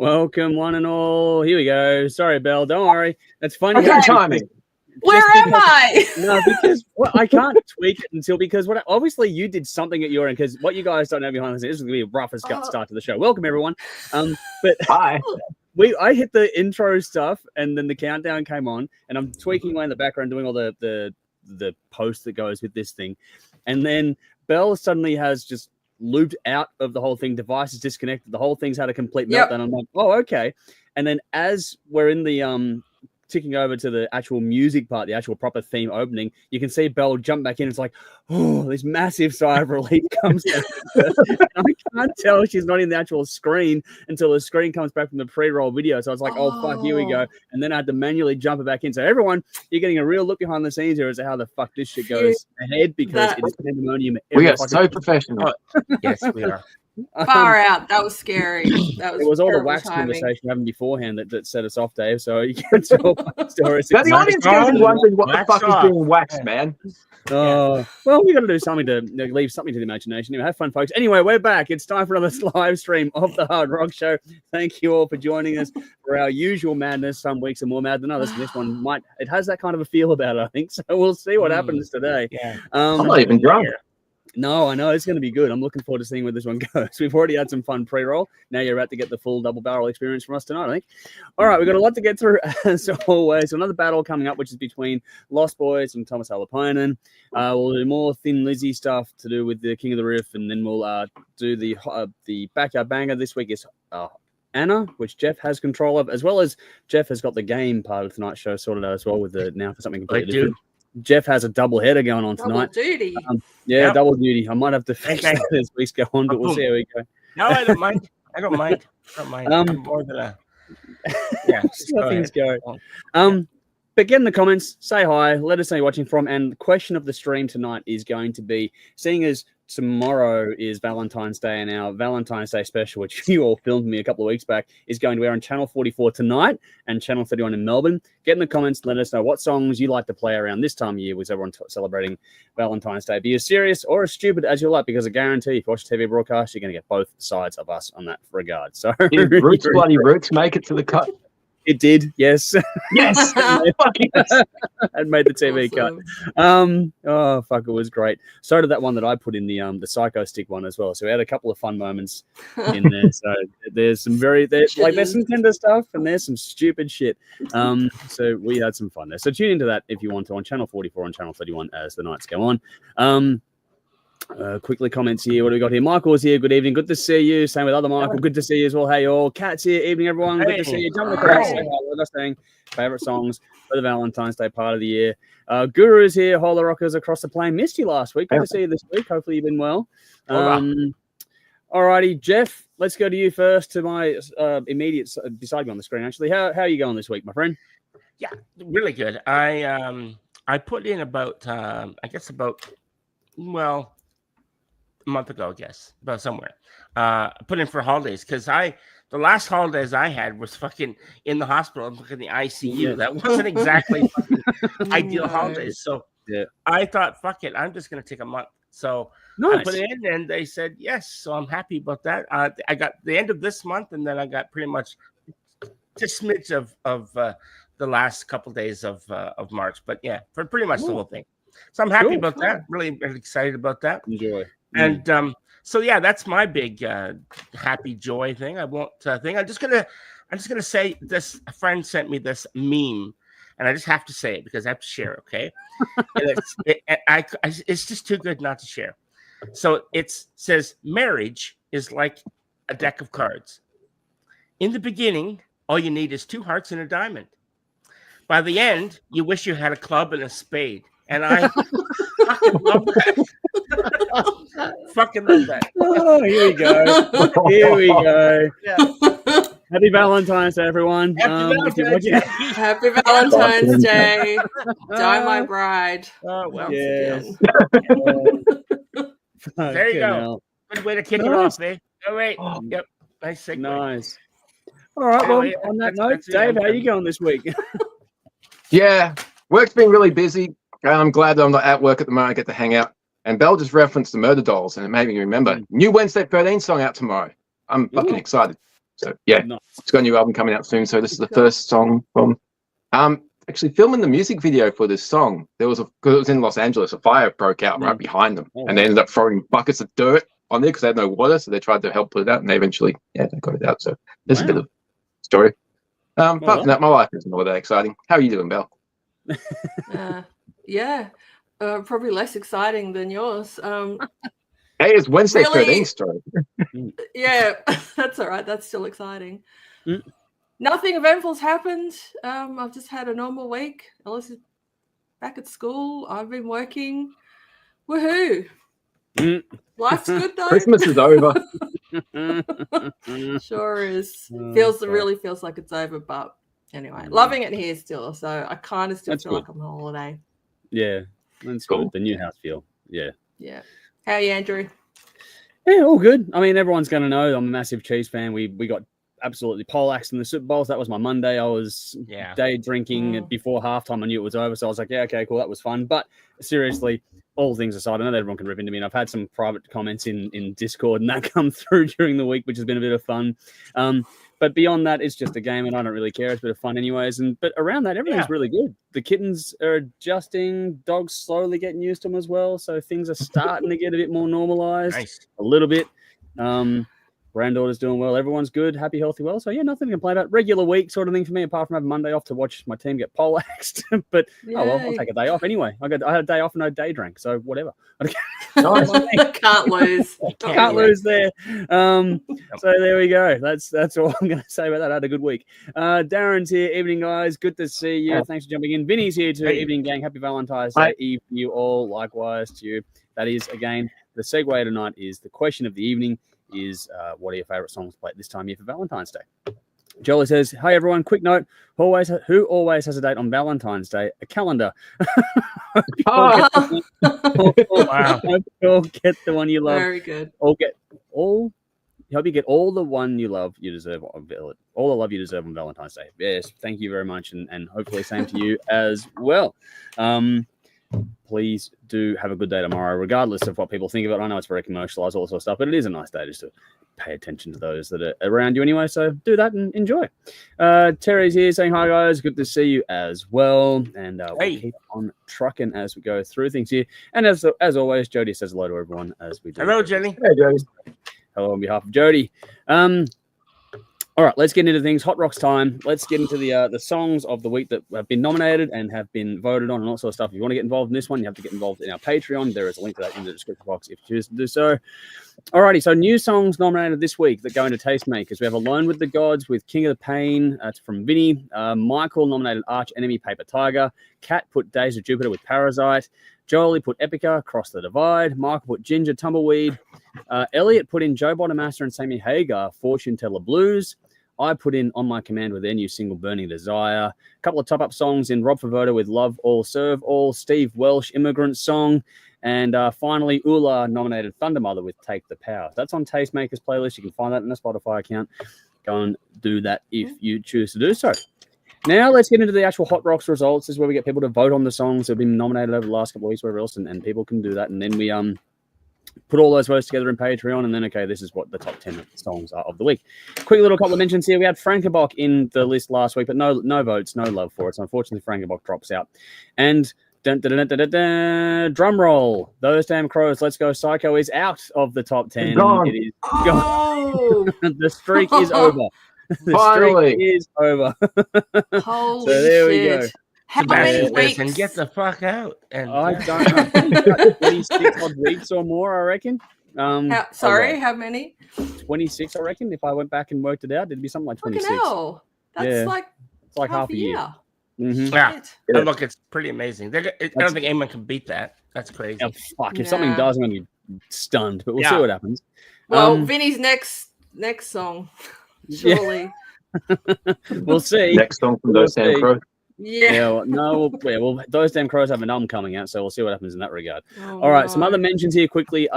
Welcome, one and all. Here we go. Sorry, Belle. Don't worry. That's funny. Okay, timing. Where am I? No, because I can't tweak it until obviously you did something at your end, because what you guys don't know behind the scenes, this is going to be a rough as gut start to the show. Welcome, everyone. But Hi. I hit the intro stuff, and then the countdown came on, and I'm tweaking away in the background, doing all the post that goes with this thing, and then Belle suddenly has just looped out of the whole thing. Device is disconnected. The whole thing's had a complete meltdown. I'm like, oh, okay. And then as we're in the ticking over to the actual music part, the actual proper theme opening, you can see Belle jump back in. It's like, oh, this massive sigh of relief comes out. I can't tell she's not in the actual screen until the screen comes back from the pre-roll video. So I was like, oh, fuck, here we go. And then I had to manually jump it back in. So everyone, you're getting a real look behind the scenes here as to how the fuck this shit goes ahead, because it is pandemonium. We are so professional. Yes, we are. Far out. That was scary. That was it was all the wax timing. conversation we having beforehand that set us off, Dave. So you can tell stories. Now the audience goes and wondering what the fuck is being waxed, man. Well, we got to do something to leave something to the imagination. Anyway, have fun, folks. Anyway, we're back. It's time for another live stream of the Hard Rock Show. Thank you all for joining us for our usual madness. Some weeks are more mad than others, and this one it has that kind of a feel about it, I think. So we'll see what happens today. Yeah. I'm not even drunk. No, I know it's going to be good. I'm looking forward to seeing where this one goes. We've already had some fun pre-roll. Now you're about to get the full double barrel experience from us tonight, I think. All right, we've got a lot to get through as always. Another battle coming up, which is between Lostboys and Tuomas Holopainen. We'll do more Thin Lizzy stuff to do with the King of the Riff, and then we'll do the backyard banger. This week is Anna, which Jeff has control of, as well as Jeff has got the game part of tonight's show sorted out as well with the now for something completely different. Jeff has a double header going on tonight. Double duty. Double duty. I might have to fix that as weeks go on, but we'll see how we go. No, I don't mind. I don't mind. I'm more than a... Yeah, how things go. But get in the comments, say hi, let us know you're watching from, and the question of the stream tonight is going to be, seeing as tomorrow is Valentine's Day, and our Valentine's Day special, which you all filmed me a couple of weeks back, is going to air on Channel 44 tonight and Channel 31 in Melbourne. Get in the comments, let us know what songs you like to play around this time of year with everyone celebrating Valentine's Day. Be as serious or as stupid as you like, because I guarantee if you watch a TV broadcast, you're going to get both sides of us on that regard. So, did Bloody Roots make it to the cut? It did, yes. Yes. It made the TV cut. Oh fuck, it was great. So did that one that I put in the Psycho Stick one as well. So we had a couple of fun moments in there. So there's some there's some tender stuff and there's some stupid shit. So we had some fun there. So tune into that if you want to on Channel 44 and Channel 31 as the nights go on. Quickly comments here. What do we got here? Michael's here. Good evening. Good to see you. Same with other Michael. Good to see you as well. Hey all. Cat's here. Evening everyone. Good to see you. Jump in the crowd. Let us saying favorite songs for the Valentine's Day part of the year. Guru's here. Hola Rockers across the plane. Missed you last week. Good to see you this week. Hopefully you've been well. Alrighty, Jeff. Let's go to you first. To my immediate beside me on the screen. Actually, how are you going this week, my friend? Yeah, really good. I put in about a month ago, I guess, about somewhere. Put in for holidays because the last holidays I had was fucking in the hospital and in the ICU. Yeah. That wasn't exactly ideal holidays. So I thought, fuck it, I'm just gonna take a month. So I put it in and they said yes. So I'm happy about that. I got the end of this month and then I got pretty much just smidge of the last couple days of March. But yeah, for pretty much the whole thing. So I'm happy about that. Really excited about that. Enjoy. And so yeah, that's my big happy joy thing. I'm just gonna say this. A friend sent me this meme, and I just have to say it because I have to share it. Okay, and it's just too good not to share. So it says marriage is like a deck of cards. In the beginning, all you need is 2 hearts and a diamond. By the end, you wish you had a club and a spade. And I fucking love that. Fucking love that. Oh, here we go. Here we go. Yeah. Happy Valentine's Day, everyone. Happy Valentine's Day. Die my bride. Oh, well. Yes. There you go. Good way to kick it off, eh? Oh, wait. Yep. Nice segue. Nice. All right. Well, on that note, Dave, how are you going this week? Yeah. Work's been really busy. I'm glad that I'm not at work at the moment. I get to hang out. And Belle just referenced the Murder Dolls, and it made me remember. New Wednesday 13 song out tomorrow. I'm fucking excited. So yeah, Nice. it's got a new album coming out soon. So this is the first song from actually filming the music video for this song. Because it was in Los Angeles, a fire broke out right behind them, and they ended up throwing buckets of dirt on there because they had no water. So they tried to help put it out, and they eventually they got it out. So there's a bit of story. Apart from that, my life isn't all that exciting. How are you doing, Belle? Probably less exciting than yours. Hey, it's Wednesday Really? 13th story. Yeah, that's all right. That's still exciting. Nothing eventful's happened. I've just had a normal week. Ellis is back at school. I've been working. Woohoo! Life's good though. Christmas is over. Sure is. Okay. Really feels like it's over, but anyway, loving it here still. So I kind of still That's feel good. like I'm on holiday. Yeah, that's Cool. good. The new house feel. Yeah. Yeah. How are you, Andrew? Yeah, all good. I mean, everyone's going to know I'm a massive Chiefs fan. We got absolutely poleaxed in the Super Bowls. That was my Monday. I was day drinking before halftime. I knew it was over, so I was like, yeah, okay, cool, that was fun. But seriously, all things aside, I know that everyone can rip into me, and I've had some private comments in Discord and that come through during the week, which has been a bit of fun. But beyond that, it's just a game, and I don't really care. It's a bit of fun anyways. But around that, everything's really good. The kittens are adjusting. Dogs slowly getting used to them as well. So things are starting to get a bit more normalized. Nice. A little bit. Granddaughter's doing well. Everyone's good, happy, healthy, well. So, yeah, nothing to complain about. Regular week sort of thing for me, apart from having Monday off to watch my team get poleaxed. But, I'll take a day off anyway. I had a day off and no day drink, so whatever. Can't lose. Can't lose there. So there we go. That's all I'm going to say about that. I had a good week. Darren's here. Evening, guys. Good to see you. Thanks for jumping in. Vinny's here too. Hey. Evening, gang. Happy Valentine's Day Eve to you all. Likewise to you. That is, again, the segue tonight is the question of the evening is what are your favourite songs to play at this time of year for Valentine's Day? Jolie says, hey, everyone, quick note. Who always has a date on Valentine's Day? A calendar. Wow. All get the one you love. Very good. Hope you get all the one you love you deserve all the love you deserve on Valentine's Day. Yes, thank you very much, and hopefully same to you as well. Please do have a good day tomorrow, regardless of what people think of it. I know it's very commercialized, all this sort of stuff, but it is a nice day just to pay attention to those that are around you anyway. So do that and enjoy. Terry's here saying hi, guys. Good to see you as well. And we'll keep on trucking as we go through things here. And as always, Jody says hello to everyone as we do. Hello, Jenny. Hey, Jody. Hello on behalf of Jody. All right, let's get into things. Hot Rocks time. Let's get into the songs of the week that have been nominated and have been voted on and all sorts of stuff. If you want to get involved in this one, you have to get involved in our Patreon. There is a link to that in the description box if you choose to do so. Alrighty, so new songs nominated this week that go into Tastemakers. We have Alone with the Gods with King of the Pain. That's from Vinny. Michael nominated Arch Enemy Paper Tiger. Kat put Days of Jupiter with Parasite. Jolie put Epica, Cross the Divide. Michael put Ginger, Tumbleweed. Elliot put in Joe Bonamassa and Sammy Hagar, Fortune Teller Blues. I put in On My Command with their new single, Burning Desire. A couple of top-up songs in Rob Favoda with Love All, Serve All. Steve Welsh, Immigrant Song. And finally, Ula nominated Thunder Mother with Take the Power. That's on Tastemakers playlist. You can find that in the Spotify account. Go and do that if you choose to do so. Now let's get into the actual Hot Rocks results. This is where we get people to vote on the songs that have been nominated over the last couple of weeks, wherever else, and people can do that. And then we put all those votes together in Patreon, and then, okay, this is what the top 10 songs are of the week. Quick little couple of mentions here. We had Frankenbach in the list last week, but no votes, no love for it. So unfortunately, Frankenbach drops out. And drum roll. Those Damn Crows, Let's Go Psycho is out of the top 10. Gone. It is gone. The streak is over. Finally. Streak is over. Holy so there we shit. go. How many Sebastian weeks? and get the fuck out. And I don't know. 26 odd weeks or more, I reckon. How many? 26, I reckon. If I went back and worked it out, it'd be something like 26. Fucking hell. That's like it's like half a year. Mm-hmm. Yeah. And look, it's pretty amazing. I don't think anyone can beat that. That's crazy. Oh, fuck. If something does, I'm going to be stunned, but we'll see what happens. Well, Vinny's next song, surely. We'll see. Next song from Those Damn Crows. Yeah. Well, Those Damn Crows have an album coming out, so we'll see what happens in that regard. All right, some other mentions here quickly.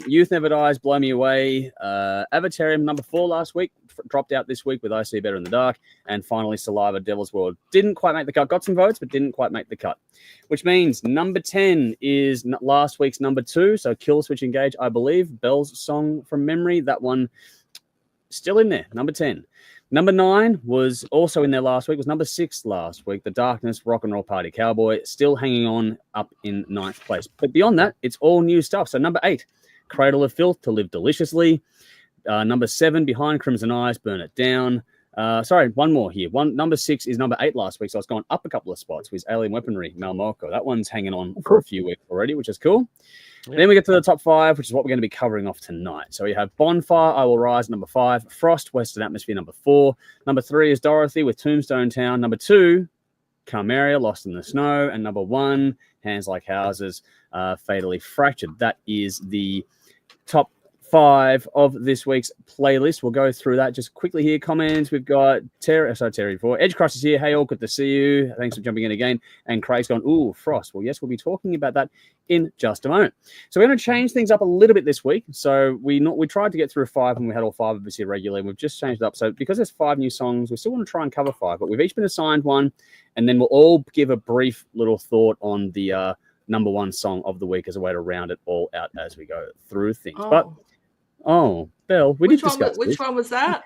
Youth Never Dies, Blow Me Away. Avatarium, number 4 last week, dropped out this week with I See Better in the Dark. And finally, Saliva, Devil's World. Didn't quite make the cut. Got some votes, but didn't quite make the cut. Which means number 10 is last week's number 2, so Kill Switch Engage, I believe. Bell's song from memory. That one still in there, number 10. Number 9 was also in there last week, was number 6 last week. The Darkness Rock and Roll Party Cowboy, still hanging on up in 9th place. But beyond that, it's all new stuff. So number 8, Cradle of Filth, To Live Deliciously. Number 7, Behind Crimson Eyes, Burn It Down. Sorry, one more here. Number 6 is number 8 last week, so it's gone up a couple of spots with Alien Weaponry, Malmoko. That one's hanging on for a few weeks already, which is cool. Yep. Then we get to the top 5, which is what we're going to be covering off tonight. So we have Bonfire, I Will Rise, number 5. Frost, Western Atmosphere, number 4. Number 3 is Dorothy with Tombstone Town. Number 2, Carmeria, Lost in the Snow. And number 1, Hands Like Houses, Fatally Fractured. That is the top 5 of this week's playlist. We'll go through that just quickly here. Comments. We've got Terry before. Edge Cross is here. Hey all, good to see you. Thanks for jumping in again. And Craig's gone, ooh, Frost. Well, yes, we'll be talking about that in just a moment. So we're going to change things up a little bit this week. So we tried to get through 5 and we had all 5 of us here regularly. We've just changed it up. So because there's 5 new songs, we still want to try and cover 5, but we've each been assigned one, and then we'll all give a brief little thought on the number 1 song of the week as a way to round it all out as we go through things. Oh, Belle, we did discuss Which one was that?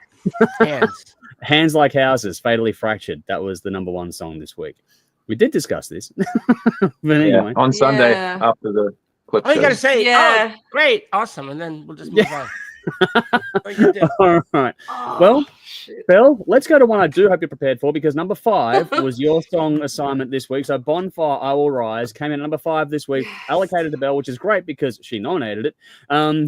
Hands Like Houses, Fatally Fractured. That was the number 1 song this week. We did discuss this. But anyway. On Sunday after the clip show. You got to say, oh, great, awesome, and then we'll just move on. All right. Well, Belle, let's go to one I do hope you're prepared for, because number 5 was your song assignment this week. So Bonfire, I Will Rise came in at number 5 this week, allocated to Belle, which is great because she nominated it.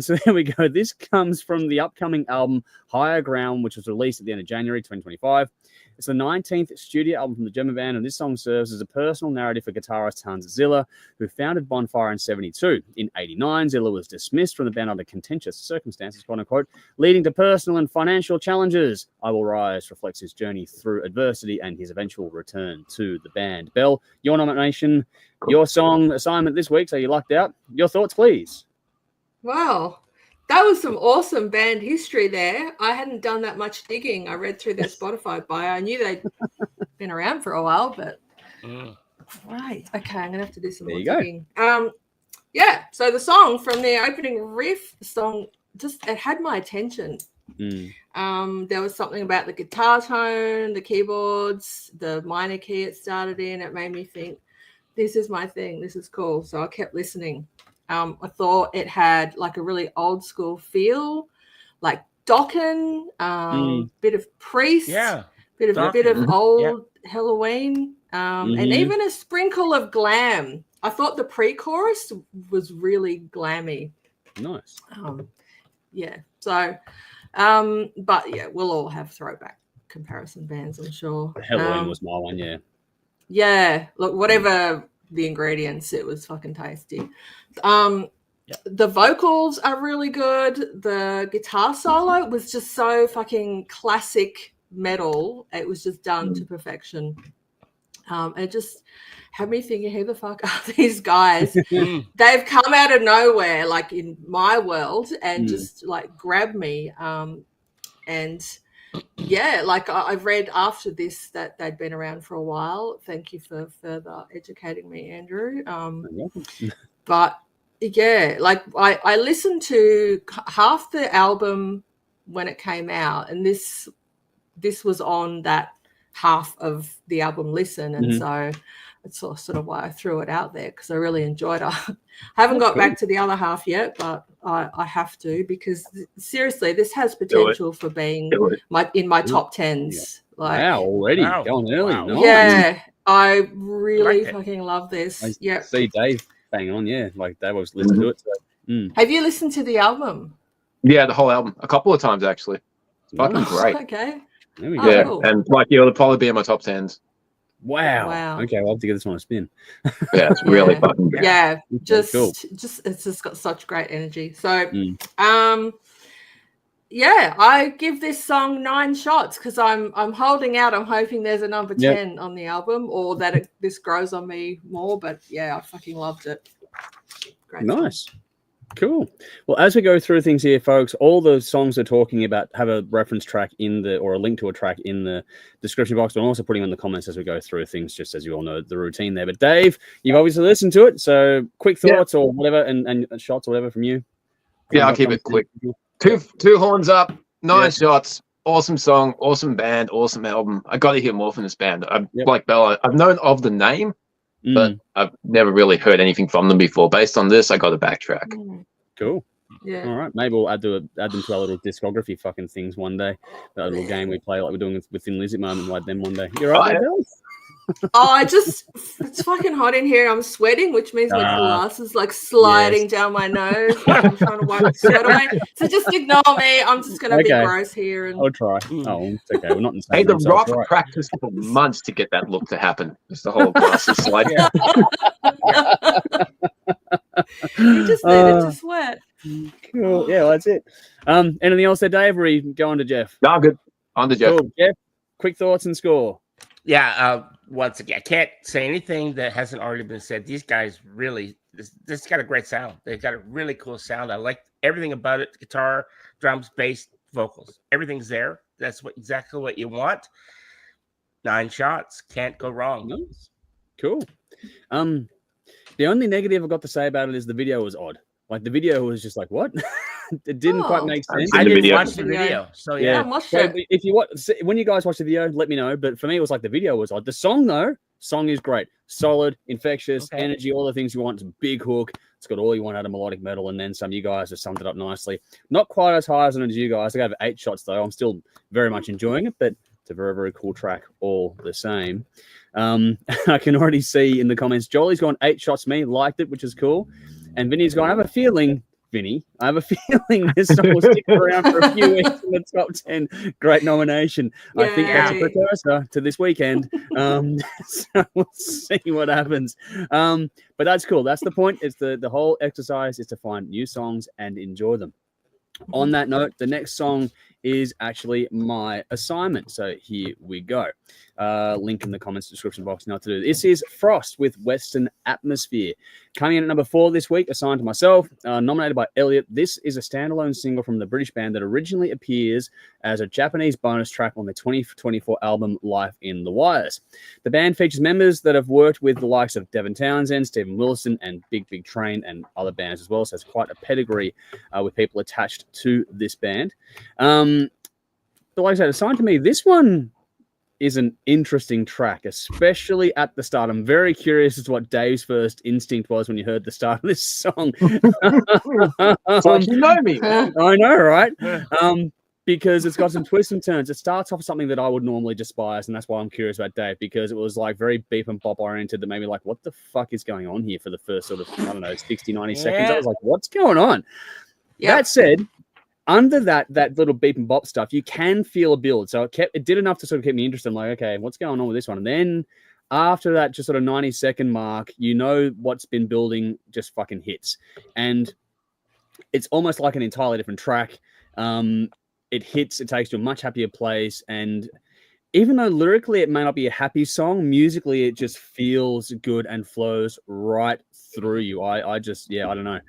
So there we go. This comes from the upcoming album Higher Ground, which was released at the end of January 2025. It's the 19th studio album from the German band, and this song serves as a personal narrative for guitarist Hans Ziller, who founded Bonfire in 1972. In 1989, Ziller was dismissed from the band under contentious circumstances, quote unquote, leading to personal and financial challenges. I Will Rise reflects his journey through adversity and his eventual return to the band. Belle, your nomination, your song assignment this week, so you lucked out. Your thoughts, please. Wow. That was some awesome band history there. I hadn't done that much digging. I read through their Spotify bio. I knew they'd been around for a while, but right. Okay, I'm gonna have to do some more digging. Yeah. So the song from the opening riff, the song it had my attention. There was something about the guitar tone, the keyboards, the minor key it started in. It made me think, this is my thing. This is cool. So I kept listening. I thought it had like a really old school feel, like Dokken, bit of Priest, bit of old Halloween, and even a sprinkle of glam. I thought the pre-chorus was really glammy. Nice. Yeah. So, but yeah, we'll all have throwback comparison bands, I'm sure. Halloween was my one, yeah. Yeah. Look, whatever the ingredients, it was fucking tasty. The vocals are really good. The guitar solo was just so fucking classic metal. It was just done to perfection. It just had me thinking, who the fuck are these guys? They've come out of nowhere, like in my world, and just like grabbed me. And yeah, like I've read after this that they'd been around for a while. Thank you for further educating me, Andrew. But yeah, like I listened to half the album when it came out, and this was on that half of the album listen, and so it's sort of why I threw it out there, because I really enjoyed it. I haven't got back to the other half yet, but I have to, because seriously, this has potential for being in my top tens. Like, wow, already going early. Wow. Nice. Yeah, I really fucking love this. Yeah, see Dave bang on. Yeah, like Dave was listening to it. So. Have you listened to the album? Yeah, the whole album a couple of times actually. It's fucking great. Okay. There we go. Yeah, cool. and like it'll probably be in my top 10s. Wow. Okay, I'll have to give this one a spin. Yeah, it's really fucking good. Yeah, just cool. It's just got such great energy. So yeah, I give this song 9 shots because I'm holding out. I'm hoping there's a number 10 on the album, or that this grows on me more. But yeah, I fucking loved it. Great nice. Song. Cool. Well, as we go through things here, folks, all the songs we're talking about have a reference track or a link to a track in the description box. But I'm also putting in the comments as we go through things, just as you all know the routine there. But Dave, you've obviously listened to it, so quick thoughts or whatever, and shots or whatever from you. Yeah, I'll keep it quick. Two horns up. 9 shots. Awesome song, awesome band, awesome album. I got to hear more from this band. Like Bella, I've known of the name, but I've never really heard anything from them before. Based on this, I got to backtrack. Cool. Yeah. All right. Maybe we'll add them to our little discography fucking things one day. That little game we play like we're doing with Thin Lizzy moment. We'll add them one day. You're right, Bill? It's fucking hot in here. I'm sweating, which means my glasses like sliding down my nose. I'm trying to wipe the sweat away. So just ignore me. I'm just gonna be gross here. And I'll try. Oh, it's okay. We're not in the same Hey, the room, so Rock it's all right. practiced for months to get that look to happen. Just the whole glasses sliding. You just needed to sweat. Cool. Yeah, well, that's it. Anything else there, Dave? Or are you going to Jeff? No, good. On to Jeff. Cool. Jeff, quick thoughts and score. Yeah, once again, I can't say anything that hasn't already been said. These guys really, this got a great sound. They've got a really cool sound. I like everything about it. Guitar, drums, bass, vocals. Everything's there. That's exactly what you want. 9 shots. Can't go wrong. Nice. Cool. The only negative I've got to say about it is the video was odd. Like the video was just like, what? It didn't quite make sense. I didn't video. watch the video. So Yeah, So if you when you guys watch the video, let me know. But for me, it was like the video was odd. The song though, song is great, solid, infectious, energy, all the things you want. It's a big hook. It's got all you want out of melodic metal, and then some. You guys have summed it up nicely. Not quite as high as you guys. I gave it 8 shots though. I'm still very much enjoying it, but it's a very, very cool track all the same. I can already see in the comments, Jolie's gone 8 shots. Me liked it, which is cool. And Vinny's gone, I have a feeling this song will stick around for a few weeks in the top 10. Great nomination. Yay. I think that's a precursor to this weekend. So we'll see what happens. But that's cool. That's the point. It's the whole exercise is to find new songs and enjoy them. On that note, the next song is actually my assignment. So here we go. Link in the comments description box now to do. This is Frost with Western Atmosphere. Coming in at number 4 this week, assigned to myself, nominated by Elliot. This is a standalone single from the British band that originally appears as a Japanese bonus track on the 2024 album Life in the Wires. The band features members that have worked with the likes of Devin Townsend, Stephen Wilson, and Big Big Train, and other bands as well. So it's quite a pedigree with people attached to this band. But like I said, assigned to me, this one is an interesting track, especially at the start. I'm very curious as to what Dave's first instinct was when you heard the start of this song. It's like you know me, man. I know, right? Because it's got some twists and turns. It starts off with something that I would normally despise, and that's why I'm curious about Dave, because it was like very beep and bop oriented that made me like, what the fuck is going on here for the first sort of, 60, 90 seconds? I was like, what's going on? Yep. That said, under that little beep and bop stuff, you can feel a build. So it did enough to sort of keep me interested. I'm like, okay, what's going on with this one? And then after that just sort of 90-second mark, what's been building just fucking hits. And it's almost like an entirely different track. It hits, it takes to a much happier place. And even though lyrically it may not be a happy song, musically it just feels good and flows right through you. I don't know.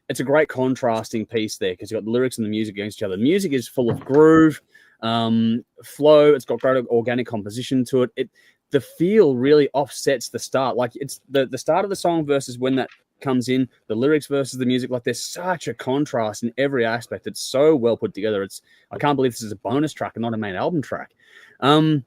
It's a great contrasting piece there because you've got the lyrics and the music against each other. The music is full of groove, flow. It's got great organic composition to it. The feel really offsets the start. Like it's the start of the song versus when that comes in, the lyrics versus the music. Like there's such a contrast in every aspect. It's so well put together. I can't believe this is a bonus track and not a main album track. The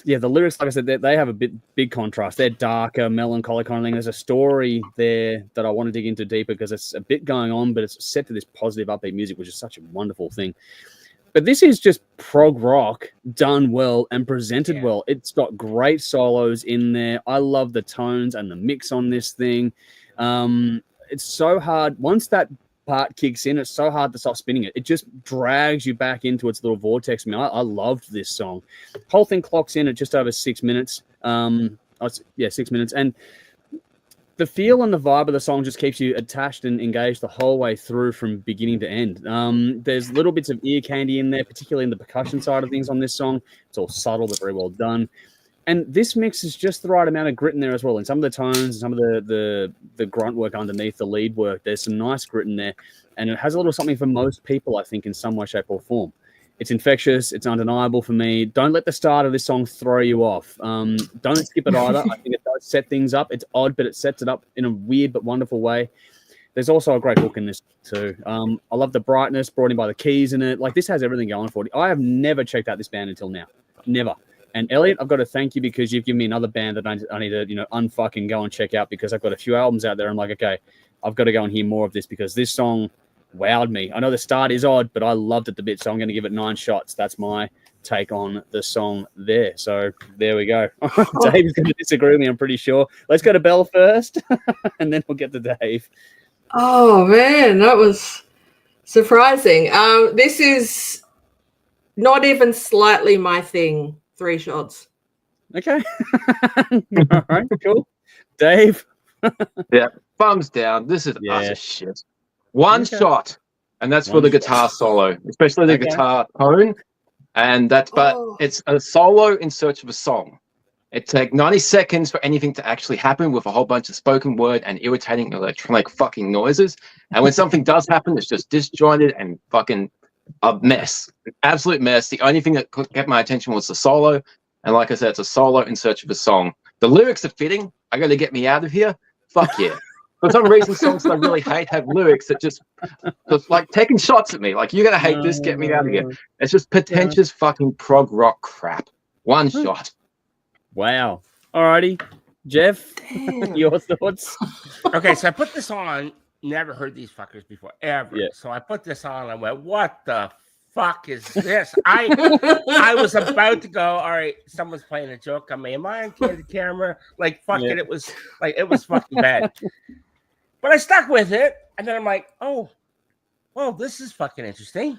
lyrics, like I said, they have a big contrast. They're darker, melancholic kind of thing. There's a story there that I want to dig into deeper because it's a bit going on, but it's set to this positive, upbeat music, which is such a wonderful thing. But this is just prog rock done well and presented well. It's got great solos in there. I love the tones and the mix on this thing. It's so hard. Once that part kicks in, it's so hard to stop spinning it. It just drags you back into its little vortex. I loved this song. Whole thing clocks in at just over 6 minutes. 6 minutes. And the feel and the vibe of the song just keeps you attached and engaged the whole way through from beginning to end. There's little bits of ear candy in there, particularly in the percussion side of things on this song. It's all subtle but very well done. And this mix is just the right amount of grit in there as well. In some of the tones and some of the grunt work underneath the lead work, there's some nice grit in there. And it has a little something for most people, I think, in some way, shape, or form. It's infectious. It's undeniable for me. Don't let the start of this song throw you off. Don't skip it either. I think it does set things up. It's odd, but it sets it up in a weird but wonderful way. There's also a great hook in this too. I love the brightness brought in by the keys in it. Like, this has everything going for it. I have never checked out this band until now. Never. And Elliot, I've got to thank you because you've given me another band that I need to, unfucking go and check out, because I've got a few albums out there. I'm like, okay, I've got to go and hear more of this because this song wowed me. I know the start is odd, but I loved it a bit, so I'm going to give it 9 shots. That's my take on the song there. So there we go. Dave's going to disagree with me, I'm pretty sure. Let's go to Belle first, and then we'll get to Dave. Oh man, that was surprising. This is not even slightly my thing. 3 shots. Okay. All right, cool. Dave. Yeah, thumbs down. This is utter shit. One shot, and that's for the guitar solo, especially the guitar tone. And it's a solo in search of a song. It takes 90 seconds for anything to actually happen with a whole bunch of spoken word and irritating electronic fucking noises. And when something does happen, it's just disjointed and fucking a mess. An absolute mess. The only thing that kept my attention was the solo. And like I said, it's a solo in search of a song. The lyrics are fitting. I got to get me out of here. Fuck yeah. For some reason, songs that I really hate have lyrics that just like taking shots at me. Like, you're going to hate this, get me out of here. It's just pretentious fucking prog rock crap. One shot. Wow. Alrighty. Jeff, your thoughts? Okay, so I put this on. Never heard these fuckers before, ever. Yeah. So I put this on and I went, what the fuck is this? I was about to go, all right, someone's playing a joke on me. Am I on the camera? Like, fuck it. It was fucking bad. But I stuck with it, and then I'm like, oh, well, this is fucking interesting.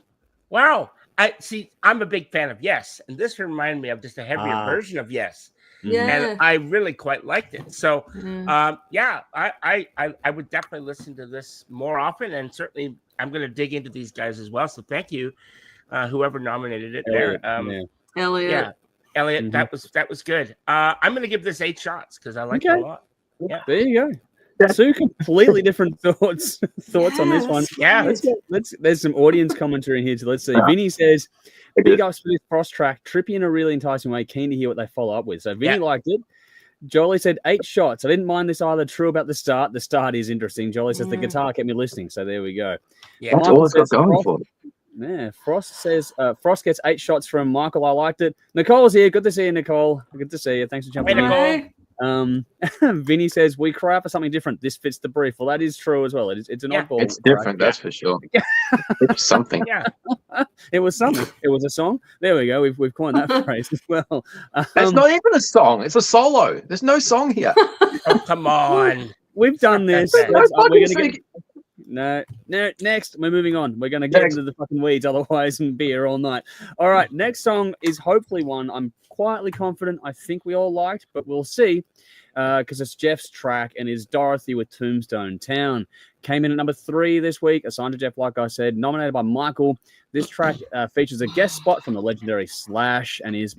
Wow. I'm a big fan of Yes, and this reminded me of just a heavier version of Yes. Yeah. And I really quite liked it. So, I would definitely listen to this more often, and certainly I'm going to dig into these guys as well. So thank you, whoever nominated it there. Elliot. Yeah, Elliot, that was good. I'm going to give this 8 shots because I like it a lot. Yeah. There you go. 2 completely different thoughts on this one. Yeah. There's some audience commentary in here too. Let's see. Vinny says, big ups for this cross track. Trippy in a really enticing way. Keen to hear what they follow up with. So Vinny liked it. Jolie said 8 shots. I didn't mind this either. True about the start. The start is interesting. Jolie says the guitar kept me listening. So there we go. Yeah, that's all it's got going for it. Yeah, Frost says Frost gets 8 shots from Michael. I liked it. Nicole's here. Good to see you, Nicole. Good to see you. Thanks for jumping in. Vinny says we cry for something different. This fits the brief. Well, that is true as well. It's an oddball. It's different, that's for sure. It's something. Yeah, it was something. It was a song. There we go. We've coined that phrase as well. It's not even a song. It's a solo. There's no song here. Oh, come on. We've done this. No, next. We're moving on. We're going to get into the fucking weeds otherwise and be here all night. All right, next song is hopefully one I'm quietly confident I think we all liked, but we'll see because it's Jeff's track and is Dorothy with Tombstone Town. Came in at number 3 this week, assigned to Jeff, like I said, nominated by Michael. This track features a guest spot from the legendary Slash and is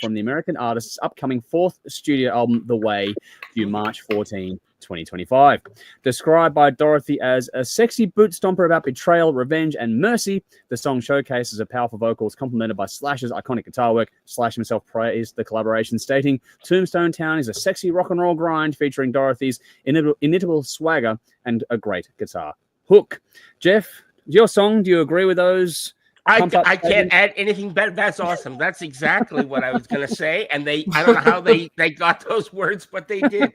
from the American artist's upcoming 4th studio album, The Way, due March 14, 2025. Described by Dorothy as a sexy boot stomper about betrayal, revenge, and mercy, the song showcases her powerful vocals complemented by Slash's iconic guitar work. Slash himself praised the collaboration, stating, Tombstone Town is a sexy rock and roll grind featuring Dorothy's inimitable swagger and a great guitar hook. Jeff, your song, do you agree with those? I can't add anything better. That's awesome. That's exactly what I was going to say. And I don't know how they got those words, but they did.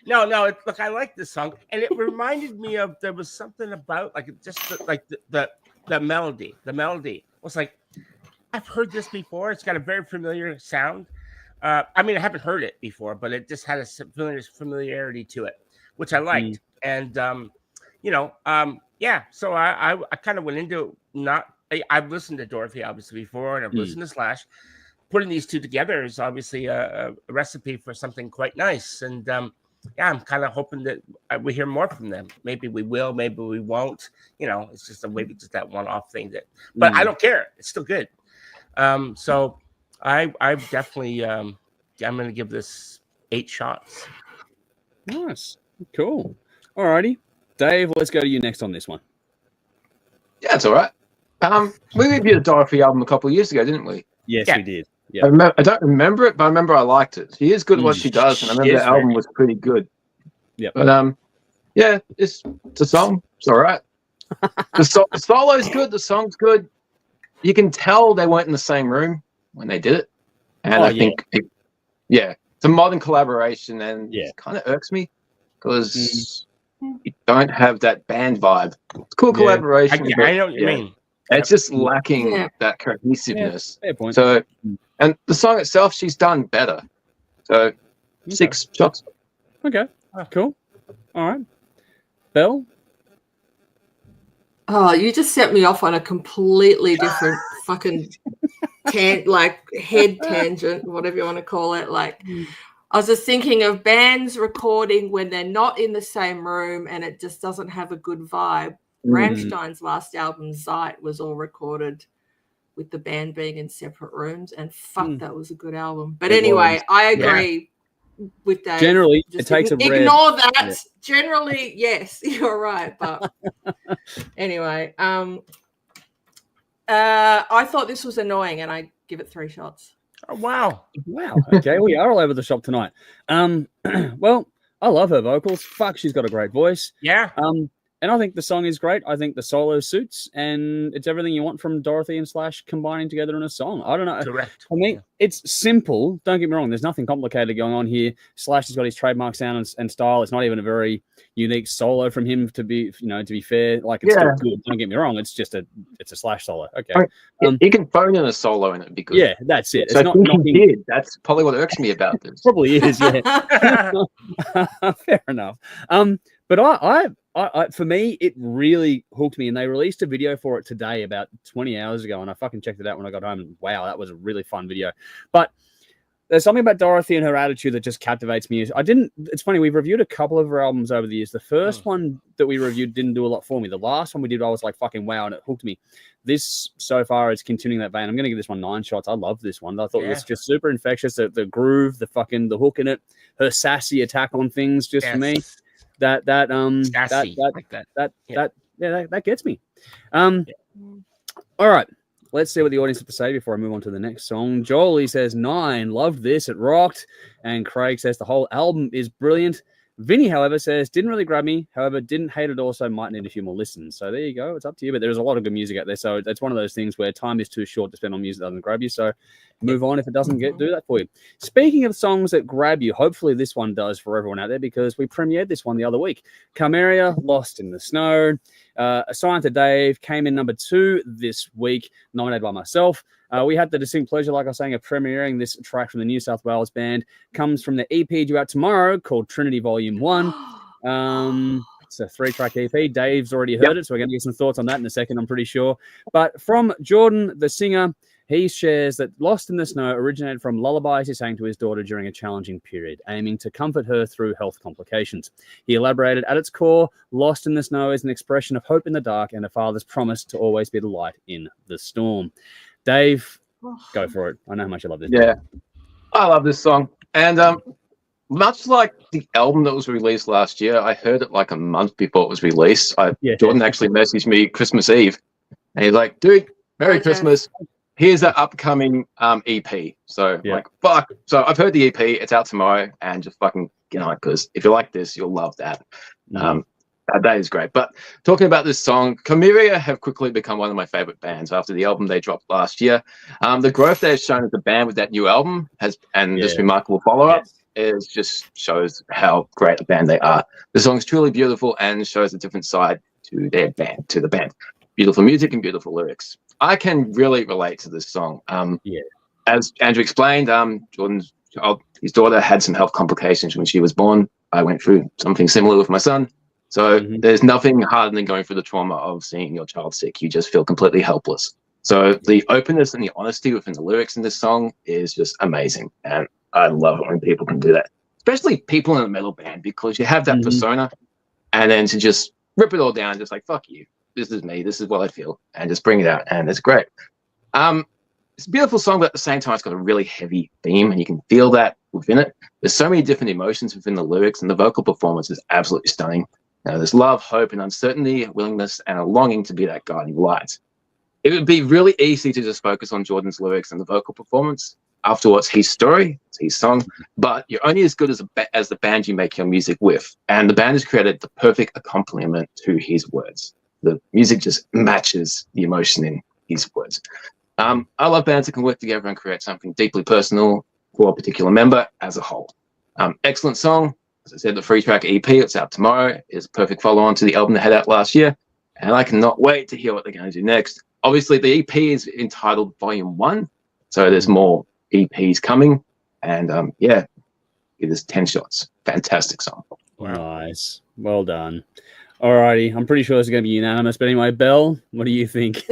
No. Look, I like this song. And it reminded me of, there was something about the melody. The melody was like, I've heard this before. It's got a very familiar sound. I mean, I haven't heard it before, but it just had a familiarity to it, which I liked. And, so I kind of went into I've listened to Dorothy obviously before, and I've listened to Slash. Putting these two together is obviously a recipe for something quite nice. And I'm kind of hoping that we hear more from them. Maybe we will, maybe we won't. It's just maybe just that one-off thing but I don't care. It's still good. So I definitely I'm going to give this 8 shots. Nice, cool. Alrighty, Dave, let's go to you next on this one. Yeah, it's all right. We reviewed a Dorothy album a couple of years ago, didn't we? Yes, we did. Yeah. I don't remember it, but I remember I liked it. She is good at what she does, and I remember the album was pretty good. Yeah. But yeah, it's a song. It's all right. The solo's good. The song's good. You can tell they weren't in the same room when they did it, and I think, it's a modern collaboration, and it kind of irks me because you don't have that band vibe. It's cool collaboration. I know what you mean. It's just lacking that cohesiveness. Fair point. So, and the song itself, she's done better. So, 6 shots. Okay, cool. All right, Belle. Oh, you just set me off on a completely different fucking head tangent, whatever you want to call it. Like, I was just thinking of bands recording when they're not in the same room and it just doesn't have a good vibe. Rammstein's last album, Zeit, was all recorded with the band being in separate rooms, and fuck, that was a good album. But anyway, I agree with Dave. Generally, just it takes ignore that. Yeah. Generally, yes, you're right. But anyway, I thought this was annoying, and I give it 3 shots. Oh, wow. Okay, we are all over the shop tonight. Well, I love her vocals. Fuck, she's got a great voice. Yeah. And I think the song is great. I think the solo suits, and it's everything you want from Dorothy and Slash combining together in a song. I don't know. Correct. For me, it's simple. Don't get me wrong. There's nothing complicated going on here. Slash has got his trademark sound and style. It's not even a very unique solo from him to be fair. Like, it's still good. Don't get me wrong. It's just it's a Slash solo. Okay. He can phone in a solo and it'd be good. Yeah, that's it. So it's not he did. That's probably what irks me about this. Probably is, yeah. Fair enough. But I, for me, it really hooked me, and they released a video for it today about 20 hours ago, and I fucking checked it out when I got home, and wow, that was a really fun video. But there's something about Dorothy and her attitude that just captivates me. It's funny, we've reviewed a couple of her albums over the years. The first one that we reviewed didn't do a lot for me. The last one we did, I was like, fucking wow, and it hooked me. This, so far, is continuing that vein. I'm going to give this one 9 shots. I love this one. I thought it was just super infectious. The groove, the hook in it, her sassy attack on things, just for me. That gets me. All right, let's see what the audience has to say before I move on to the next song. Jolie says 9, loved this, it rocked. And Craig says the whole album is brilliant. Vinny, however, says didn't really grab me, however didn't hate it, also might need a few more listens. So there you go, it's up to you. But there's a lot of good music out there, so it's one of those things where time is too short to spend on music that doesn't grab you. So move on if it doesn't do that for you. Speaking of songs that grab you, hopefully this one does for everyone out there, because we premiered this one the other week. Carmeria, Lost in the Snow. Assigned to Dave, came in number 2 this week, nominated by myself. We had the distinct pleasure, like I was saying, of premiering this track from the New South Wales band. Comes from the EP due out tomorrow called Trinity Volume 1. It's a 3-track EP. Dave's already heard it, so we're going to get some thoughts on that in a second, I'm pretty sure. But from Jordan, the singer, he shares that Lost in the Snow originated from lullabies he sang to his daughter during a challenging period, aiming to comfort her through health complications. He elaborated, at its core, Lost in the Snow is an expression of hope in the dark and a father's promise to always be the light in the storm. Dave, go for it. I know how much you love this. Yeah, I love this song. And much like the album that was released last year, I heard it like a month before it was released. Jordan actually messaged me Christmas Eve, and he's like, dude, Merry Christmas. Here's the upcoming EP. So, like, fuck. So I've heard the EP. It's out tomorrow, and just fucking get on it, because if you like this, you'll love that. That is great. But talking about this song, Carmeria have quickly become one of my favorite bands after the album they dropped last year. The growth they've shown as a band with that new album this remarkable follow-up is just shows how great a band they are. The song's truly beautiful and shows a different side to their band, to the band. Beautiful music and beautiful lyrics. I can really relate to this song. As Andrew explained, Jordan's his daughter had some health complications when she was born. I went through something similar with my son. So there's nothing harder than going through the trauma of seeing your child sick. You just feel completely helpless. So the openness and the honesty within the lyrics in this song is just amazing. And I love it when people can do that, especially people in a metal band, because you have that persona, and then to just rip it all down, just like, fuck you. This is me. This is what I feel. And just bring it out. And it's great. It's a beautiful song, but at the same time, it's got a really heavy theme, and you can feel that within it. There's so many different emotions within the lyrics, and the vocal performance is absolutely stunning. There's love, hope, and uncertainty, willingness, and a longing to be that guiding light. It would be really easy to just focus on Jordan's lyrics and the vocal performance, After all, it's his story, it's his song, but you're only as good as the band you make your music with. And the band has created the perfect accompaniment to his words. The music just matches the emotion in his words. I love bands that can work together and create something deeply personal for a particular member as a whole. Excellent song. As I said, the 3-track EP, it's out tomorrow, is a perfect follow-on to the album that had out last year. And I cannot wait to hear what they're going to do next. Obviously, the EP is entitled Volume 1, so there's more EPs coming. And it is 10 shots. Fantastic song. Wow. Nice. Well done. Alrighty, I'm pretty sure this is going to be unanimous. But anyway, Belle, what do you think?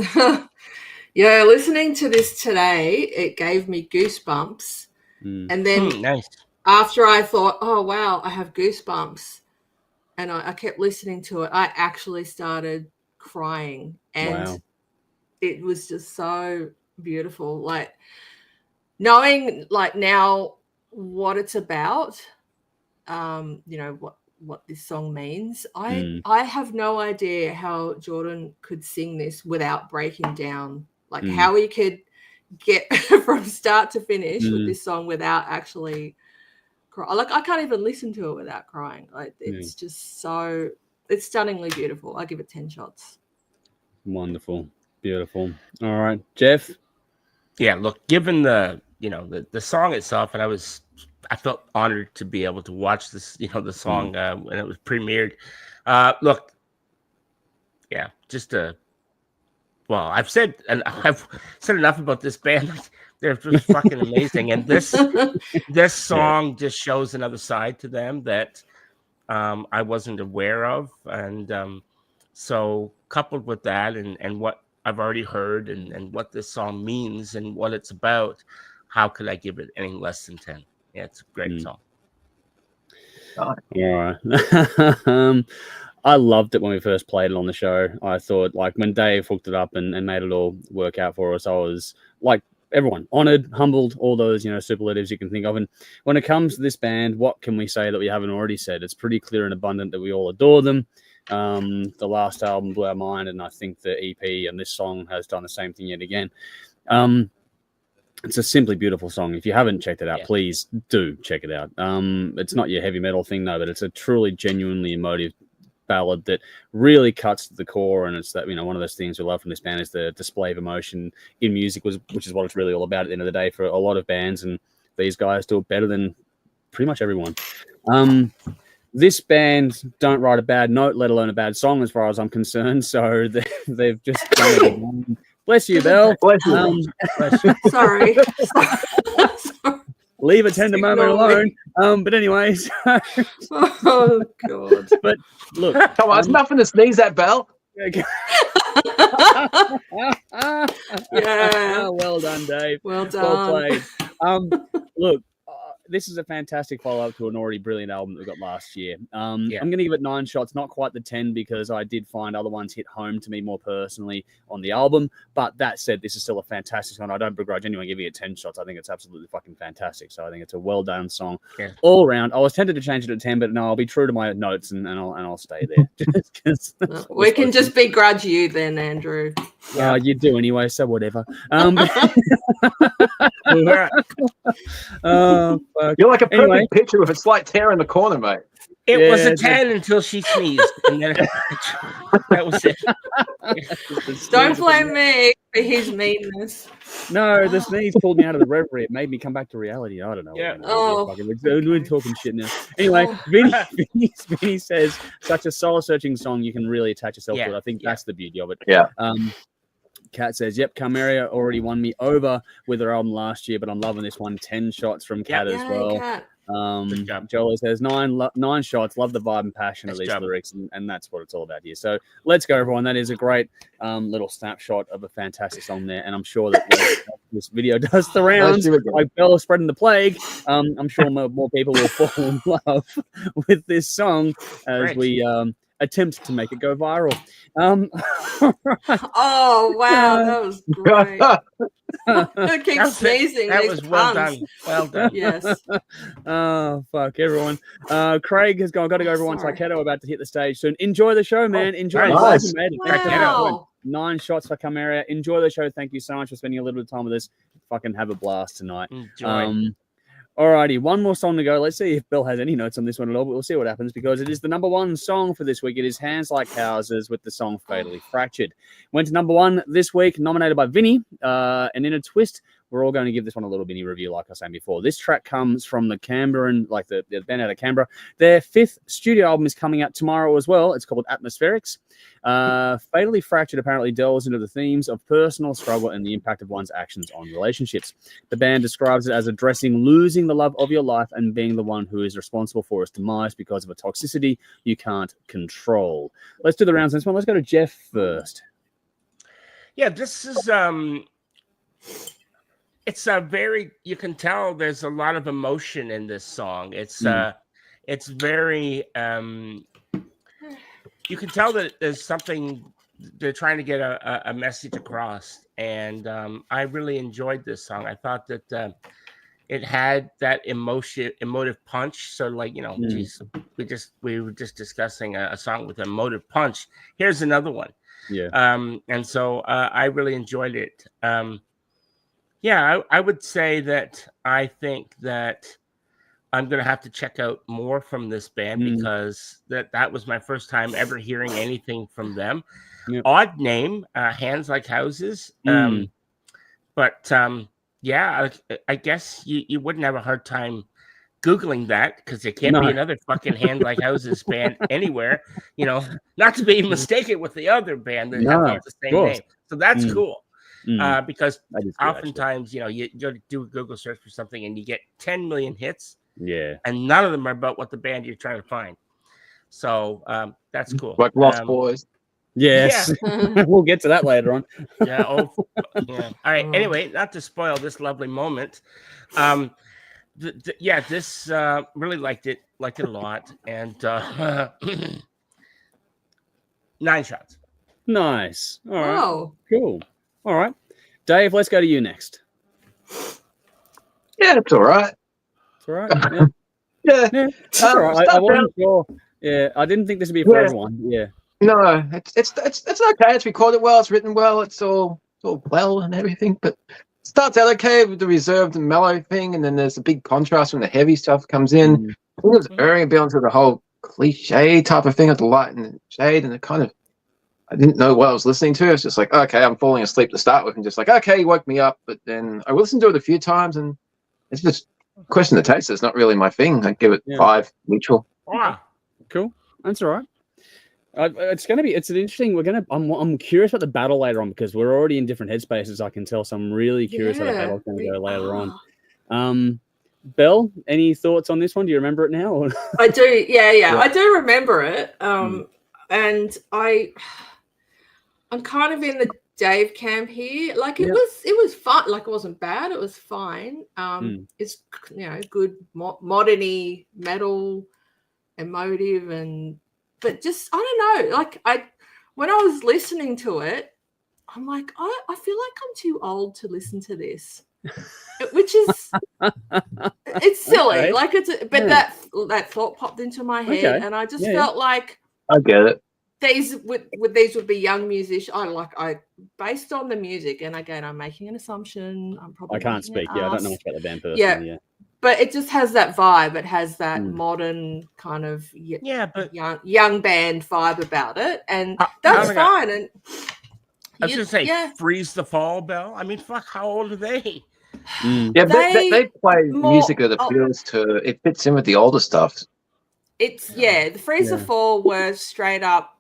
Yeah, listening to this today, it gave me goosebumps. And then nice. After I thought, oh, wow, I have goosebumps, and I kept listening to it, I actually started crying. And it was just so beautiful. Like, knowing, like, now what it's about, what this song means, I have no idea how Jordan could sing this without breaking down. Like, how he could get from start to finish with this song without actually cry. Like, I can't even listen to it without crying. Like, it's just it's stunningly beautiful. I give it 10 shots. Wonderful. Beautiful. All right, Jeff. Yeah, look, given the song itself, and I felt honored to be able to watch this, the song when it was premiered. Look, yeah, just I've said enough about this band. They're just fucking amazing, and this song just shows another side to them that I wasn't aware of, and so coupled with that, and what I've already heard, and what this song means, and what it's about, how could I give it any less than 10? Yeah, it's a great song. All right. I loved it when we first played it on the show. I thought, like, when Dave hooked it up and made it all work out for us, I was, like everyone, honored, humbled, all those, superlatives you can think of. And when it comes to this band, what can we say that we haven't already said? It's pretty clear and abundant that we all adore them. The last album blew our mind, and I think the EP and this song has done the same thing yet again. It's a simply beautiful song. If you haven't checked it out, please do check it out. It's not your heavy metal thing, though, but it's a truly, genuinely emotive ballad that really cuts to the core, and it's that one of those things we love from this band is the display of emotion in music, which is what it's really all about at the end of the day for a lot of bands, and these guys do it better than pretty much everyone. This band don't write a bad note, let alone a bad song, as far as I'm concerned. So they've just done it. Bless you, Belle. Bless you. Sorry. Leave a tender moment alone. But anyways. Oh, God. But look. Come on, it's nothing to sneeze at, Belle. Yeah. Well done, Dave. Well done. Well played. Look, this is a fantastic follow-up to an already brilliant album that we got last year. I'm going to give it 9 shots, not quite the 10, because I did find other ones hit home to me more personally on the album. But that said, this is still a fantastic song. I don't begrudge anyone giving it 10 shots. I think it's absolutely fucking fantastic. So I think it's a well-done song all around. I was tempted to change it to 10, but no, I'll be true to my notes and I'll stay there. We can just begrudge you then, Andrew. You do anyway, so whatever. You're like a perfect picture with a slight tear in the corner, mate. It was a 10 until she sneezed, and then that was it. Don't blame me for his meanness. No, the sneeze pulled me out of the reverie. It made me come back to reality. I don't know. Yeah. We're talking shit now. Anyway, Vinny says, such a soul-searching song, you can really attach yourself to it. I think that's the beauty of it. Yeah. Kat says, yep, Carmeria already won me over with her album last year, but I'm loving this one. 10 shots from Kat as well. Kat. Joel says 9 shots, love the vibe and passion of these lyrics, and that's what it's all about here. So let's go, everyone. That is a great little snapshot of a fantastic song there, and I'm sure that this video does the rounds like Bella spreading the plague. I'm sure more people will fall in love with this song as we attempt to make it go viral. Oh wow, that was great. I keep sneezing. That was well done. Well done. Yes. Oh fuck, everyone. Craig has got to go. Everyone's like Keto about to hit the stage soon. Enjoy the show, man. Enjoy. Nice. Wow. 9 shots for Carmeria. Enjoy the show. Thank you so much for spending a little bit of time with us. Fucking have a blast tonight. Enjoy. Alrighty, one more song to go. Let's see if Bill has any notes on this one at all, but we'll see what happens because it is the number 1 song for this week. It is Hands Like Houses with the song Fatally Fractured. Went to number 1 this week, nominated by Vinny. And in a twist, we're all going to give this one a little mini review, like I was saying before. This track comes from the Canberran, like the band out of Canberra. Their 5th studio album is coming out tomorrow as well. It's called Atmospherics. Fatally Fractured apparently delves into the themes of personal struggle and the impact of one's actions on relationships. The band describes it as addressing losing the love of your life and being the one who is responsible for its demise because of a toxicity you can't control. Let's do the rounds on this one. Let's go to Jeff first. Yeah, this is it's a very, you can tell there's a lot of emotion in this song. It's very you can tell that there's something they're trying to get a message across, and I really enjoyed this song. I thought that it had that emotive punch. So, like, you know, geez, we were just discussing a song with an emotive punch. Here's another one. Yeah. And so I really enjoyed it. I would say that I think that I'm going to have to check out more from this band because that was my first time ever hearing anything from them. Yep. Odd name, Hands Like Houses. But I guess you wouldn't have a hard time Googling that because there can't be another fucking Hands Like Houses band anywhere, you know, not to be mistaken with the other band that have the same name. So that's cool. Because oftentimes, you know, you go to do a Google search for something and you get 10 million hits. Yeah. And none of them are about what the band you're trying to find. So that's cool. Like Lostboys. Yes. Yeah. We'll get to that later on. Yeah. All right. Anyway, not to spoil this lovely moment. This really liked it a lot. And 9 shots. Nice. All right. Wow. Cool. All right. Dave, let's go to you next. Yeah, it's all right. It's all right. Yeah. It's all right. I wasn't sure. Yeah, I didn't think this would be for everyone. Yeah. No, it's okay. It's recorded well. It's written well. It's all well and everything. But it starts out okay with the reserved and mellow thing, and then there's a big contrast when the heavy stuff comes in. I think it's erring a bit onto the whole cliche type of thing of the light and the shade, and it kind of, I didn't know what I was listening to. It's just like, okay, I'm falling asleep to start with, and just like, okay, you woke me up. But then I listened to it a few times, and it's just question the taste. It's not really my thing. I give it 5 neutral. Wow, cool. That's all right. It's an interesting. I'm curious about the battle later on because we're already in different headspaces. I can tell, so I'm really curious how the battle's going to go later on. Belle, any thoughts on this one? Do you remember it now? I do. Yeah. I do remember it. And I'm kind of in the Dave camp here. Like it was fun. Like it wasn't bad. It was fine. It's, you know, good modern-y metal, emotive, but just, I don't know. Like when I was listening to it, I'm like, I feel like I'm too old to listen to this, which is, it's silly. Okay. Like that thought popped into my head, and I just felt like I get it. These would be young musicians. I based on the music, and again, I'm making an assumption. I can't speak. I don't know much about the band person. Yeah. But it just has that vibe. It has that modern kind of young band vibe about it, and that's fine. And I was going to say, Freeze the Fall, Belle. I mean, fuck, how old are they? Yeah, they play music that appeals to. It fits in with the older stuff. It's the Freeze the Fall were straight up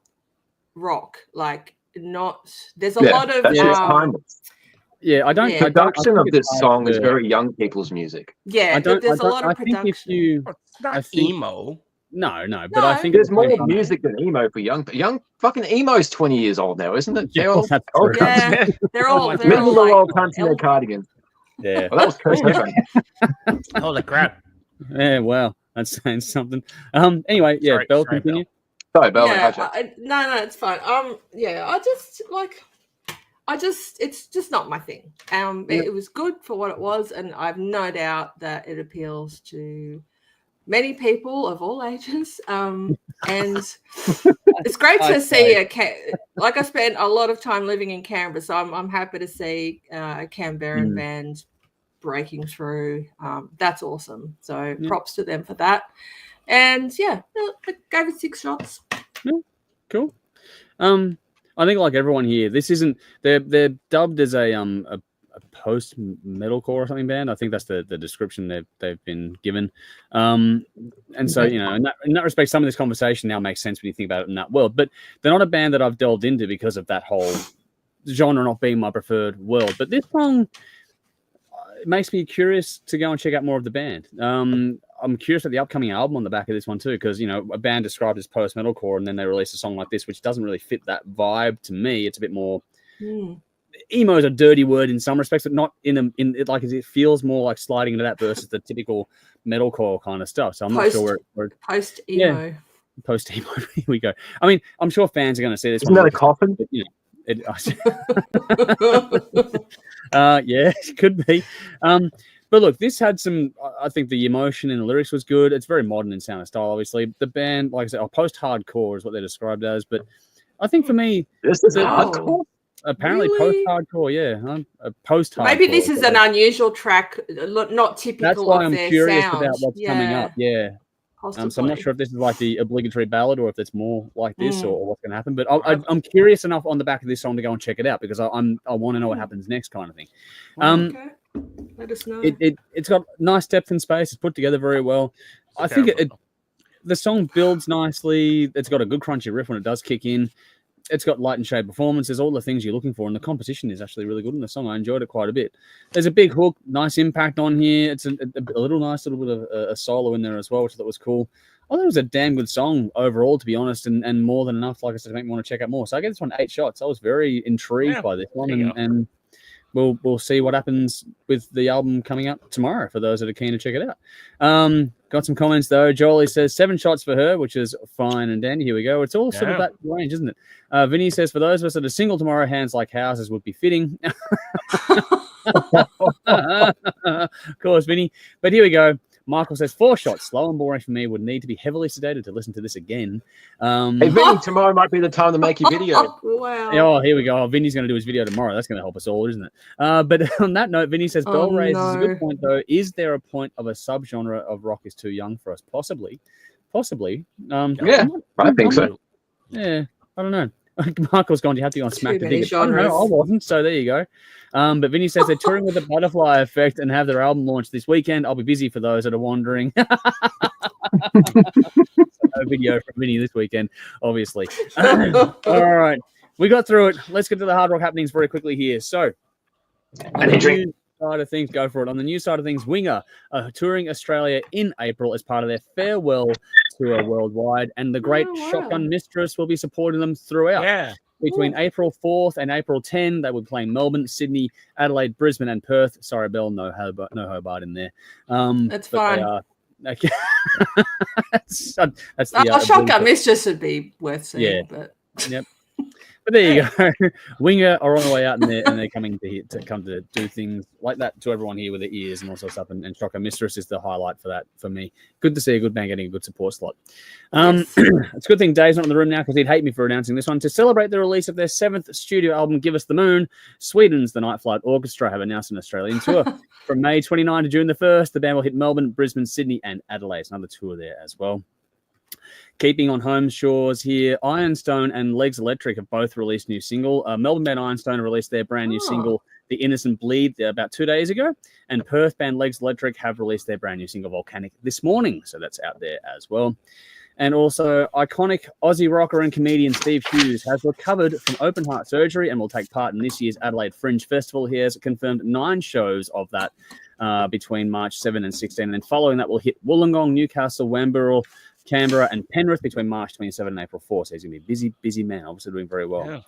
rock, like not. There's a lot of I don't. Production of this song is very young people's music. Yeah, there's a lot of production. It's not emo. No, but I think there's more music than emo for young fucking emo's 20 years old now, isn't it? They're all punching their cardigans. Yeah, well, that was crazy. Holy crap! Yeah, wow, that's saying something. Anyway, sorry, Belle, continue. Sorry, Belle. No, it's fine. It's just not my thing. It was good for what it was, and I've no doubt that it appeals to many people of all ages. And it's great to see like I spent a lot of time living in Canberra, so I'm happy to see a Canberran band breaking through. That's awesome. So props to them for that. And I gave it 6 shots. Yeah, cool. I think like everyone here, this isn't they're dubbed as a post metalcore or something band. I think that's the description they've been given. And so in that respect, some of this conversation now makes sense when you think about it in that world. But they're not a band that I've delved into because of that whole genre not being my preferred world. But this song, it makes me curious to go and check out more of the band. I'm curious about the upcoming album on the back of this one too, because a band described as post metalcore, and then they release a song like this, which doesn't really fit that vibe to me. It's a bit more emo is a dirty word in some respects, but not in like it feels more like sliding into that versus the typical metalcore kind of stuff. So I'm not sure where post emo. Yeah, post emo. Here we go. I mean, I'm sure fans are going to see this. Isn't that a coffin? But, yeah, it could be. But look, this had some. I think the emotion in the lyrics was good. It's very modern in sound and style. Obviously, the band, like I said, post-hardcore is what they're described as. But I think for me, this is hardcore. Apparently, post-hardcore. Yeah, post-hardcore. Maybe this is an unusual track, not typical. That's why I'm their curious sound. about what's coming up. Yeah. So I'm not sure if this is like the obligatory ballad or if it's more like this or what's going to happen. But I'm curious enough on the back of this song to go and check it out because I want to know what happens next, kind of thing. Okay. Let us know. It's got nice depth and space. It's put together very well. I think the song builds nicely. It's got a good crunchy riff when it does kick in. It's got light and shade performances, all the things you're looking for, and the composition is actually really good in the song. I enjoyed it quite a bit. There's a big hook, nice impact on here. It's a nice little bit of a solo in there as well, which I thought was cool. I thought it was a damn good song overall, to be honest, and more than enough, like I said, to make me want to check out more. So I gave this one 8 shots. I was very intrigued by this one, and we'll see what happens with the album coming up tomorrow for those that are keen to check it out. Got some comments though. Jolie says 7 shots for her, which is fine and dandy. Here we go. It's all sort of that range, isn't it? Vinny says for those of us that are single tomorrow, hands like houses would be fitting. Of course, Vinny. But here we go. Michael says 4 shots. Slow and boring for me. Would need to be heavily sedated to listen to this again. Hey, Vinny, tomorrow might be the time to make your video. Wow. Oh, here we go. Oh, Vinny's going to do his video tomorrow. That's going to help us all, isn't it? But on that note, Vinny says, Bell raises a good point, though. Is there a point of a subgenre of rock is too young for us? Possibly. Yeah, I think so. Yeah, I don't know. Michael's gone, you have to go and smack the dig. I don't know, I wasn't, so there you go. But Vinny says they're touring with the Butterfly Effect and have their album launched this weekend. I'll be busy for those that are wondering. No video from Vinny this weekend, obviously. All right, we got through it. Let's get to the hard rock happenings very quickly here. So, on the news side of things, go for it. On the news side of things, Winger are touring Australia in April as part of their farewell tour worldwide, and the great Shotgun Mistress will be supporting them throughout. Yeah. Between April 4th and April 10, they will play Melbourne, Sydney, Adelaide, Brisbane, and Perth. Sorry, Belle, no Hobart in there. That's fine. Okay. that's the Shotgun Mistress would be worth seeing. Yeah. But yep. But there you go. Winger are on the way out, and they're coming to come to do things like that to everyone here with their ears and all sorts of stuff. And Shotgun Mistress is the highlight for that for me. Good to see a good band getting a good support slot. It's a good thing Dave's not in the room now because he'd hate me for announcing this one. To celebrate the release of their 7th studio album, Give Us the Moon, Sweden's The Night Flight Orchestra have announced an Australian tour. From May 29 to June the 1st, the band will hit Melbourne, Brisbane, Sydney, and Adelaide. It's another tour there as well. Keeping on home shores here, Ironstone and Legs Electric have both released new single. Melbourne band Ironstone released their brand new single, The Innocent Bleed, about 2 days ago. And Perth band Legs Electric have released their brand new single, Volcanic, this morning. So that's out there as well. And also, iconic Aussie rocker and comedian Steve Hughes has recovered from open heart surgery and will take part in this year's Adelaide Fringe Festival. He has confirmed 9 shows of that between March 7 and 16. And then following that, we'll hit Wollongong, Newcastle, Wamburrell, Canberra, and Penrith between March 27 and April 4. So he's going to be a busy man. Obviously doing very well. Yeah.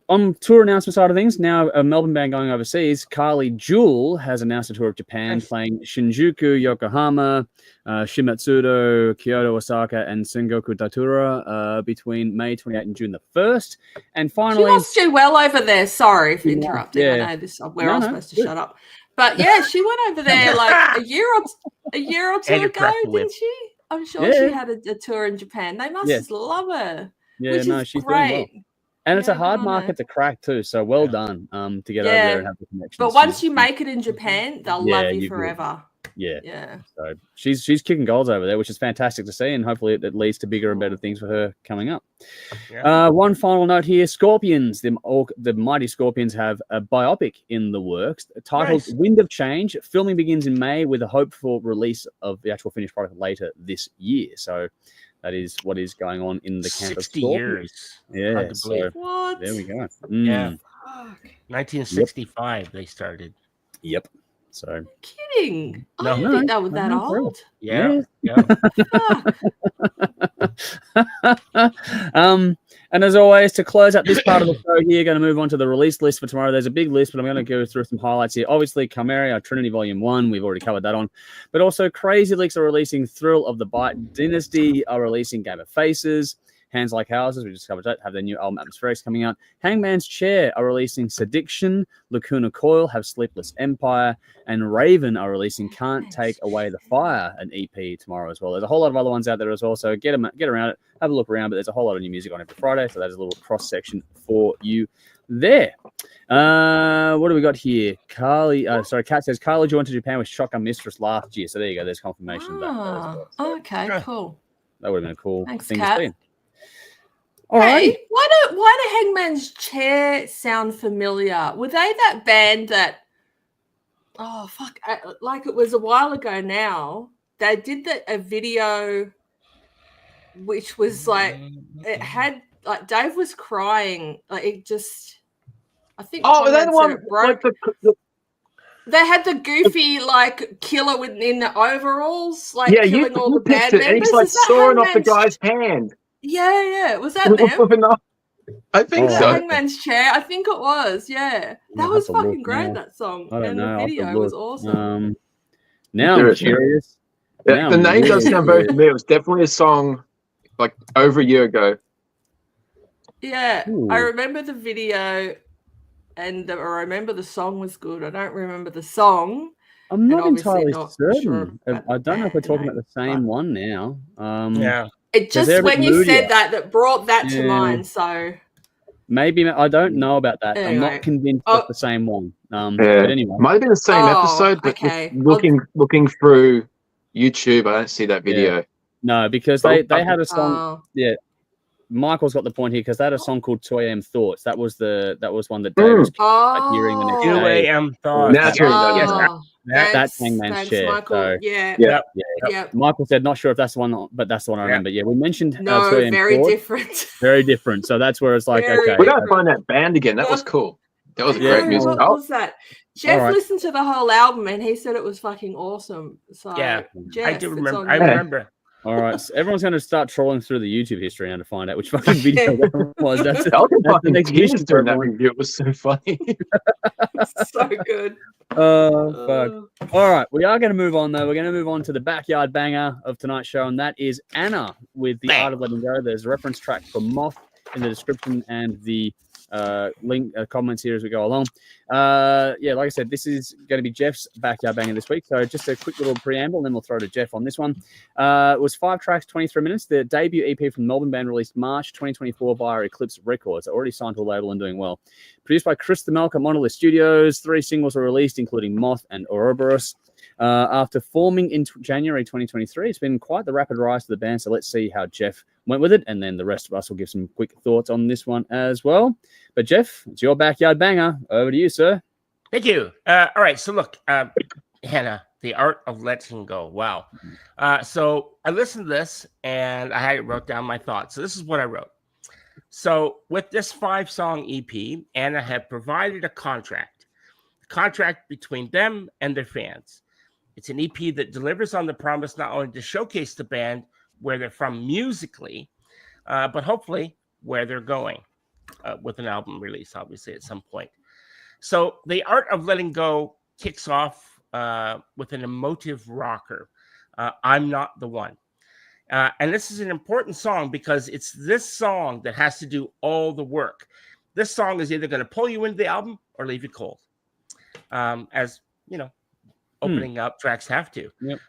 On tour announcement side of things, now a Melbourne band going overseas, Carly Jewel has announced a tour of Japan, playing Shinjuku, Yokohama, Shimatsudo, Kyoto, Osaka, and Sengoku Datura between May 28 and June the 1st. And finally... She must do well over there. Sorry for interrupting. I know this. I'm supposed to shut up. But yeah, she went over there like a year a year or two And a ago, crack whip. didn't she? I'm sure she had a tour in Japan. They must just love her. Yeah, which no, is she's doing well. great. And it's a Yeah, good hard on market her. to crack too. So well done to get over there and have the connections. But once you make it in Japan, they'll love you you're good. forever. Yeah. So she's kicking goals over there, which is fantastic to see, and hopefully it leads to bigger and better things for her coming up. Yeah. One final note here: Scorpions, the mighty Scorpions, have a biopic in the works titled "Wind of Change." Filming begins in May with a hope for release of the actual finished product later this year. So that is what is going on in the camp of 60 Scorpions. years. Yeah. So What? there we go. Yeah. Fuck. 1965 they started. Yep. So Kidding. No. I didn't think they were that no, old. Yeah. And as always, to close out this part of the show here, going to move on to the release list for tomorrow. There's a big list, but I'm going to go through some highlights here. Obviously, Carmeria, Trinity Volume 1, we've already covered that on. But also, Crazy Leaks are releasing Thrill of the Bite. Dynasty are releasing Game of Faces. Hands Like Houses, we just covered that, have their new album Atmospherics coming out. Hangman's Chair are releasing Sediction. Lacuna Coil have Sleepless Empire. And Raven are releasing Can't Take Away the Fire, an EP tomorrow as well. There's a whole lot of other ones out there as well, so get around it, have a look around, but there's a whole lot of new music on every Friday, so that is a little cross-section for you there. What do we got here? Kat says, Carly joined to Japan with Shotgun Mistress last year, so there you go, there's confirmation of that. As well. Okay, cool. That would have been a cool Thanks, thing Kat. to see. All right. Why do Hangman's Chair sound familiar? Were they that band that? Oh fuck! Like it was a while ago now. They did a video, which was like it had like Dave was crying. Like it just. I think. Oh, that one it broke. Like they had the goofy like killer in the overalls, like yeah, killing all the picked band it, members. and he's like Is that sawing off the Hangman's- guy's hand. Yeah. Was that them? I think so. Hangman's Chair. I think it was. Yeah, that was fucking great. That song I don't and know. the video was awesome. Now I'm curious. The name does sound very familiar. It was definitely a song like over a year ago. Yeah, Ooh. I remember the video, and I remember the song was good. I don't remember the song. I'm not obviously entirely not certain. sure about I don't know if we're the talking name, about the same one now. Yeah. It just they're a bit when you moodier. said that brought that to Yeah. mind. So Maybe I don't know about that. I'm Anyway. not convinced it's the same one. Yeah. But anyway, Might have been the same Oh, episode, but okay. looking through YouTube, I don't see that video. no, because they had a song. oh, Yeah, Michael's got the point here because they had a song called 2 AM Thoughts. That was one that Dave was like hearing the next oh, day. 2 a.m. thoughts. Naturally, oh, That's thanks, Hangman's thanks, Chair. Michael. So, Yeah. Yep. Michael said, not sure if that's the one, but that's the one I remember. Yeah, we mentioned 2 No, AM very Thoughts. different. Very different. So that's where it's like, Very okay. We gotta find that band again. That was cool. That was a great No, music. what was that? Jeff right. listened to the whole album and he said it was fucking awesome. So Yeah, Jeff, I do it's remember. on I you. remember. All right, so everyone's going to start trolling through the YouTube history now to find out which fucking video that was. That's I was the fucking next tears mission for during that everyone. review. It was so funny. So good. Oh, fuck. All right, we are going to move on, though. We're going to move on to the backyard banger of tonight's show, and that is Anna with The Art of Letting Go. There's a reference track for Moth in the description and the link comments here as we go along. Yeah, like I said, this is going to be Jeff's backyard banger this week. So just a quick little preamble, and then we'll throw to Jeff on this one. It was 5 tracks, 23 minutes. The debut EP from the Melbourne band released March 2024 via Eclipse Records. Already signed to a label and doing well. Produced by Chris the Melk at Monolith Studios. 3 singles were released, including Moth and Ouroboros. After forming in January 2023, it's been quite the rapid rise to the band. So let's see how Jeff went with it, and then the rest of us will give some quick thoughts on this one as well. But Jeff, it's your backyard banger. Over to you, sir. Thank you. All right. So look, Hannah, The Art of Letting Go. Wow. So I listened to this and I wrote down my thoughts. So this is what I wrote. So with this 5-song EP, Anna had provided a contract between them and their fans. It's an EP that delivers on the promise not only to showcase the band where they're from musically, but hopefully where they're going with an album release, obviously, at some point. So The Art of Letting Go kicks off with an emotive rocker, I'm Not the One. And this is an important song because it's this song that has to do all the work. This song is either going to pull you into the album or leave you cold. As you know, opening up tracks have to. Yep.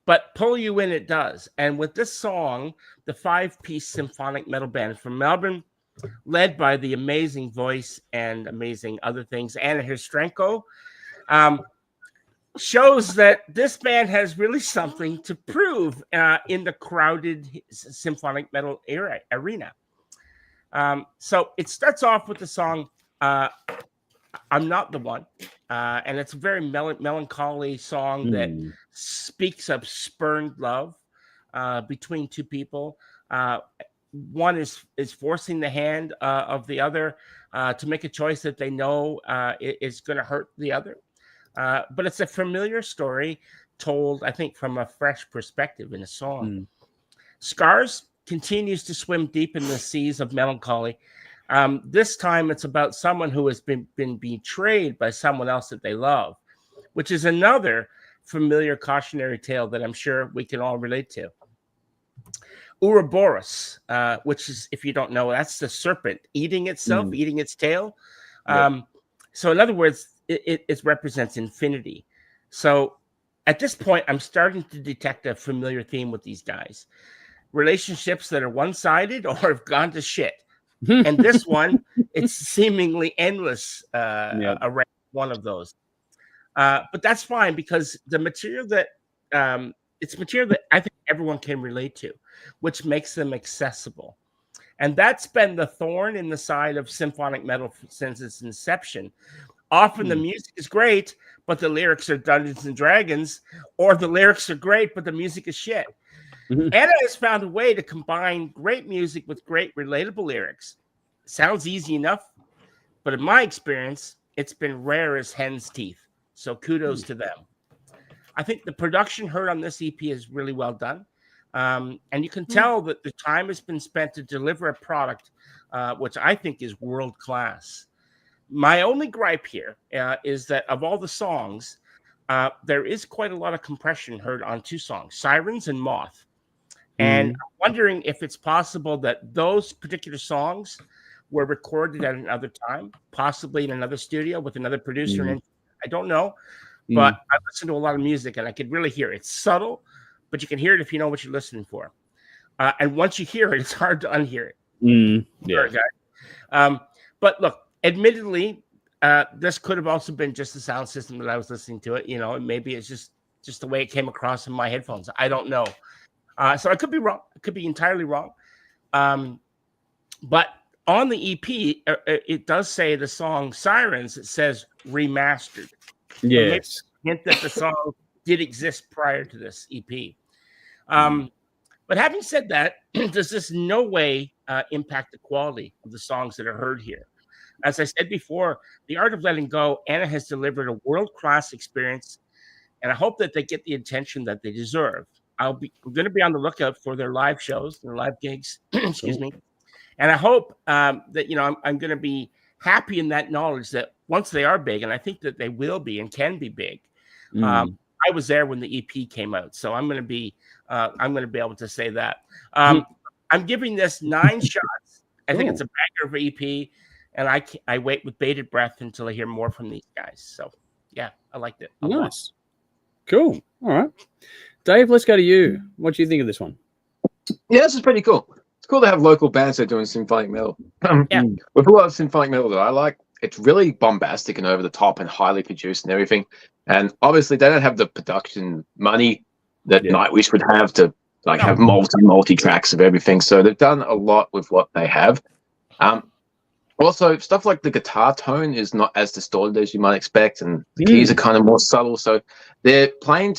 But pull you in, it does. And with this song, the 5-piece symphonic metal band from Melbourne, led by the amazing voice and amazing other things, Anna Hirstrenko, shows that this band has really something to prove in the crowded symphonic metal arena. So it starts off with the song I'm Not the One. And it's a very melancholy song that speaks of spurned love between two people. One is forcing the hand of the other to make a choice that they know is going to hurt the other. But it's a familiar story told, I think, from a fresh perspective in a song. Scars continues to swim deep in the seas of melancholy. This time it's about someone who has been betrayed by someone else that they love, which is another familiar cautionary tale that I'm sure we can all relate to. Ouroboros, which is, if you don't know, that's the serpent eating itself, eating its tail. So in other words, it represents infinity. So at this point, I'm starting to detect a familiar theme with these guys. Relationships that are one-sided or have gone to shit. And this one, it's seemingly endless around one of those. But that's fine, because the material that it's material that I think everyone can relate to, which makes them accessible. And that's been the thorn in the side of symphonic metal since its inception. Often the music is great, but the lyrics are Dungeons and Dragons, or the lyrics are great, but the music is shit. Anna has found a way to combine great music with great relatable lyrics. Sounds easy enough, but in my experience, it's been rare as hen's teeth. So kudos to them. I think the production heard on this EP is really well done. And you can tell that the time has been spent to deliver a product which I think is world class. My only gripe here is that of all the songs, there is quite a lot of compression heard on two songs, Sirens and Moth. And I'm wondering if it's possible that those particular songs were recorded at another time, possibly in another studio with another producer. And I don't know, but I listen to a lot of music and I could really hear it. It's subtle, but you can hear it if you know what you're listening for. And once you hear it, it's hard to unhear it. Sorry, guys. But look, admittedly, this could have also been just the sound system that I was listening to it. You know, maybe it's just the way it came across in my headphones. I don't know. So I could be wrong. I could be entirely wrong. But on the EP, it does say the song Sirens, it says remastered. Yes. Hint that the song did exist prior to this EP. But having said that, does this in no way impact the quality of the songs that are heard here? As I said before, The Art of Letting Go, Anna has delivered a world-class experience, and I hope that they get the attention that they deserve. I'm going to be on the lookout for their live shows, their live gigs, excuse me. And I hope that, you know, I'm going to be happy in that knowledge that once they are big, and I think that they will be and can be big. I was there when the EP came out, so I'm going to be able to say that. I'm giving this 9 shots. I think it's a banger of an EP, and I wait with bated breath until I hear more from these guys. So yeah, I liked it. Nice. Cool. All right. Dave, let's go to you. What do you think of this one? Yeah, this is pretty cool. It's cool to have local bands that are doing symphonic metal. With a lot of symphonic metal that I like, it's really bombastic and over the top and highly produced and everything. And obviously, they don't have the production money that Nightwish would have to have multi tracks of everything. So they've done a lot with what they have. Also, stuff like the guitar tone is not as distorted as you might expect, and the keys are kind of more subtle. So they're playing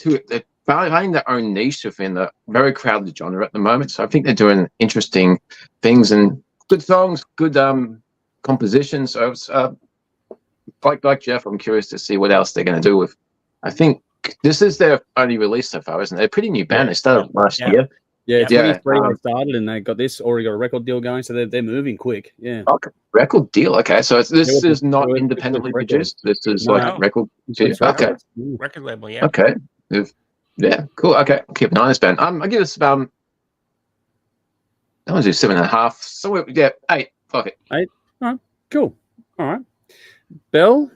their own niche within the very crowded genre at the moment. So I think they're doing interesting things and good songs, good compositions. So like Jeff, I'm curious to see what else they're going to do with. I think this is their only release so far, isn't it? They're a pretty new band. They started last year. Yeah, 23 they started, and they got already got a record deal going, so they're moving quick. Yeah. Okay. Record deal. Okay, so this is not independently produced. This is like record. Okay. Record label. Yeah. Okay. Yeah. Cool. Okay. I'll keep an eye on this band. I give this about. I want to do 7.5. So 8. Fuck it. 8. All right. Cool. All right. Belle.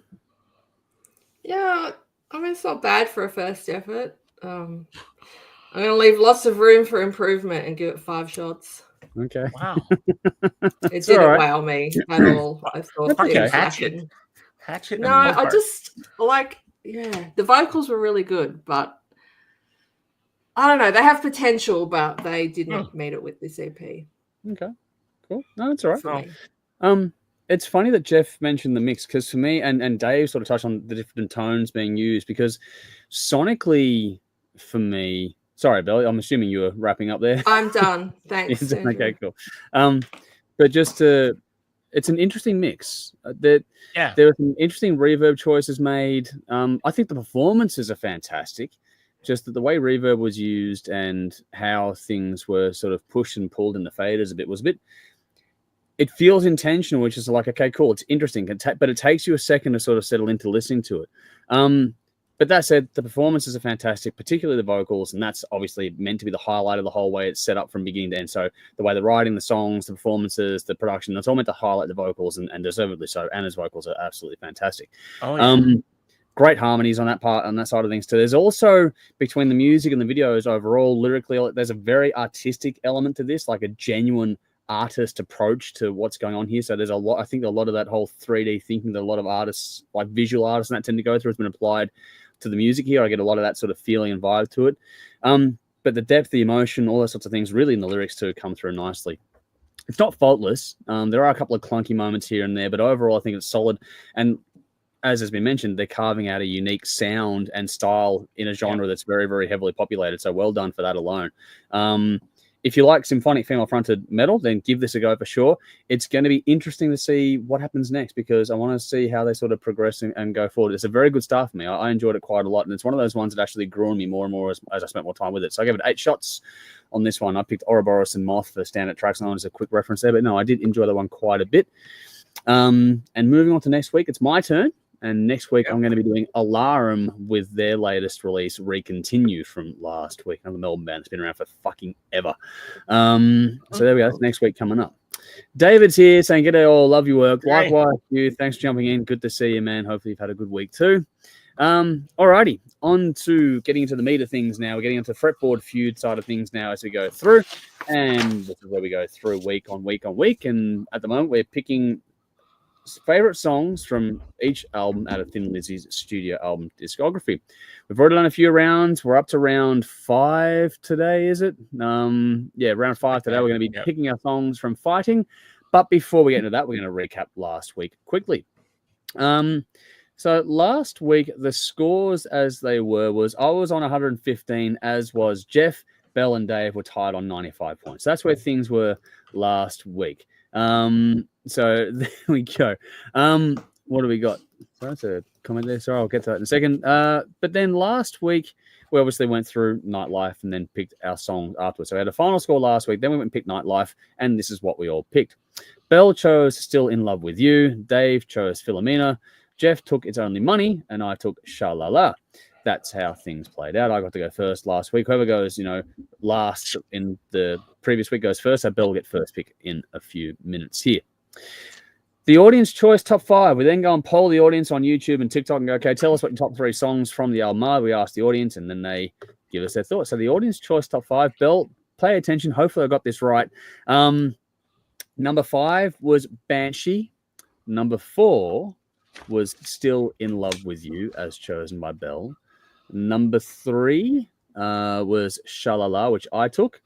Yeah, I mean, it's not bad for a first effort. I'm going to leave lots of room for improvement and give it 5 shots. Okay. Wow. It didn't wow me at all. I thought Okay. it was Hatchet. No, I just like, the vocals were really good, but I don't know. They have potential, but they didn't meet it with this EP. Okay, cool. No, that's all right. For me. It's funny that Jeff mentioned the mix because for me and Dave sort of touched on the different tones being used because sonically for me, sorry, Bill, I'm assuming you were wrapping up there. I'm done. Thanks. Okay, cool. But just it's an interesting mix. There were some interesting reverb choices made. I think the performances are fantastic. Just that the way reverb was used and how things were sort of pushed and pulled in the faders was a bit. It feels intentional, which is like, okay, cool, it's interesting, but it takes you a second to sort of settle into listening to it. But that said, the performances are fantastic, particularly the vocals, and that's obviously meant to be the highlight of the whole way it's set up from beginning to end. So the way they're writing the songs, the performances, the production, that's all meant to highlight the vocals, and deservedly so. Anna's vocals are absolutely fantastic. Oh, yeah. Great harmonies on that part, on that side of things too. There's also, between the music and the videos overall, lyrically, there's a very artistic element to this, like a genuine artist approach to what's going on here. So there's a lot, I think a lot of that whole 3D thinking that a lot of artists, like visual artists and that tend to go through, has been applied to the music here. I get a lot of that sort of feeling and vibe to it. But the depth, the emotion, all those sorts of things really in the lyrics too come through nicely. It's not faultless. There are a couple of clunky moments here and there, but overall I think it's solid. And as has been mentioned, they're carving out a unique sound and style in a genre that's very, very heavily populated. So well done for that alone. If you like symphonic female-fronted metal, then give this a go for sure. It's going to be interesting to see what happens next because I want to see how they sort of progress and go forward. It's a very good start for me. I enjoyed it quite a lot, and it's one of those ones that actually grew on me more and more as I spent more time with it. So I gave it 8 shots on this one. I picked Ouroboros and Moth for standard tracks, and as a quick reference there, but no, I did enjoy that one quite a bit. And moving on to next week, it's my turn. And next week, I'm going to be doing Alarum with their latest release, Recontinue, from last week. Another Melbourne band that's been around for fucking ever. So there we go. That's next week coming up. David's here saying, "G'day all, love your work." Hey. Likewise, you. Thanks for jumping in. Good to see you, man. Hopefully you've had a good week too. Alrighty, on to getting into the meat of things now. We're getting into fretboard feud side of things now as we go through. And this is where we go through week on week on week. And at the moment, we're picking favorite songs from each album out of Thin Lizzy's studio album discography. We've already done a few rounds. We're up to round 5 today, is it? Round 5 today. We're going to be picking our songs from Fighting. But before we get into that, we're going to recap last week quickly. So last week, the scores as they was I was on 115, as was Jeff. Bell and Dave were tied on 95 points. That's where things were last week. So there we go. What do we got? So that's a comment there. Sorry, I'll get to that in a second. But then last week, we obviously went through Nightlife and then picked our songs afterwards. So we had a final score last week. Then we went and picked Nightlife, and this is what we all picked. Bell chose Still in Love with You. Dave chose Philomena. Jeff took It's Only Money, and I took Sha-La-La. That's how things played out. I got to go first last week. Whoever goes, last in the previous week goes first. So Bell will get first pick in a few minutes here. The audience choice top 5. We then go and poll the audience on YouTube and TikTok and go, okay, tell us what your top 3 songs from the album are. We ask the audience, and then they give us their thoughts. So the audience choice top 5. Bell, pay attention. Hopefully I got this right. Number 5 was Banshee. Number 4 was Still in Love with You, as chosen by Bell. Number 3 was Sha-La-La, which I took.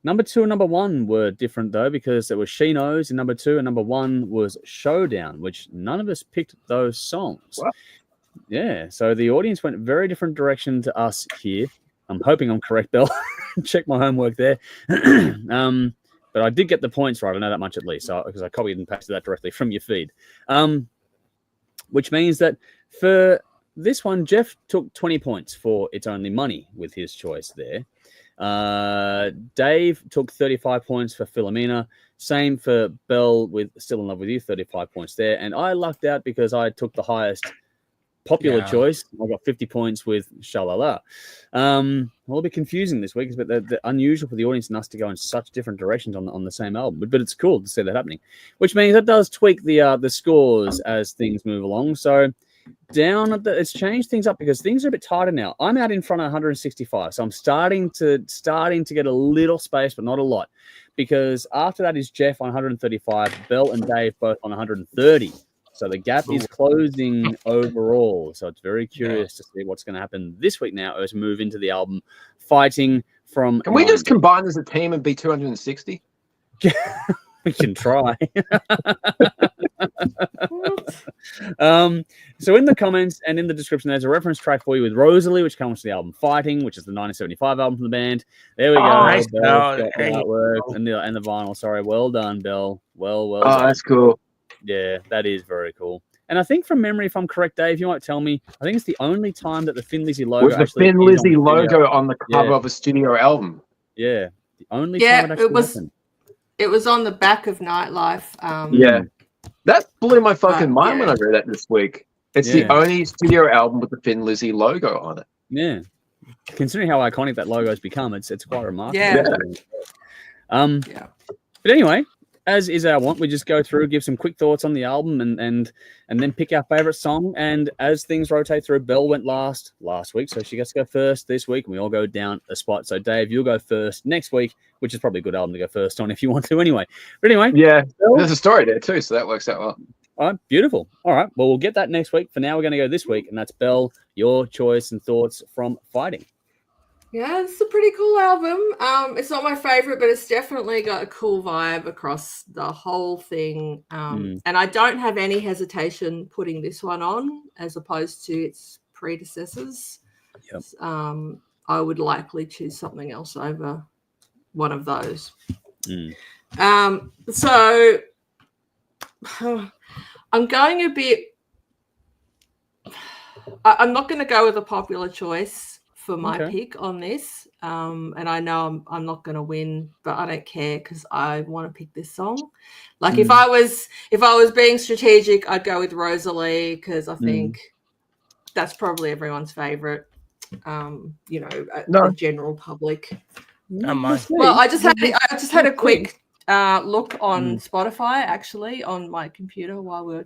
Number 2 and number 1 were different, though, because it was She Knows in number 2, and number 1 was Showdown, which none of us picked those songs. What? Yeah, so the audience went a very different direction to us here. I'm hoping I'm correct, Bell. Check my homework there. But I did get the points right. I know that much at least, because I copied and pasted that directly from your feed. Which means that for this one, Jeff took 20 points for It's Only Money with his choice there. Dave took 35 points for Philomena. Same for Bell with Still in Love with You, 35 points there. And I lucked out because I took the highest popular choice. I got 50 points with Sha-La-La. A little bit confusing this week, but they're unusual for the audience and us to go in such different directions on the same album. But it's cool to see that happening, which means that does tweak the scores as things move along. So down at it's changed things up because things are a bit tighter now. I'm out in front of 165, so I'm starting to get a little space, but not a lot. Because after that is Jeff on 135, Bell and Dave both on 130. So the gap is closing overall. So it's very curious to see what's going to happen this week now as we move into the album Fighting from. Can we just combine as a team and be 260? We can try. So in the comments and in the description, there's a reference track for you with Rosalie, which comes to the album Fighting, which is the 1975 album from the band. There we go. Nice. And the vinyl. Sorry, well done, Bill. Well Oh, done. that's cool. Yeah, that is very cool. And I think from memory, if I'm correct, Dave, you might tell me, I think it's the only time that the Thin Lizzy logo Was the Thin Lizzy logo on the cover of a studio album? Yeah, the only time it was. happened. It was on the back of Nightlife. Yeah, that blew my fucking mind when I read that this week. It's the only studio album with the Thin Lizzy logo on it. Yeah, considering how iconic that logo has become, it's quite remarkable. Yeah. But anyway, as is our want, we just go through, give some quick thoughts on the album, and then pick our favorite song. And as things rotate through, Belle went last week, so she gets to go first this week, and we all go down a spot. So Dave, you'll go first next week, which is probably a good album to go first on if you want to anyway. But anyway, Belle, there's a story there too, so that works out well. All right, beautiful. All right, well, we'll get that next week. For now, we're going to go this week, and that's Belle, your choice and thoughts from Fighting. Yeah, it's a pretty cool album. It's not my favorite, but it's definitely got a cool vibe across the whole thing. And I don't have any hesitation putting this one on as opposed to its predecessors. Yep. I would likely choose something else over one of those. So I'm going a bit. I'm not going to go with a popular choice for my pick on this, and I know I'm not going to win, but I don't care because I want to pick this song. Like if I was being strategic, I'd go with Rosalie because I think that's probably everyone's favorite. The general public. Well, I just had a quick look on Spotify actually on my computer while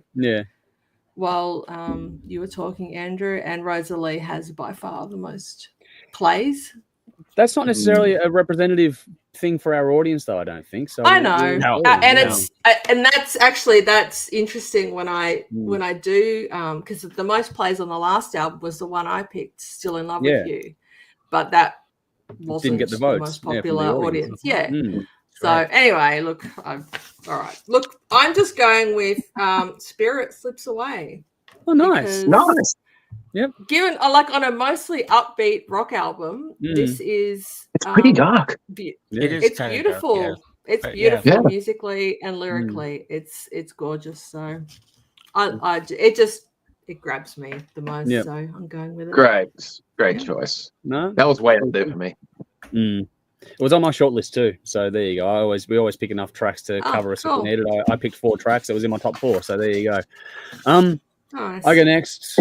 you were talking, Andrew, and Rosalie has by far the most plays. That's not necessarily a representative thing for our audience, though. I don't think so. I know, that's interesting when I do because the most plays on the last album was the one I picked, "Still in Love with You," but that wasn't didn't get the votes. most popular audience. So right. Anyway, look, all right. Look, I'm just going with Spirit Slips Away. Oh, nice. Yep. Given on a mostly upbeat rock album, this is it's pretty dark. It's beautiful. Dark, yeah. It's beautiful musically and lyrically. It's gorgeous. So it grabs me the most. Yep. So I'm going with it. Great choice. No, that was way up there for me. It was on my short list too, so there you go. We always pick enough tracks to cover us if we needed. I picked 4 tracks. It was in my top 4, so there you go. Nice. I go next,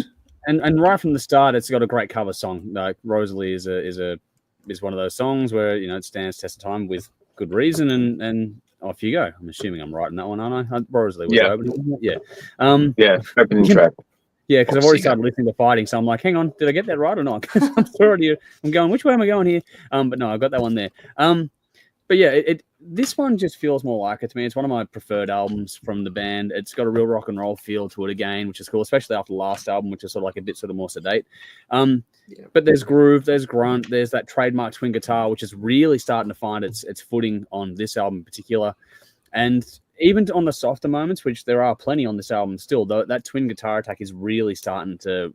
and right from the start, it's got a great cover song. Like Rosalie is one of those songs where it stands test of time with good reason, and off you go. I'm assuming I'm right in that one, aren't I? Rosalie was opening. Opening track. Yeah, because I've already started listening to Fighting, so I'm like, hang on, did I get that right or not? Because I'm going, which way am I going here? But no, I got that one there. But yeah, this one just feels more like it to me. It's one of my preferred albums from the band. It's got a real rock and roll feel to it again, which is cool, especially after the last album, which is sort of like a bit more sedate. But there's groove, there's grunt, there's that trademark twin guitar, which is really starting to find its footing on this album in particular. And even on the softer moments, which there are plenty on this album still, though, that twin guitar attack is really starting to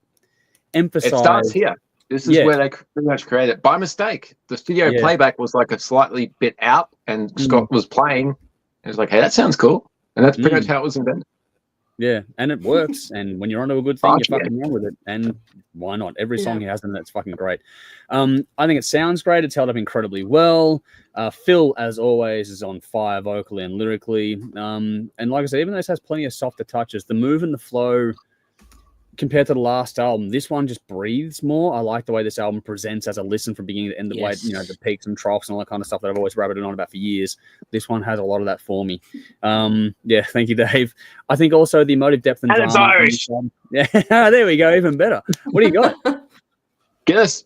emphasize. It starts here. This is where they pretty much created it by mistake. The studio playback was like a slightly bit out, and Scott was playing. And it was like, hey, that sounds cool. And that's pretty much how it was invented. Yeah, and it works. And when you're onto a good thing, you're fucking wrong with it. And why not? Every song he has in that's fucking great. I think it sounds great. It's held up incredibly well. Phil, as always, is on fire vocally and lyrically. And like I said, even though this has plenty of softer touches, the move and the flow compared to the last album, this one just breathes more. I like the way this album presents as a listen from beginning to end, the way, you know, the peaks and troughs and all that kind of stuff that I've always rabbited on about for years. This one has a lot of that for me. Yeah, thank you, Dave. I think also the emotive depth and drama. It's Irish. Yeah, there we go, even better. What do you got? Guess.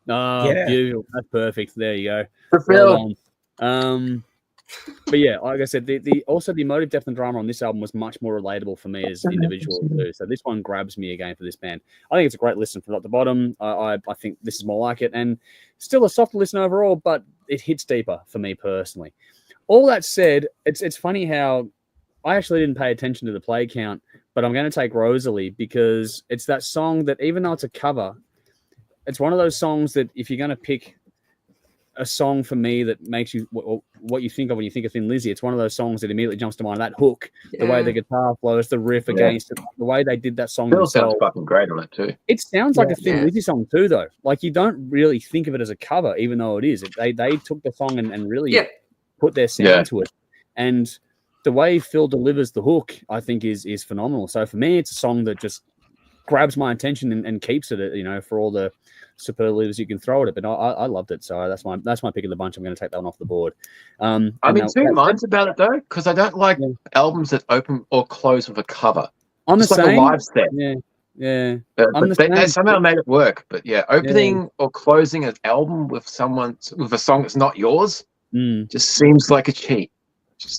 Oh, beautiful. That's perfect. There you go. Well done. But yeah, like I said, the also the emotive depth and drama on this album was much more relatable for me as an individual too. So this one grabs me again for this band. I think it's a great listen from top to bottom. I think this is more like it, and still a softer listen overall, but it hits deeper for me personally. All that said, it's funny how I actually didn't pay attention to the play count, but I'm going to take Rosalie because it's that song that, even though it's a cover, it's one of those songs that if you're going to pick a song for me that makes you what you think of when you think of Thin Lizzy, it's one of those songs that immediately jumps to mind. That hook, the way the guitar flows, the riff against it, the way they did that song. Phil sounds fucking great on it too. It sounds like a Thin Lizzy song too, though. Like, you don't really think of it as a cover, even though it is. They took the song and really put their sound to it. And the way Phil delivers the hook, I think, is phenomenal. So for me, it's a song that just grabs my attention and keeps it, you know, for all the superlatives you can throw at it. But I loved it, so that's my pick of the bunch. I'm going to take that one off the board. I'm in two minds about it though, because I don't like albums that open or close with a cover. I'm it's the like same. A live set. They somehow made it work. But yeah, opening or closing an album with a song that's not yours just seems like a cheat.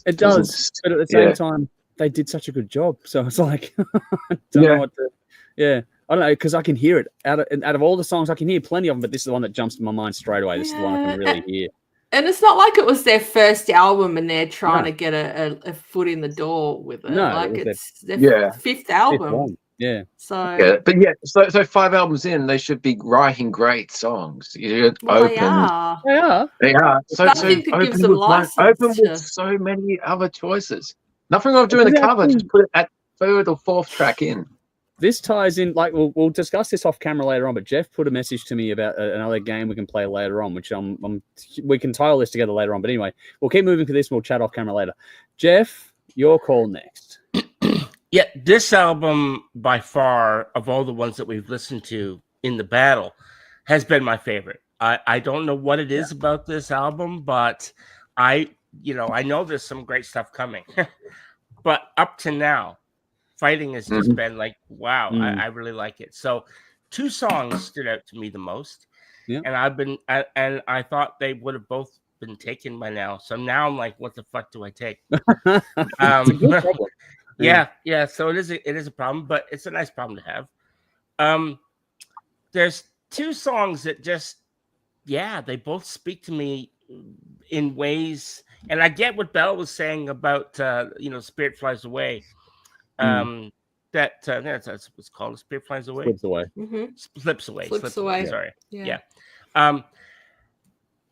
It does, but at the same time, they did such a good job. So it's like, I don't know what to. Yeah, I don't know, because I can hear it out of all the songs. I can hear plenty of them, but this is the one that jumps to my mind straight away. This is the one I can really hear. And it's not like it was their first album and they're trying to get a foot in the door with it. No, like it's their fifth album. Yeah. So so 5 albums in, they should be writing great songs. They are. They are. So nothing that gives them license. Open with so many other choices. Nothing wrong with doing the cover. Just put it at 3rd or 4th track in. This ties in, like, we'll discuss this off camera later on, but Jeff put a message to me about another game we can play later on, which we can tie all this together later on. But anyway, we'll keep moving for this and we'll chat off camera later. Jeff, your call next. Yeah, this album, by far, of all the ones that we've listened to in the battle, has been my favorite. I don't know what it is about this album, but I know there's some great stuff coming. But up to now, Fighting has just been like, wow, I really like it. So 2 songs stood out to me the most. Yeah. And I thought they would have both been taken by now. So now I'm like, what the fuck do I take? Yeah. So it is a problem, but it's a nice problem to have. There's 2 songs that just, they both speak to me in ways, and I get what Belle was saying about Spirit Flies Away. That's what's it's called. Spirit Flies Away. Slips away. Slips away. Sorry. Yeah. And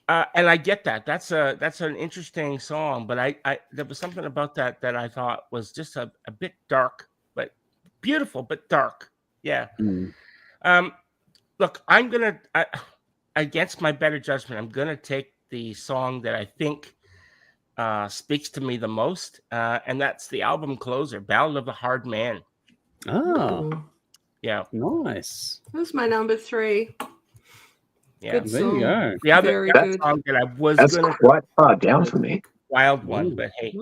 I get that. That's an interesting song, but I there was something about that I thought was just a bit dark, but beautiful, but dark. Yeah. Look, I'm gonna against my better judgment, I'm gonna take the song that I think speaks to me the most, and that's the album closer, Ballad of a Hard Man. Oh, yeah, nice. That's my number 3. Yeah, good there song. you go. The other song that I was that's quite far down for me. Wild one, but hey,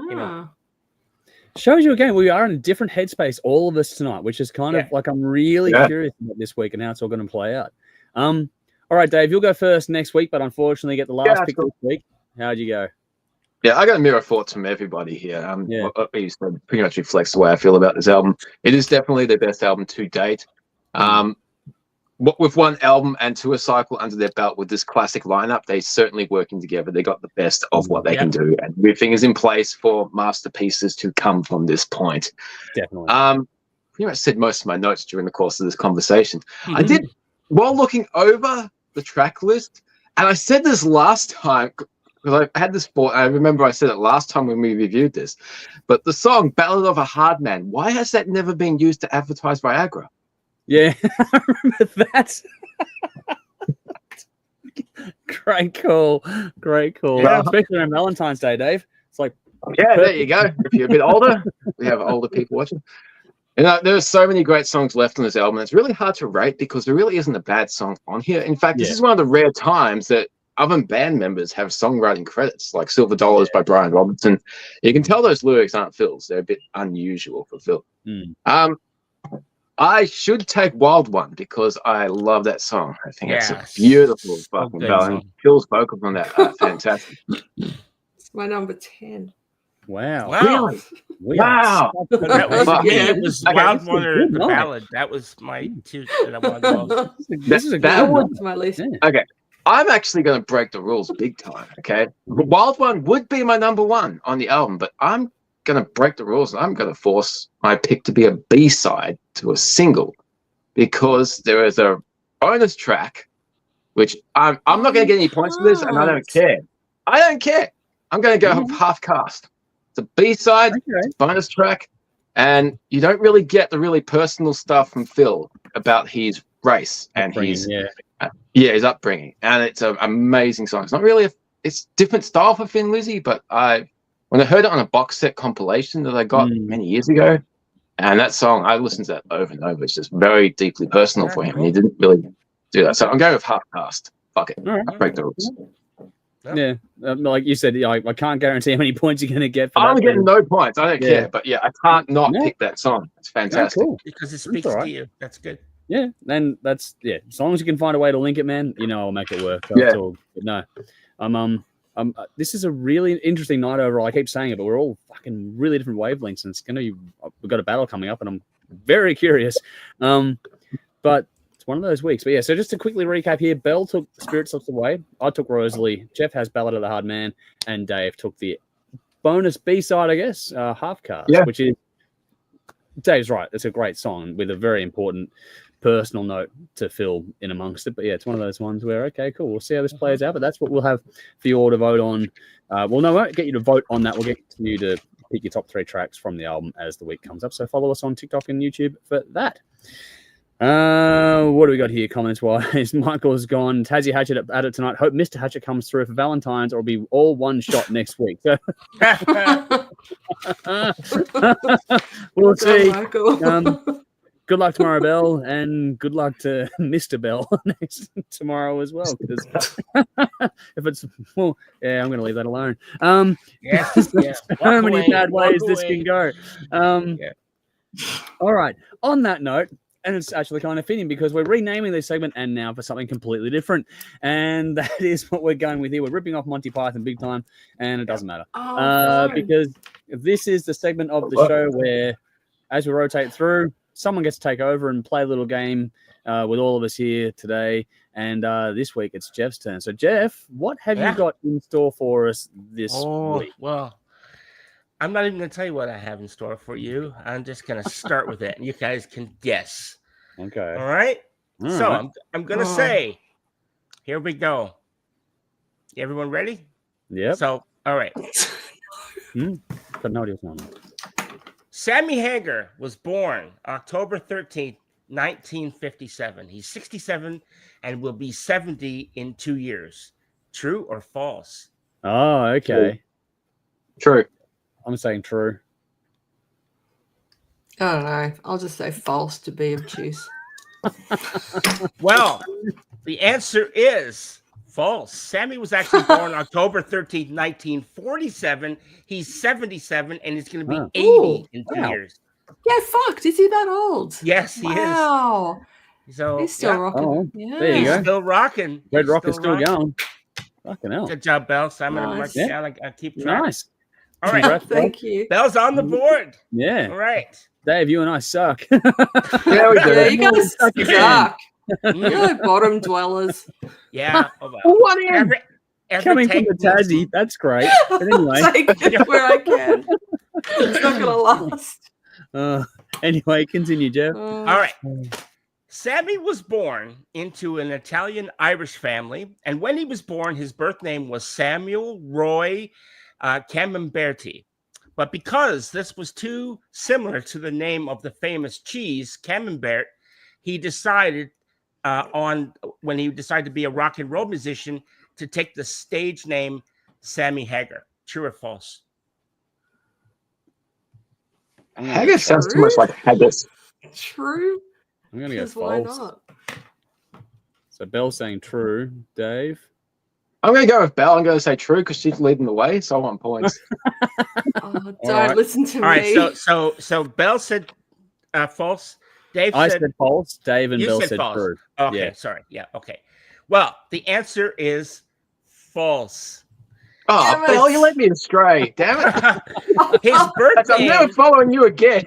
shows you again we are in a different headspace, all of us tonight, which is kind of like, I'm really curious about this week and how it's all going to play out. All right, Dave, you'll go first next week, but unfortunately get the last pick this week. How'd you go? Yeah, I got mirror thoughts from everybody here. What you said pretty much reflects the way I feel about this album. It is definitely their best album to date. With 1 album and 2 a cycle under their belt with this classic lineup, they're certainly working together. They got the best of what they can do, and everything is in place for masterpieces to come from this point. Definitely. Pretty much said most of my notes during the course of this conversation. I did, while looking over the track list, and I said this last time, because I had this thought, I remember I said it last time when we reviewed this, but the song Ballad of a Hard Man, why has that never been used to advertise Viagra? Yeah, I remember that. Great call. Yeah. Especially on Valentine's Day, Dave. It's like, there you go. If you're a bit older, we have older people watching. There's so many great songs left on this album. It's really hard to rate because there really isn't a bad song on here. In fact, this is one of the rare times that other band members have songwriting credits, like Silver Dollars by Brian Robertson. You can tell those lyrics aren't Phil's. They're a bit unusual for Phil. I should take Wild One because I love that song. I think it's a beautiful fucking ballad. Phil's vocals on that are fantastic. It's my number 10. Wow. Really? Wow. That was, it was Wild One or the ballad. That was my two. This is a good one. My list. Okay. I'm actually going to break the rules big time, okay? Wild One would be my number 1 on the album, but I'm going to break the rules and I'm going to force my pick to be a B-side to a single because there is a bonus track, which I'm not going to get any points for this, and I don't care. I don't care. I'm going to go half-cast. It's a B-side, bonus track, and you don't really get the really personal stuff from Phil about his race and his his upbringing, and it's an amazing song. It's not really it's different style for Thin Lizzy, but when I heard it on a box set compilation that I got many years ago, and that song I listened to that over and over. It's just very deeply personal for him, and he didn't really do that. So I'm going with half cast. Fuck it, I break the rules. Yeah, like you said, I can't guarantee how many points you're going to get. I'm getting no points. I don't care, but I can't not pick that song. It's fantastic because it speaks to you. That's good. Yeah, then that's as long as you can find a way to link it, man, I'll make it work. That's all. But no, this is a really interesting night overall. I keep saying it, but we're all fucking really different wavelengths, and it's gonna be. We've got a battle coming up, and I'm very curious. But it's one of those weeks. But so just to quickly recap here, Bell took Spirit Slips Away. I took Rosalie. Jeff has Ballad of the Hard Man, and Dave took the bonus B side, I guess, Half Cast, which is. Dave's right. It's a great song with a very important personal note to Phil in amongst it. But it's one of those ones where, okay, cool. We'll see how this plays out. But that's what we'll have for you all to vote on. We won't get you to vote on that. We'll get you to pick your top 3 tracks from the album as the week comes up. So follow us on TikTok and YouTube for that. What do we got here comments-wise? Michael's gone. Tassie Hatchet at it tonight. Hope Mr. Hatchet comes through for Valentine's or be all one shot next week. So we'll see. Good luck tomorrow, Bell, and good luck to Mr. Bell tomorrow as well. Because if it's I'm going to leave that alone. So many bad ways this can go. All right. On that note. And it's actually kind of fitting because we're renaming this segment and now for something completely different. And that is what we're going with here. We're ripping off Monty Python big time, and it doesn't matter. Because this is the segment of the show where, as we rotate through, someone gets to take over and play a little game with all of us here today. And this week it's Jeff's turn. So, Jeff, what have you got in store for us this week? Well, I'm not even going to tell you what I have in store for you. I'm just going to start with it, and you guys can guess. Okay. All right? So I'm going to say, here we go. Everyone ready? Yep. So, all right. Sammy Hagar was born October 13th, 1957. He's 67 and will be 70 in 2 years. True or false? Oh, okay. True. I'm saying true. I don't know. I'll just say false to be obtuse. Well, the answer is false. Sammy was actually born October 13th, 1947. He's 77 and he's going to be 80 in 2 years. Yeah, fucked. Is he that old? Yes, he is. Wow. So he's still rocking. Oh, there you go. Still rocking. Red Rock is still going. Fucking hell. Good job, Bell. Simon, I'm marking down. I keep track. Nice. All right. Thank you. Bell's on the board. Yeah. All right. Dave, you and I suck. Yeah, we do. Yeah, you guys suck. You're bottom dwellers. Yeah. What in? Coming from the Tassie, that's great. But anyway. Take it where I can. It's not going to last. Anyway, continue, Jeff. All right. Sammy was born into an Italian-Irish family, and when he was born, his birth name was Samuel Roy Camembert. But because this was too similar to the name of the famous cheese, Camembert, he decided when he decided to be a rock and roll musician to take the stage name Sammy Hagar. True or false? Haggis sounds too much like haggis. True. I'm gonna go Because why false. not? So Belle's saying true. Dave. I'm going to go with Belle. I'm going to say true because she's leading the way, so I want points. Oh, don't right. listen to me. All right, so Belle said false. Dave I said said false. Dave and you Belle said said false. true. Okay, Yeah. sorry. Yeah, okay. Well, the answer is false. Oh, Damn it. Belle, you led me astray. Damn it. His I'm birthday. never following you again.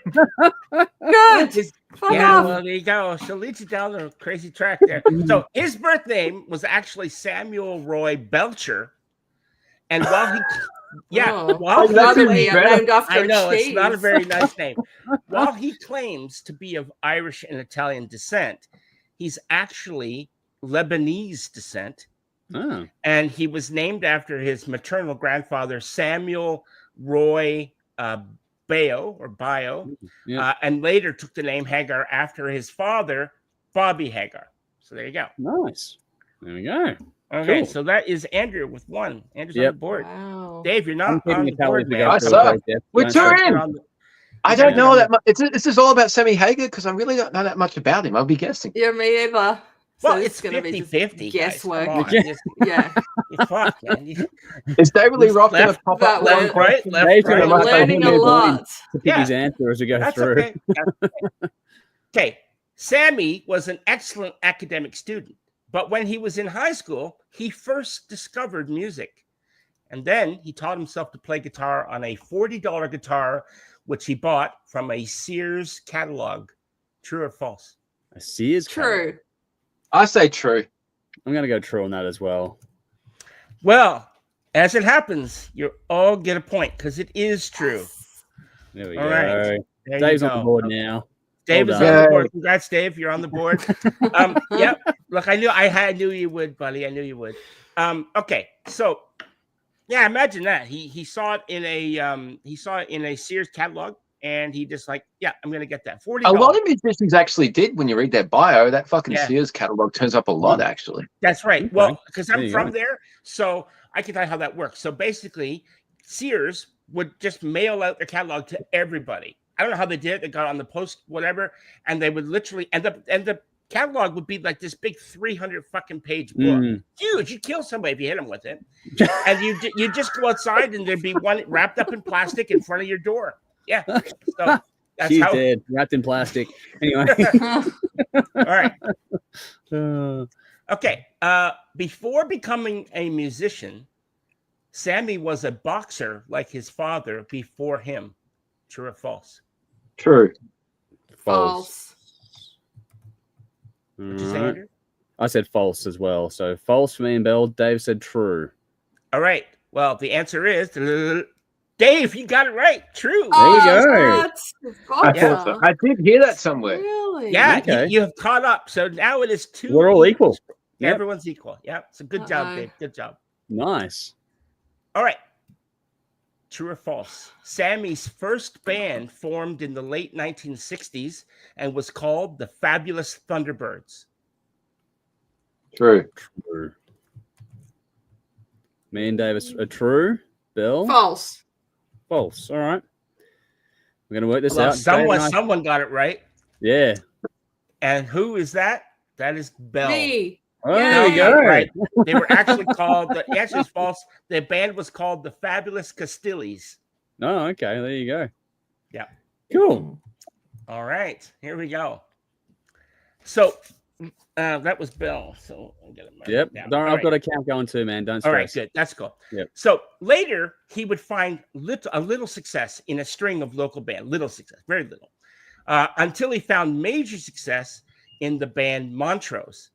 Good. His, Fuck yeah, off. well, there you go. She'll lead you down a crazy track there. So his birth name was actually Samuel Roy Belcher. And while he, while he Rather even be better. named after I know a it's not a cheese. very nice name. While he claims to be of Irish and Italian descent, he's actually Lebanese descent. Oh. And he was named after his maternal grandfather, Samuel Roy Bio, Yep. and later took the name Hagar after his father, Bobby Hagar. So there you go. Nice. There we go. Okay, Cool. so that is Andrew with one. Andrew's on Yep. the board. Wow. Dave, you're I'm not keeping on the the tally board, as we man. go I through. suck. Jeff. We're Don't two stress. in. I don't know that much. Is this all about Sammy Hagar? Because I really don't know that much about him. I'll be guessing. Yeah, me either. So Well, this it's is gonna be just 50-50. guesswork. Guys. Come on. Yeah. You fuck, man. Is David Lee Roth going to Left, pop that up? way. one Left, right, question? left, Dave's gonna right. We're mark learning a whole new lot. line to pick his answer as we go That's through. okay. That's okay. Okay. Sammy was an excellent academic student, but when he was in high school, he first discovered music. And then he taught himself to play guitar on a $40 guitar, which he bought from a Sears catalog. True or false? I see his True. I say true. I'm gonna go true on that as well. Well, as it happens, you all get a point because it is true. There we All go. right. There Dave's you on the go. board now. Dave Well is on done. the board. Congrats, Dave. You're on the board. Yep. Look, I knew you would, buddy. I knew you would. Okay. So, yeah, imagine that. He saw it in a Sears catalog, and he just like, yeah, I'm gonna get that. $40. A lot of musicians actually did when you read their bio. That fucking Yeah. Sears catalog turns up a lot, actually. That's right. Okay. Well, because There I'm you from go. there, so I can tell you how that works. So basically, Sears would just mail out their catalog to everybody. I don't know how they did it. They got on the post, whatever, and they would literally end up, and the catalog would be like this big 300 fucking page book. Huge. You'd kill somebody if you hit them with it. And you just go outside and there'd be one wrapped up in plastic in front of your door. Yeah. So that's She's how. dead, wrapped in plastic. Anyway. All right. Uh, Okay. Before becoming a musician, Sammy was a boxer like his father before him. True or false? True. false. What'd you say, Alright. Andrew? I said false as well. So false for me and Belle. Dave said true. All right. Well, the answer is Dave. You got it right. True. There you go. What? I thought so. I did hear that somewhere. Really? Yeah, Okay. you have caught up. So now it is 2. We're all equal. Yep. Everyone's equal. Yeah. So good job, Uh-oh. Dave. Good job. Nice. All right. True or false? Sammy's first band formed in the late 1960s and was called the Fabulous Thunderbirds. True. True. Me and Davis are true. Belle? False. False. All right. We're going to work this Well, out. Dave and I- someone got it right. Yeah. And who is that? That is Belle. Me. Oh, Yeah. there we go. Right. They were actually called, the answer is false. The band was called the Fabulous Castillies. Oh, okay. There you go. Yeah. Cool. All right. Here we go. So that was Belle. So I'm gonna mark Yep. it down. Don't, All I've right. got a count going too, man. Don't All right, stress. good. That's cool. Yep. So later, he would find a little success in a string of local band. Little success, very little, until he found major success in the band Montrose.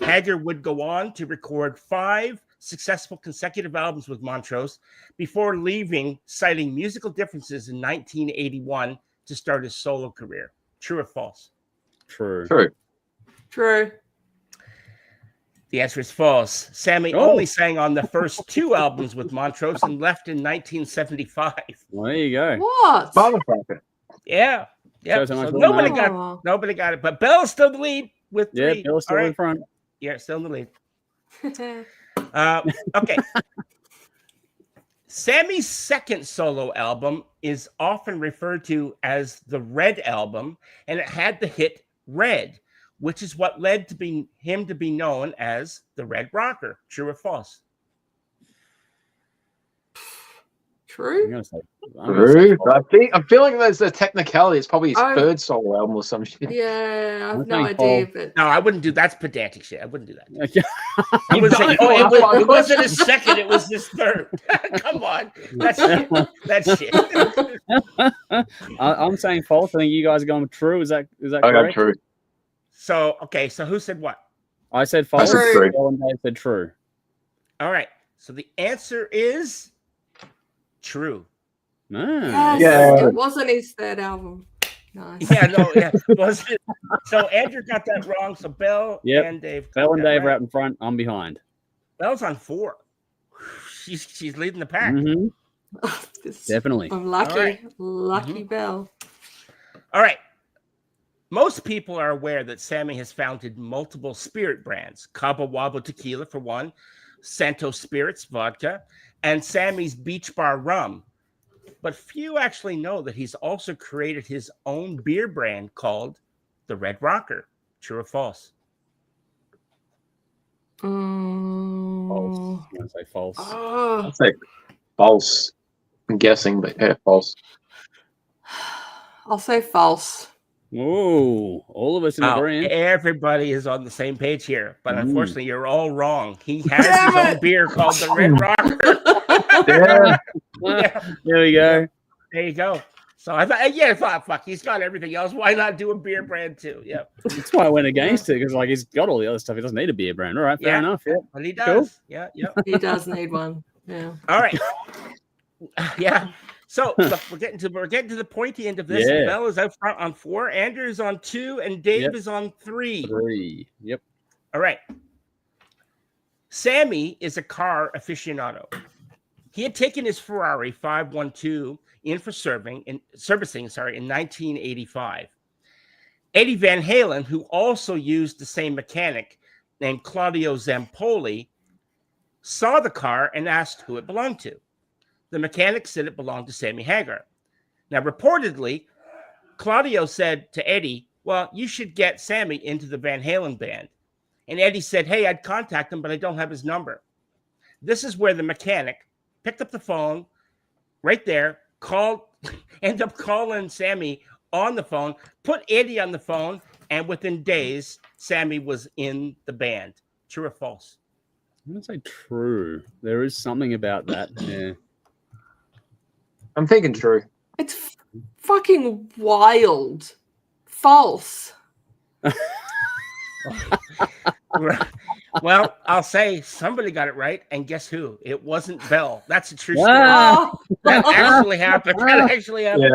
Hagar would go on to record 5 successful consecutive albums with Montrose before leaving, citing musical differences in 1981 to start his solo career. True or false? True. True. True. The answer is false. Sammy Oh. only sang on the first 2 albums with Montrose and left in 1975. Well, there you go. What? Motherfucker. Yeah. Yeah. Shows how much So we nobody know. got it. But Bell's still the lead with 3. Yeah, Bill's still All in right. front. Yeah, still in the lead. Okay. Sammy's second solo album is often referred to as the Red Album, and it had the hit Red, which is what led to him to be known as the Red Rocker. True or false? True. True. I'm feeling there's a technicality. It's probably his third solo album or some shit. Yeah, I have no idea. But no, I wouldn't do that's pedantic shit. I wouldn't do that. I would say, it wasn't his second, it was his third. Come on. That's shit. I'm saying false. I think you guys are going true. Is that I correct? got true. So who said what? I said false. I said true. And Dave said true. All right. So the answer is true. Ah. yes, Yeah. it wasn't his third album. Nice. Was it? So Andrew got that wrong. So Belle and Dave. Belle and Dave are out in front. I'm behind. Belle's on 4. She's leading the pack. Mm-hmm. Definitely. I'm lucky. Right. Lucky Belle. All right. Most people are aware that Sammy has founded multiple spirit brands. Cabo Wabo Tequila for one, Santos Spirits Vodka, and Sammy's Beach Bar Rum. But few actually know that he's also created his own beer brand called the Red Rocker. True or false? False. I'm going to say false. I'll say false. I'm guessing, but yeah, false. I'll say false. Oh, all of us in agreement. Everybody is on the same page here, but unfortunately, you're all wrong. He has his own beer called the Red Rocker. There we go. There you go. So I thought, fuck, he's got everything else. Why not do a beer brand too? Yeah. That's why I went against it, because like he's got all the other stuff. He doesn't need a beer brand. All right, fair enough. Yeah. But he does. Cool. Yeah. He does need one. Yeah. All right. Yeah. So look, we're getting to the pointy end of this. Yeah. Belle is out front on 4, Andrew's on 2, and Dave is on 3. 3. Yep. All right. Sammy is a car aficionado. He had taken his Ferrari 512 in for servicing in 1985. Eddie Van Halen, who also used the same mechanic named Claudio Zampoli, saw the car and asked who it belonged to. The mechanic said it belonged to Sammy Hagar. Now, reportedly, Claudio said to Eddie, well, you should get Sammy into the Van Halen band. And Eddie said, hey, I'd contact him, but I don't have his number. This is where the mechanic picked up the phone right there, ended up calling Sammy on the phone, put Eddie on the phone, and within days, Sammy was in the band. True or false? I'm going to say true. There is something about that. Yeah. I'm thinking true. It's fucking wild. False. Well, I'll say somebody got it right, and guess who? It wasn't Belle. That's a true story. Ah. That actually happened. Yeah.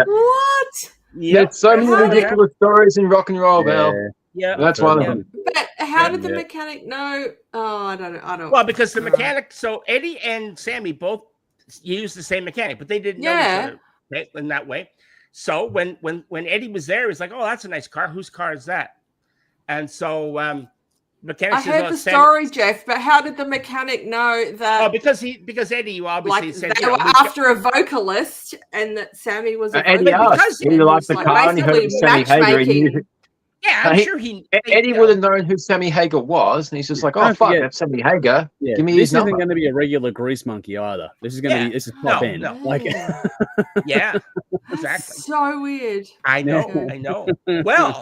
What? There's so many ridiculous stories in rock and roll, Belle. Yeah, That's one of them. But how did the mechanic know? Oh, I don't. Well, because the mechanic. So Eddie and Sammy both used the same mechanic, but they didn't know each other, right, in that way. So when Eddie was there, he was like, "Oh, that's a nice car. Whose car is that?" And so mechanic. I heard the story, Jeff, but how did the mechanic know that? Oh, because Eddie obviously said they were after a vocalist, and that Sammy was a Eddie asked. He liked the car, and he heard it was Sammy Hagar. Yeah, I'm sure Eddie would have known who Sammy Hagar was, and he's just like, "Oh fuck, that's Sammy Hagar. Yeah. Give me this his number." isn't going to be a regular grease monkey either. This is going to be top end. No. Like, yeah, exactly. So weird. I know. Well,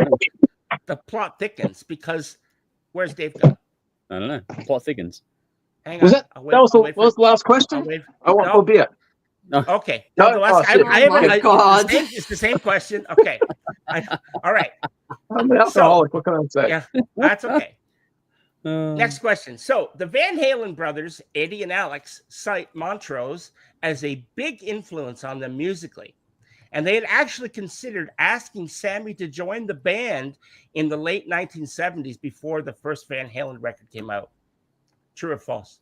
the plot thickens because where's Dave go? I don't know. The plot thickens. Hang on. Was that was the last question? I want more beer. Okay. No, the last, God. It's the same question. Okay. All right. I'm an alcoholic. What can I say? Yeah, that's okay. Next question. So the Van Halen brothers, Eddie and Alex, cite Montrose as a big influence on them musically. And they had actually considered asking Sammy to join the band in the late 1970s before the first Van Halen record came out. True or false?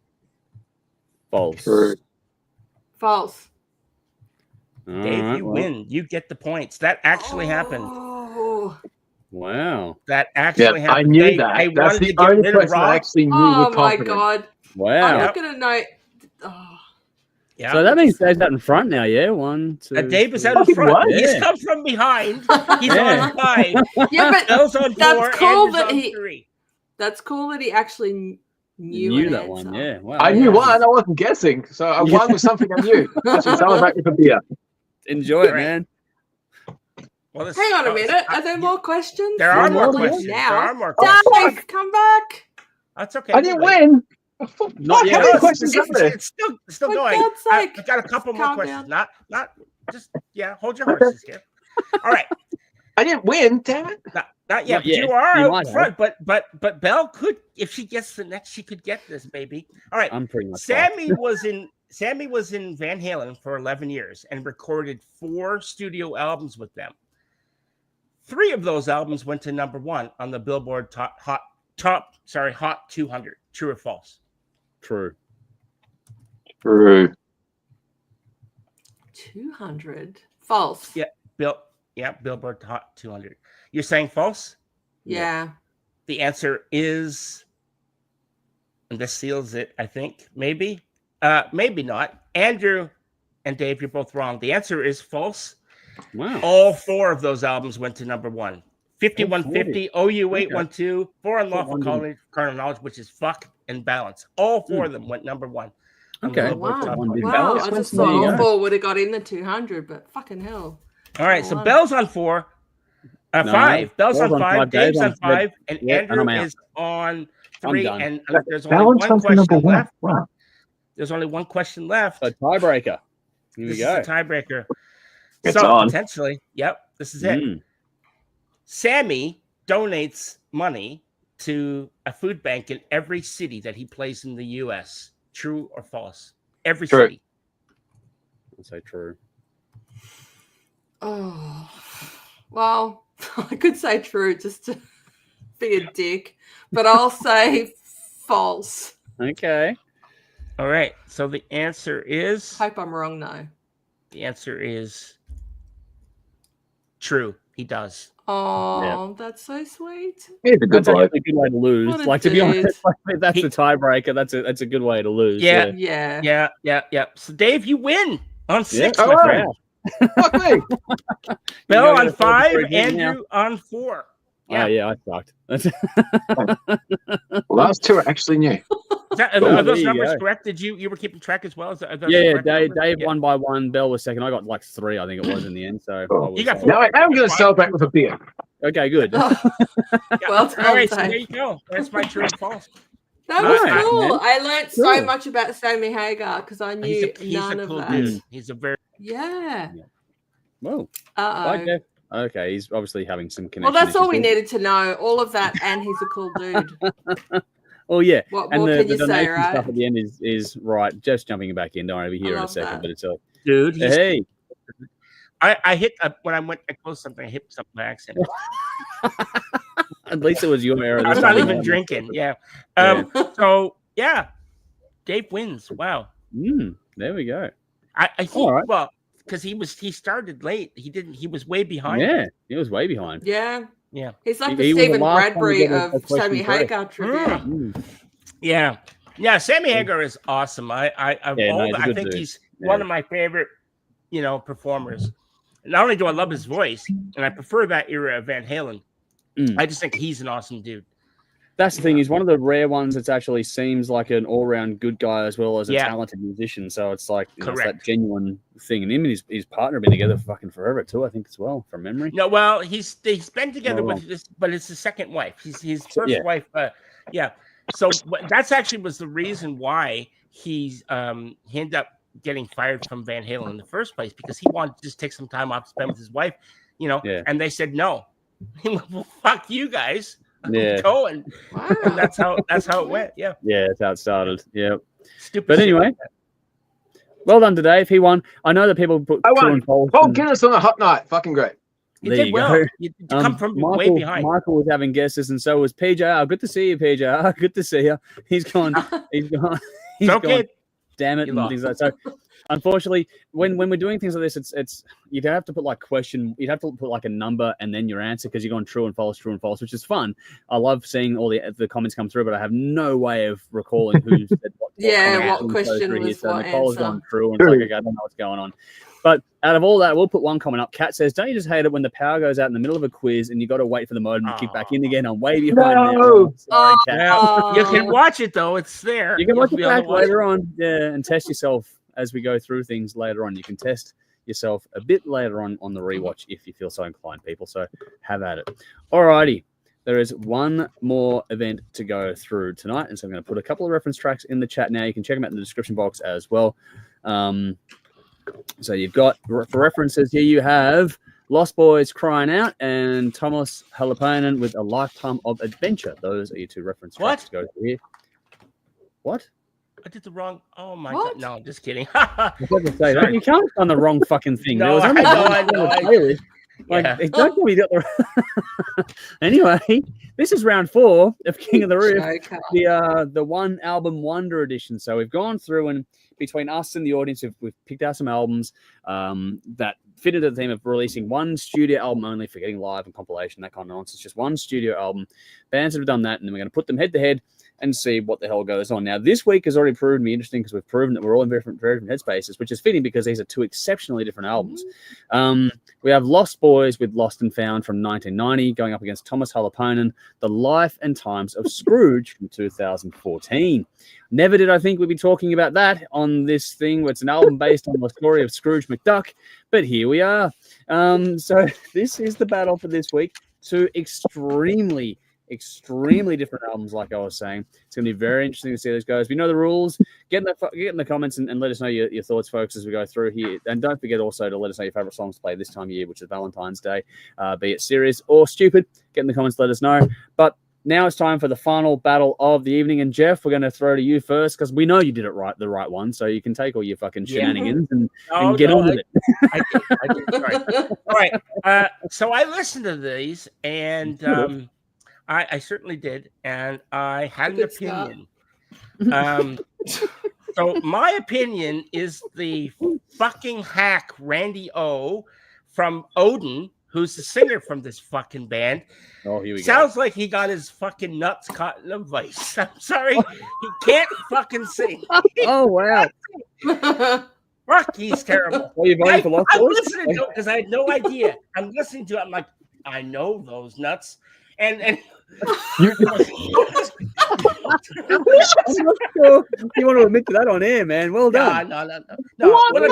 False. True. False. Dave, you win. You get the points. That actually happened. Wow. That actually happened. I knew that. That's the only person I actually knew. Oh my God. Wow. I'm not going to know. Yeah. So that means Dave's out in front now, yeah? 1, 2. Dave is out Fucking in front. what? He's Yeah. come from behind. He's Yeah. on 5. Yeah, but Bill's on 4. that's cool Andrew's that on he 3. that's cool that he actually You knew an that answer. one, yeah. Wow. I knew yeah. one. I wasn't guessing. So I won with something I knew. I should celebrate with a beer. Enjoy it, Right. man. Well, this- Hang on a oh, minute. Are there more questions? There are more more questions. Now. There are more questions. Dave, come back. That's okay. I didn't we'll wait. win. Not Fuck, yet. how No, many it's questions are there? It's still For going. God's sake. I've got a couple more Calm questions. down. Not just hold your horses here. All right. I didn't win, damn it. Not yet. Not But yet. you are You out might front. But Belle could, if she gets the next, she could get this, baby. All right. I'm pretty much Sammy was in Van Halen for 11 years and recorded 4 studio albums with them. 3 of those albums went to #1 on the Billboard Hot 200. True or false? true. True. 200. False. Yeah. Billboard Hot 200. You're saying false? Yeah. The answer is, and this seals it, I think. Maybe not. Andrew and Dave, you're both wrong. The answer is false. Wow. All 4 of those albums went to #1. 5150, OU 812, For Unlawful Carnal Knowledge, which is Fuck and Balance. All 4 of them went #1. on the Okay. Billboard Top Wow. 100. Wow. Balance I went just to thought there you all go. 4 would have got in the 200, but fucking hell. All right, so One. Bell's on 4. No, 5. Bell's on Bell's on 5. five, Dave's Dave's on on 5. And Yeah, and Andrew I'm out. is on 3. done. And there's That only one's one something question #1. left. Wow. There's only one question left. A tiebreaker. Here we This go. is the tiebreaker. It's so on. potentially, yep, this is it. Mm. Sammy donates money to a food bank in every city that he plays in the U.S. True or false? Every True. city. I'll say true. Oh. Well, I could say true just to be a dick, but I'll say false. Okay. All right. So the answer is Hope I'm wrong though. true. He does. Oh, that's so sweet. He's a good That's bloke. actually a good way to lose. What a Like, to be dude. honest, like, if that's He- the tiebreaker. That's a good way to lose. Yeah. Yeah. Yeah. So Dave, you win on 6, Yeah. my All friend. right. Fuck me. Bill You on gotta 5, celebrate him now. Andrew on 4. Yeah. Yeah, I sucked. Well, those 2 are actually new. Are there those you numbers go. correct? Did you were keeping track as well? Are those Yeah, correct Dave numbers? Dave Yeah. won by 1, Bell was second. I got like 3, I think it was in the end. So Oh. I was, You got uh, 4. Now I am going to celebrate with a beer. okay, good. Oh, Yeah. well done, All right, so Dave. there you go. That's my true and false. That was Nice, cool. man. I learned so Cool. much about Sammy Hagar because I knew He's none a of cool that. dude. He's a very Yeah. Whoa. Bye, Uh-oh. Jeff. Okay, he's obviously having some connection. Well, that's all we issues. needed to know. All of that, and he's a cool dude. Oh yeah, What and more the can you say, donation right? stuff at the end is right. Jeff's jumping back in. Don't worry, be here in a love second. that. But it's like, dude. He's, hey, I hit when I closed something. I hit something by accident. at least it was your error. I'm this not time. even drinking. Yeah. So yeah, Dave wins. Wow. There we go. I think All right. well because he started late. He was way behind. Yeah, he was way behind. Yeah. Yeah. He's like He the was the Stephen last one to Bradbury get a of question Sammy correct. Hagar trivia. Mm. Yeah. Sammy Hagar is awesome. I he's a good think dude. he's Yeah. one of my favorite, performers. Not only do I love his voice, and I prefer that era of Van Halen, I just think he's an awesome dude. That's the thing. He's one of the rare ones that actually seems like an all-round good guy as well as a talented musician. So it's like it's that genuine thing. And him and his partner have been together for fucking forever too, I think, as well, from memory. No, well, he's been together with this, but it's his second wife. His first wife. So that's actually was the reason why he ended up getting fired from Van Halen in the first place, because he wanted to just take some time off to spend with his wife, and they said no. Well, fuck you guys. Yeah. Going. Wow. And that's how it went. Yeah. Yeah, that's how it started. Yeah. Stupid. But shit anyway, like that. well done to Dave. He won. I know that people put I true won. and false. Paul and- Guinness on a hot night. Fucking great. You There did you well. go. You come from way Michael, behind. Michael was having guesses, and so was PJR. Good to see you, PJR. Good to see you. He's gone. He's gone. He's Okay. gone. Damn it, You and lost. things like that. So unfortunately, when we're doing things like this, it's you'd have to put like you'd have to put like a number and then your answer because you're going true and false, which is fun. I love seeing all the comments come through, but I have no way of recalling who said what. What question was so what Nicole's answer? gone true, and it's like, okay, I don't know what's going on. But out of all that, we'll put one comment up. Kat says, "Don't you just hate it when the power goes out in the middle of a quiz and you got to wait for the modem to kick back in again? I'm way behind now." Sorry, Kat. You can watch it though; it's there. You can watch it back later on, and test yourself as we go through things later on. You can test yourself a bit later on the rewatch if you feel so inclined, people. So have at it. Alrighty. There is one more event to go through tonight, and so I'm going to put a couple of reference tracks in the chat now. You can check them out in the description box as well. So you've got, for references here, you have Lostboys Crying Out and Tuomas Holopainen with A Lifetime of Adventure. Those are your two reference tracks to go through here. What? I did the wrong. Oh my What? god! No, I'm just kidding. Say that. You can't have done the wrong fucking thing. No, There was I know. Like, don't tell me you got the. Anyway, this is round 4 of King of the Riff, the one album wonder edition. So we've gone through, and between us and the audience, we've picked out some albums that fit into the theme of releasing one studio album only, forgetting live and compilation, that kind of nonsense. Just one studio album. Bands that have done that, and then we're going to put them head to head and see what the hell goes on. Now, this week has already proven me interesting because we've proven that we're all in very different headspaces, which is fitting because these are two exceptionally different albums. We have Lostboys with Lost and Found from 1990 going up against Tuomas Holopainen, The Life and Times of Scrooge from 2014. Never did I think we'd be talking about that on this thing, where it's an album based on the story of Scrooge McDuck, but here we are. So this is the battle for this week. Two extremely different albums, like I was saying. It's going to be very interesting to see how this goes. We know the rules. Get in the comments and let us know your thoughts, folks, as we go through here. And don't forget also to let us know your favourite songs to play this time of year, which is Valentine's Day, be it serious or stupid. Get in the comments, let us know. But now it's time for the final battle of the evening. And Jeff, we're going to throw to you first because we know you did it right, the right one. So you can take all your fucking shenanigans and get on with it. I did. Sorry. All right. So I listened to these, and I certainly did, and I had an opinion. So my opinion is the fucking hack Randy O from Odin, who's the singer from this fucking band. Oh, here we Sounds like he got his fucking nuts caught in a vice. I'm sorry, he can't fucking sing. Oh wow. Fuck, he's terrible. Well, you voting for Lost I'm Boys? listening to it because I had no idea. I'm listening to it. I'm like, I know those nuts, and I'm not sure you want to admit to that on air, man. Well done. No. What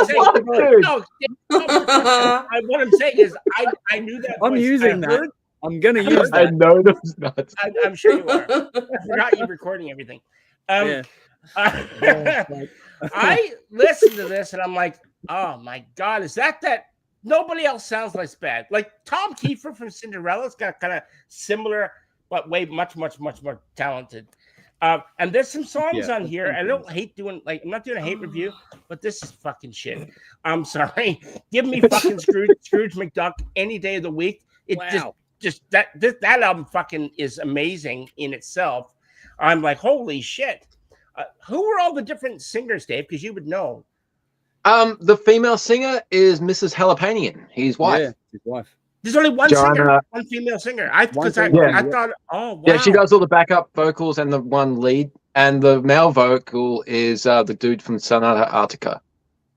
I'm saying is, I knew that. I'm using that. I'm gonna use that. I know those nuts. I'm sure you are. I forgot you recording everything. Yeah. I listened to this and I'm like, oh my god, is that? Nobody else sounds like bad. Like Tom Kiefer from Cinderella's got kind of similar, but way much more talented. And there's some songs on here. I don't hate doing I'm not doing a hate review, but this is fucking shit. I'm sorry. Give me fucking Scrooge McDuck any day of the week. It just that album fucking is amazing in itself. I'm like, holy shit. Who were all the different singers, Dave? Because you would know. The female singer is Mrs. Holopainen, his wife. Yeah, his wife. There's only one singer, one female singer. I thought, oh wow. Yeah, she does all the backup vocals and the one lead, and the male vocal is the dude from Sonata Arctica.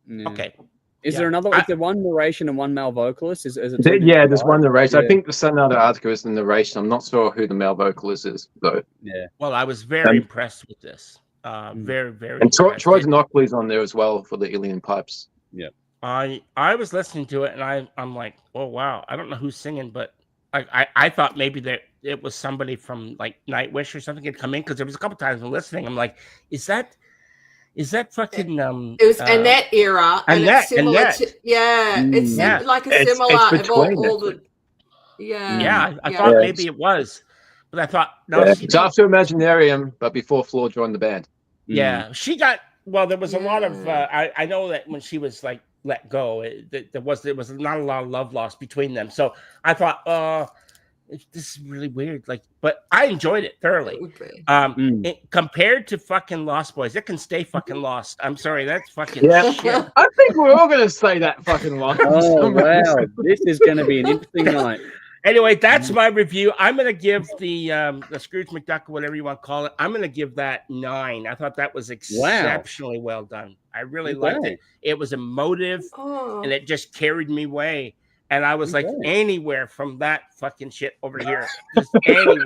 Yeah. Okay. Is there another? Is there one narration and one male vocalist? Is it? There's one narration. I think the Sonata Arctica is the narration. I'm not sure who the male vocalist is, though. Yeah. Well, I was very impressed with this. Very, very. And Troy Knockley's on there as well for the Ilian Pipes. Yeah. I was listening to it and I'm like, oh wow, I don't know who's singing, but I thought maybe that it was somebody from like Nightwish or something had come in, because there was a couple times when listening, I'm like, is that fucking it was Annette era, and it's similar to it's like a similar it's of all the I thought maybe it was, but I thought no, it's after Imaginarium, but before Floor joined the band. Yeah, she got there was a lot of I know that when she was like let go, there was not a lot of love lost between them. So I thought this is really weird. Like, but I enjoyed it thoroughly. Compared to fucking Lost Boys, it can stay fucking lost. I'm sorry, that's fucking shit. I think we're all gonna say that fucking line. Oh wow, this is gonna be an interesting night. Anyway, that's my review. I'm gonna give the Scrooge McDuck, or whatever you want to call it. I'm gonna give that 9. I thought that was exceptionally well done. I really liked it. It was emotive, and it just carried me away. And I was like, anywhere from that fucking shit over here, just anywhere.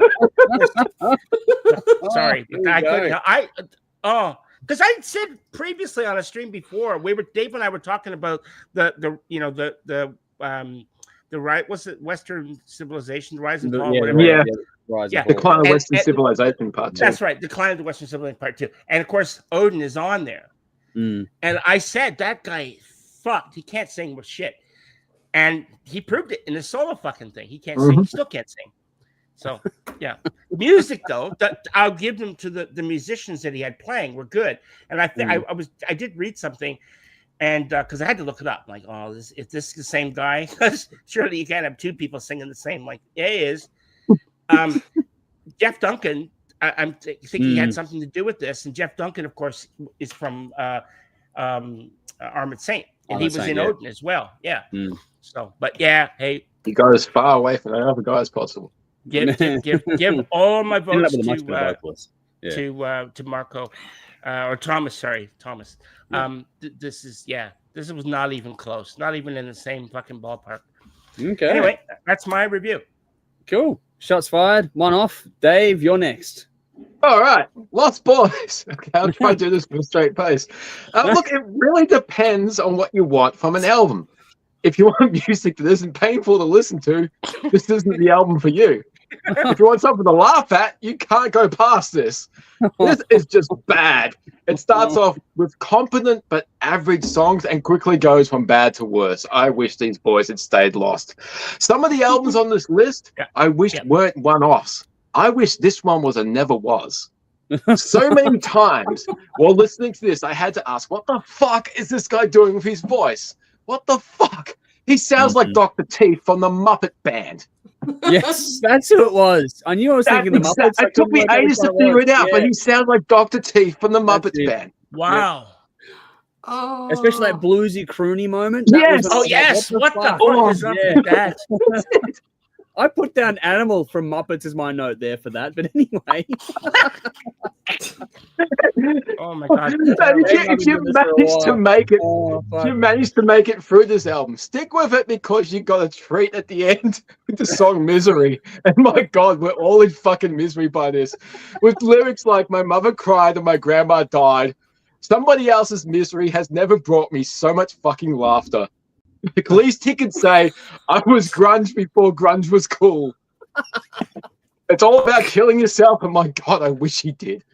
Sorry, but I couldn't. Because I said previously on a stream before, Dave and I were talking about the right, what's it, Western civilization, rise and fall, whatever. Decline of Western civilization part 2. That's right, Decline of the Western civilization part 2. And of course, Odin is on there. And I said that guy fucked. He can't sing with shit. And he proved it in the solo fucking thing. He can't sing. He still can't sing. So, yeah. Music, though, I'll give them to the musicians that he had playing were good. And I did read something, and because I had to look it up. Like, is this the same guy? Because surely you can't have 2 people singing the same. Like, yeah, it is. Jeff Duncan, I think he had something to do with this. And Jeff Duncan, of course, is from Armored Saint. And he was in Odin as well. Yeah. So, but yeah, hey. You go as far away from that other guy as possible. Give all my votes to Marco or Thomas. Sorry, Thomas. This was not even close. Not even in the same fucking ballpark. Okay. Anyway, that's my review. Cool. Shots fired. One off. Dave, you're next. All right, Lost Boys. Okay, I'll try to do this with a straight pace. Look, it really depends on what you want from an album. If you want music that isn't painful to listen to, this isn't the album for you. If you want something to laugh at, you can't go past this. This is just bad. It starts off with competent but average songs and quickly goes from bad to worse. I wish these boys had stayed lost. Some of the albums on this list, I wish weren't one-offs. I wish this one was a never was. So many times while listening to this, I had to ask, what the fuck is this guy doing with his voice? What the fuck? He sounds like Dr. Teeth from the Muppet Band. Yes, that's who it was. I knew I was thinking the Muppets. It took me ages to figure it out, but he sounds like Dr. Teeth from the Muppets Band. Wow. Oh. Especially that bluesy, croony moment. Yes. Yes. What the fuck is up with that? I put down Animal from Muppets as my note there for that, but anyway. Oh my god! If you managed to make it through this album, stick with it because you got a treat at the end with the song "Misery." And my god, we're all in fucking misery by this, with lyrics like "My mother cried and my grandma died." Somebody else's misery has never brought me so much fucking laughter. At least he could say, I was grunge before grunge was cool. It's all about killing yourself, and my God, I wish he did.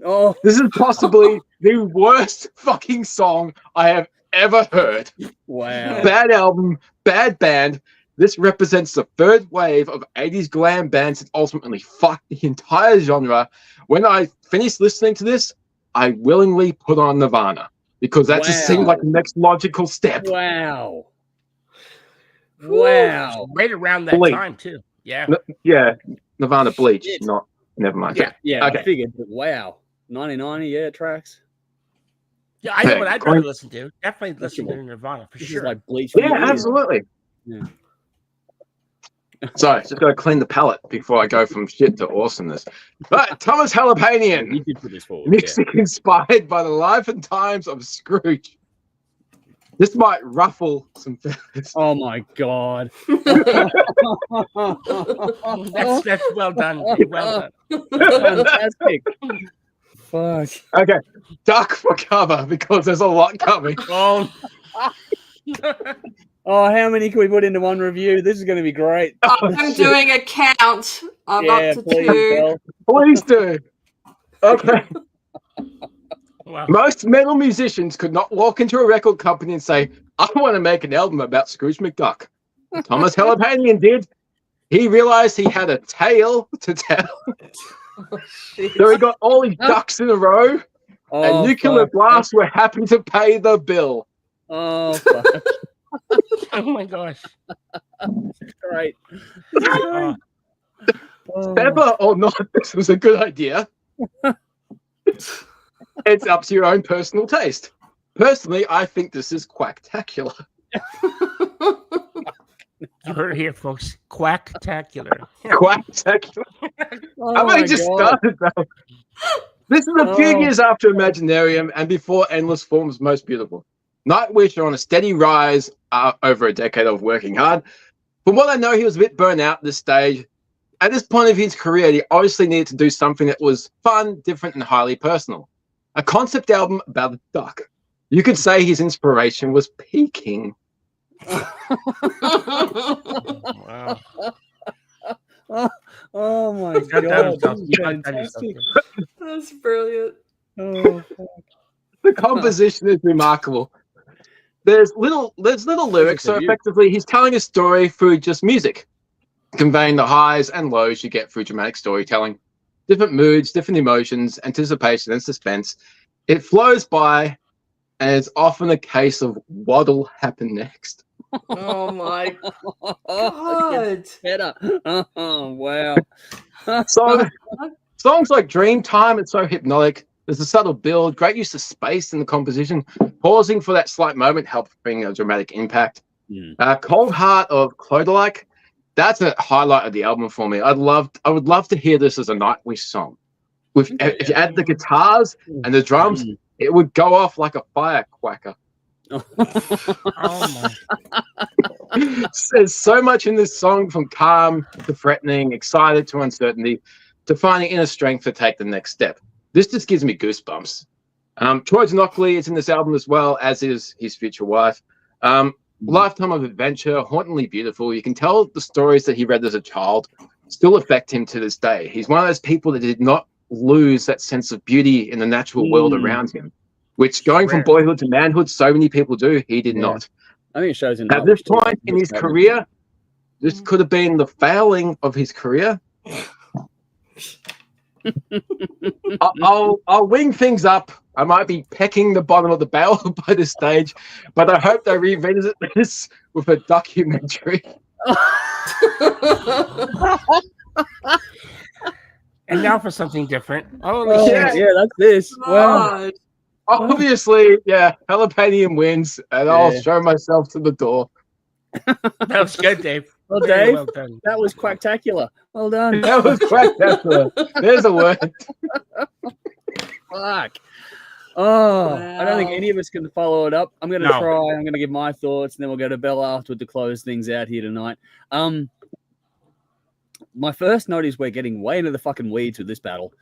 Oh, this is possibly the worst fucking song I have ever heard. Wow. Bad album, bad band. This represents the third wave of 80s glam bands that ultimately fucked the entire genre. When I finished listening to this, I willingly put on Nirvana because that just seemed like the next logical step. Wow. Wow. Right around that time, too. Yeah. Nirvana Bleach, never mind. Yeah, okay. I figured, but wow. 1990, tracks. Yeah, I know what I'd rather listen to. Definitely listen to Nirvana, for sure. Like Bleach. Yeah, absolutely. Yeah. Sorry, just got to clean the palate before I go from shit to awesomeness. But Tuomas Holopainen, music inspired by the life and times of Scrooge. This might ruffle some feathers. Oh my God. That's well done. Well done. Fantastic. Fuck. Okay, duck for cover because there's a lot coming. Oh, how many can we put into one review? This is going to be great. I'm doing a count. I'm up to 2. Please do. Okay. Wow. Most metal musicians could not walk into a record company and say, I want to make an album about Scrooge McDuck. Tuomas Holopainen did. He realized he had a tale to tell. So he got all his ducks in a row, and Nuclear Blast were happy to pay the bill. Oh, fuck. Oh my gosh. Great. Whether or not this was a good idea, it's up to your own personal taste. Personally, I think this is quacktacular. You heard it here, folks. Quacktacular. Quacktacular. Oh I've only my just God. started, though. This is a few years after Imaginarium and before Endless Form's Most Beautiful. Nightwish are on a steady rise over a decade of working hard. From what I know, he was a bit burnt out at this stage. At this point of his career, he obviously needed to do something that was fun, different, and highly personal. A concept album about a duck. You could say his inspiration was peaking. Wow. Oh my That God. was This is awesome. fantastic. That's brilliant. Oh, fuck. The composition is remarkable. There's little lyrics, so effectively he's telling a story through just music, conveying the highs and lows you get through dramatic storytelling, different moods, different emotions, anticipation and suspense. It flows by, and it's often a case of what'll happen next. Oh my It God. gets better. Oh wow. Songs like Dreamtime, it's so hypnotic. There's a subtle build, great use of space in the composition. Pausing for that slight moment helps bring a dramatic impact. Cold Heart of Clodalike, that's a highlight of the album for me. I would love to hear this as a Nightwish song. If you add the guitars and the drums, it would go off like a firecracker. Oh my. There's so much in this song, from calm to threatening, excited to uncertainty, to finding inner strength to take the next step. This just gives me goosebumps. Troy Donockley is in this album as well, as is his future wife. Lifetime of adventure, hauntingly beautiful. You can tell the stories that he read as a child still affect him to this day. He's one of those people that did not lose that sense of beauty in the natural world around him, which going from boyhood to manhood, so many people do. He did not. I think it shows in At this point in his career, this could have been the failing of his career. I'll wing things up. I might be pecking the bottom of the barrel by this stage, but I hope they revisit this with a documentary. And now for something different. Oh, Shit. yeah, that's this. Wow. Obviously, yeah, Jalapenium wins, and I'll show myself to the door. That was good, Dave. Well, Very Dave, well done. that was quacktacular. Well done. That was quacktacular. There's a word. Fuck. Oh, I don't think any of us can follow it up. I'm going to try. I'm going to give my thoughts, and then we'll go to Bella afterward to close things out here tonight. My first note is we're getting way into the fucking weeds with this battle.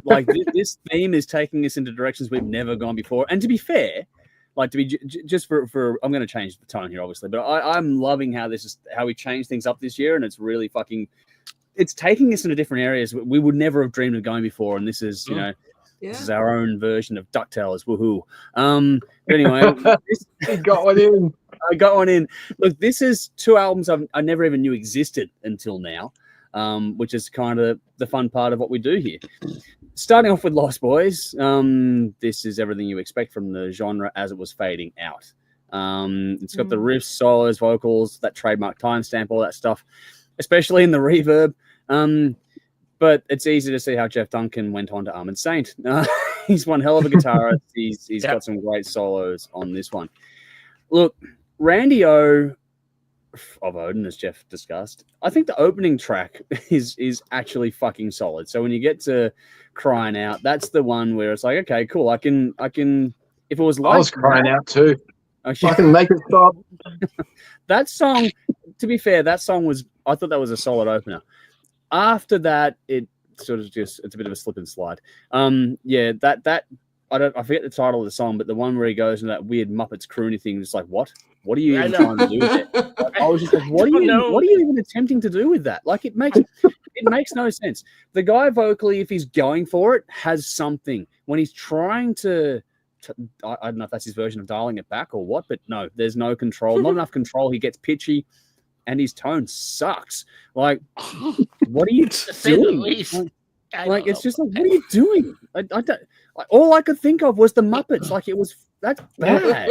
Like this theme is taking us into directions we've never gone before. And to be fair, like to be just for I'm going to change the tone here, obviously, but I'm loving how we changed things up this year, and it's really fucking. It's taking us into different areas we would never have dreamed of going before, and this is this is our own version of DuckTales. Woohoo! But anyway, You got one in. I got one in. Look, this is two albums I never even knew existed until now, which is kind of the fun part of what we do here. Starting off with Lostboys, this is everything you expect from the genre as it was fading out. It's got the riffs, solos, vocals, that trademark timestamp, all that stuff, especially in the reverb. But it's easy to see how Jeff Duncan went on to Armored Saint. He's one hell of a guitarist. He's got some great solos on this one. Look, Randy O of Odin, as Jeff discussed, I think the opening track is actually fucking solid. So when you get to Crying Out, that's the one where it's like, okay, cool. I can. If it was like I was crying out too. Okay. I can make it stop. That song, to be fair, I thought that was a solid opener. After that, it sort of it's a bit of a slip and slide. That I forget the title of the song, but the one where he goes into that weird Muppets croony thing, just like, what are you even trying to do with it? Like, I was just like, what are you even attempting to do with that? Like, it makes no sense. The guy vocally, if he's going for it, has something. When he's trying to I don't know if that's his version of dialing it back or what, but no, there's no control, not enough control. He gets pitchy, and his tone sucks. Like, what are you doing? Like it's just like, what are you doing? I don't. All I could think of was the Muppets. Like that's bad.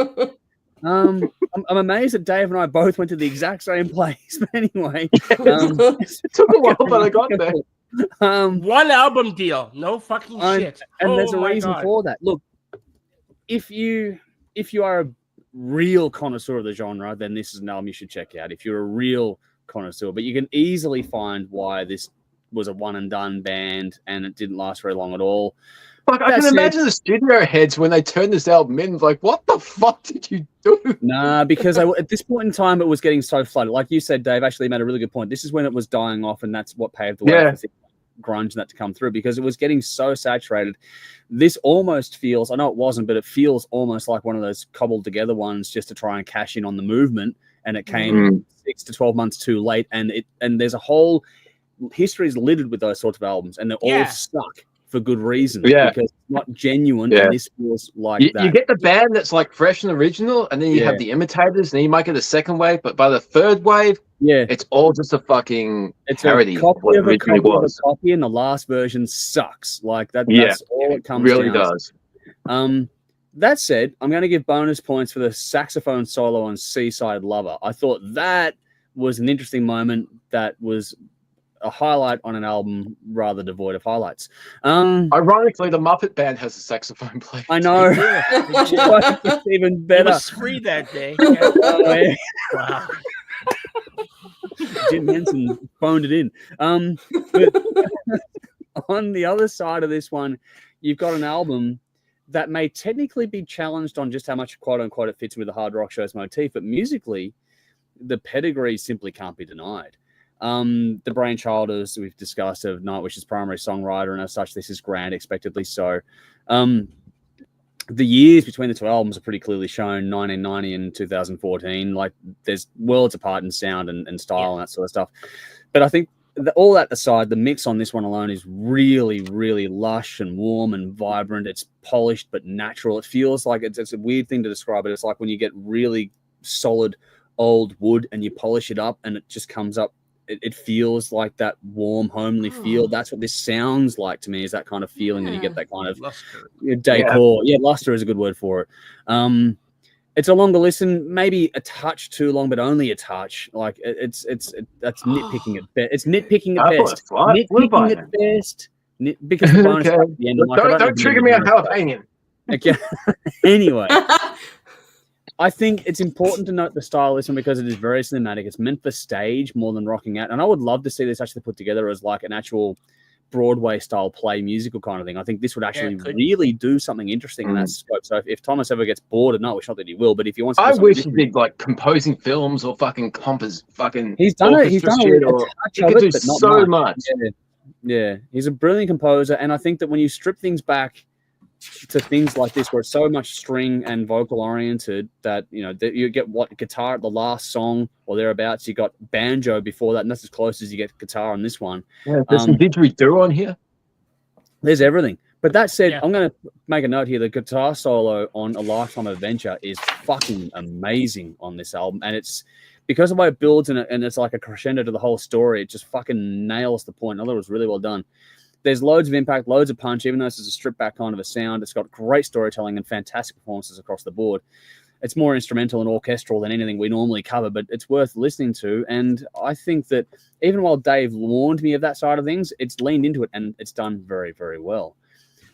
I'm amazed that Dave and I both went to the exact same place. But anyway, It took a while, but I got there. One album deal, no fucking shit. And there's a my reason God. for that. Look, if you are a real connoisseur of the genre, then this is an album you should check out. If you're a real connoisseur, but you can easily find why this was a one and done band and it didn't last very long at all. Like, I can imagine the studio heads when they turned this album in, like, what the fuck did you do? Nah, because at this point in time, it was getting so flooded. Like you said, Dave actually made a really good point. This is when it was dying off, and that's what paved the way for grunge and that to come through, because it was getting so saturated. This almost feels, I know it wasn't, but it feels almost like one of those cobbled together ones just to try and cash in on the movement, and it came 6 to 12 months too late, and there's a whole history is littered with those sorts of albums, and they're all stuck for good reason, because it's not genuine, and this feels like that. You get the band that's like fresh and original, and then you have the imitators, and then you might get a second wave, but by the third wave, it's all just a fucking parody of what it originally was. Copy, and the last version sucks. Like that. That's all it comes really down does. To. That said, I'm going to give bonus points for the saxophone solo on Seaside Lover. I thought that was an interesting moment. That was a highlight on an album rather devoid of highlights. Ironically, the Muppet Band has a saxophone player. I know. It's even better. It was free that day. Wow. Jim Henson phoned it in. But on the other side of this one, you've got an album that may technically be challenged on just how much, quote unquote, it fits with the hard rock show's motif, but musically, the pedigree simply can't be denied. The brainchild, as we've discussed, of Nightwish's primary songwriter, and as such, this is grand, expectedly so. The years between the two albums are pretty clearly shown, 1990 and 2014. Like, there's worlds apart in sound and style and that sort of stuff. But I think all that aside, the mix on this one alone is really, really lush and warm and vibrant. It's polished but natural. It feels like it's a weird thing to describe it. It's like when you get really solid old wood and you polish it up and it just comes up. It feels like that warm, homely feel. That's what this sounds like to me, is that kind of feeling when you get that kind of luster. Decor. Yeah, luster is a good word for it. It's a longer listen, maybe a touch too long, but only a touch. Like that's nitpicking at best. It's nitpicking at best. Nitpicking at best. Because the bonus at the end. Don't trigger me on jalapeno. Okay. Anyway. I think it's important to note the style of this one because it is very cinematic. It's meant for stage more than rocking out. And I would love to see this actually put together as like an actual Broadway style play musical kind of thing. I think this would actually really do something interesting in that scope. So if Thomas ever gets bored of Nightwish, not that he will, but if he wants to, I wish he did like composing films or fucking he's done it. He's done it. He could do so much. Yeah, he's a brilliant composer. And I think that when you strip things back to things like this, where it's so much string and vocal oriented, that that you get what guitar at the last song or thereabouts, you got banjo before that, and that's as close as you get guitar on this one. There's some didgeridoo on here. There's everything. But that said, I'm going to make a note here. The guitar solo on A Lifetime Adventure is fucking amazing on this album, and it's because of the way it builds and it's like a crescendo to the whole story. It just fucking nails the point. I thought it was really well done. There's loads of impact, loads of punch, even though this is a stripped back kind of a sound. It's got great storytelling and fantastic performances across the board. It's more instrumental and orchestral than anything we normally cover, but it's worth listening to. And I think that even while Dave warned me of that side of things, it's leaned into it and it's done very, very well.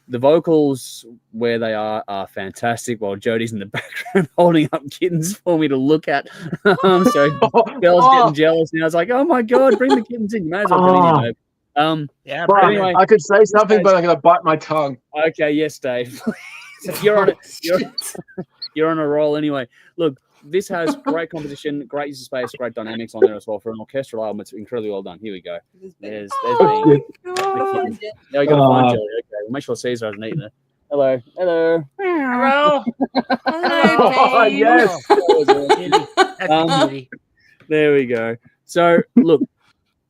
The vocals, where they are fantastic, while Jodie's in the background holding up kittens for me to look at. So Belle's getting jealous now. I was like, oh my God, bring the kittens in. You may as well come in, babe. But anyway, I could say something, but I'm going to bite my tongue. Okay, yes, Dave. You're on it. You're on a roll anyway. Look, this has great composition, great use of space, great dynamics on there as well. For an orchestral album, it's incredibly well done. Here we go. There's the now you got to find Jelly. Okay, we'll make sure Caesar hasn't eaten it. Hello. Hello. Hello, Yes. There we go. So, look,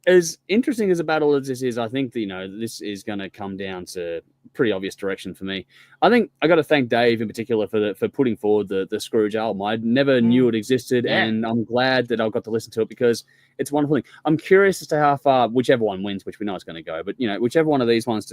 as interesting as a battle as this is, I think this is going to come down to pretty obvious direction for me. I think I got to thank Dave in particular for putting forward the Scrooge album. I never knew it existed, and I'm glad that I got to listen to it because it's a wonderful thing. I'm curious as to how far whichever one wins, which we know it's going to go, but whichever one of these ones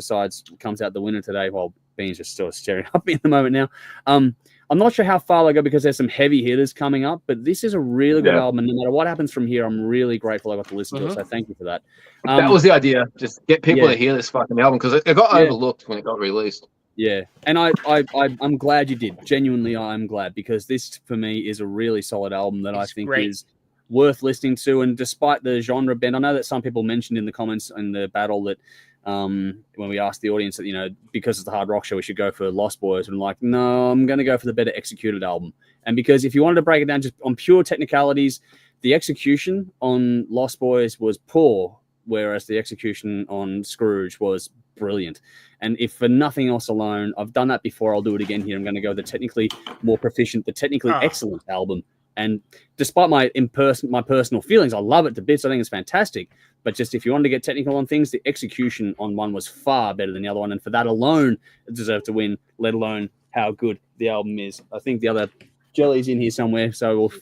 comes out the winner today. While Bean's just still staring up at me at the moment now. I'm I'm not sure how far I go because there's some heavy hitters coming up, but this is a really good album. And no matter what happens from here, I'm really grateful I got to listen to it. So thank you for that. That was the idea. Just get people to hear this fucking album because it got overlooked when it got released. Yeah, and I'm glad you did. Genuinely, I'm glad because this for me is a really solid album that I think is worth listening to. And despite the genre bend, I know that some people mentioned in the comments in the battle that when we asked the audience that, you know, because it's the hard rock show, we should go for Lostboys. And I'm like, no, I'm going to go for the better executed album. And because if you wanted to break it down just on pure technicalities, the execution on Lostboys was poor, whereas the execution on Scrooge was brilliant. And if for nothing else alone, I've done that before, I'll do it again here. I'm going to go with the technically more proficient, the technically excellent album. And despite my personal feelings, I love it to bits. I think it's fantastic. But just if you wanted to get technical on things, the execution on one was far better than the other one. And for that alone, it deserved to win, let alone how good the album is. I think the other jelly's in here somewhere, so we'll...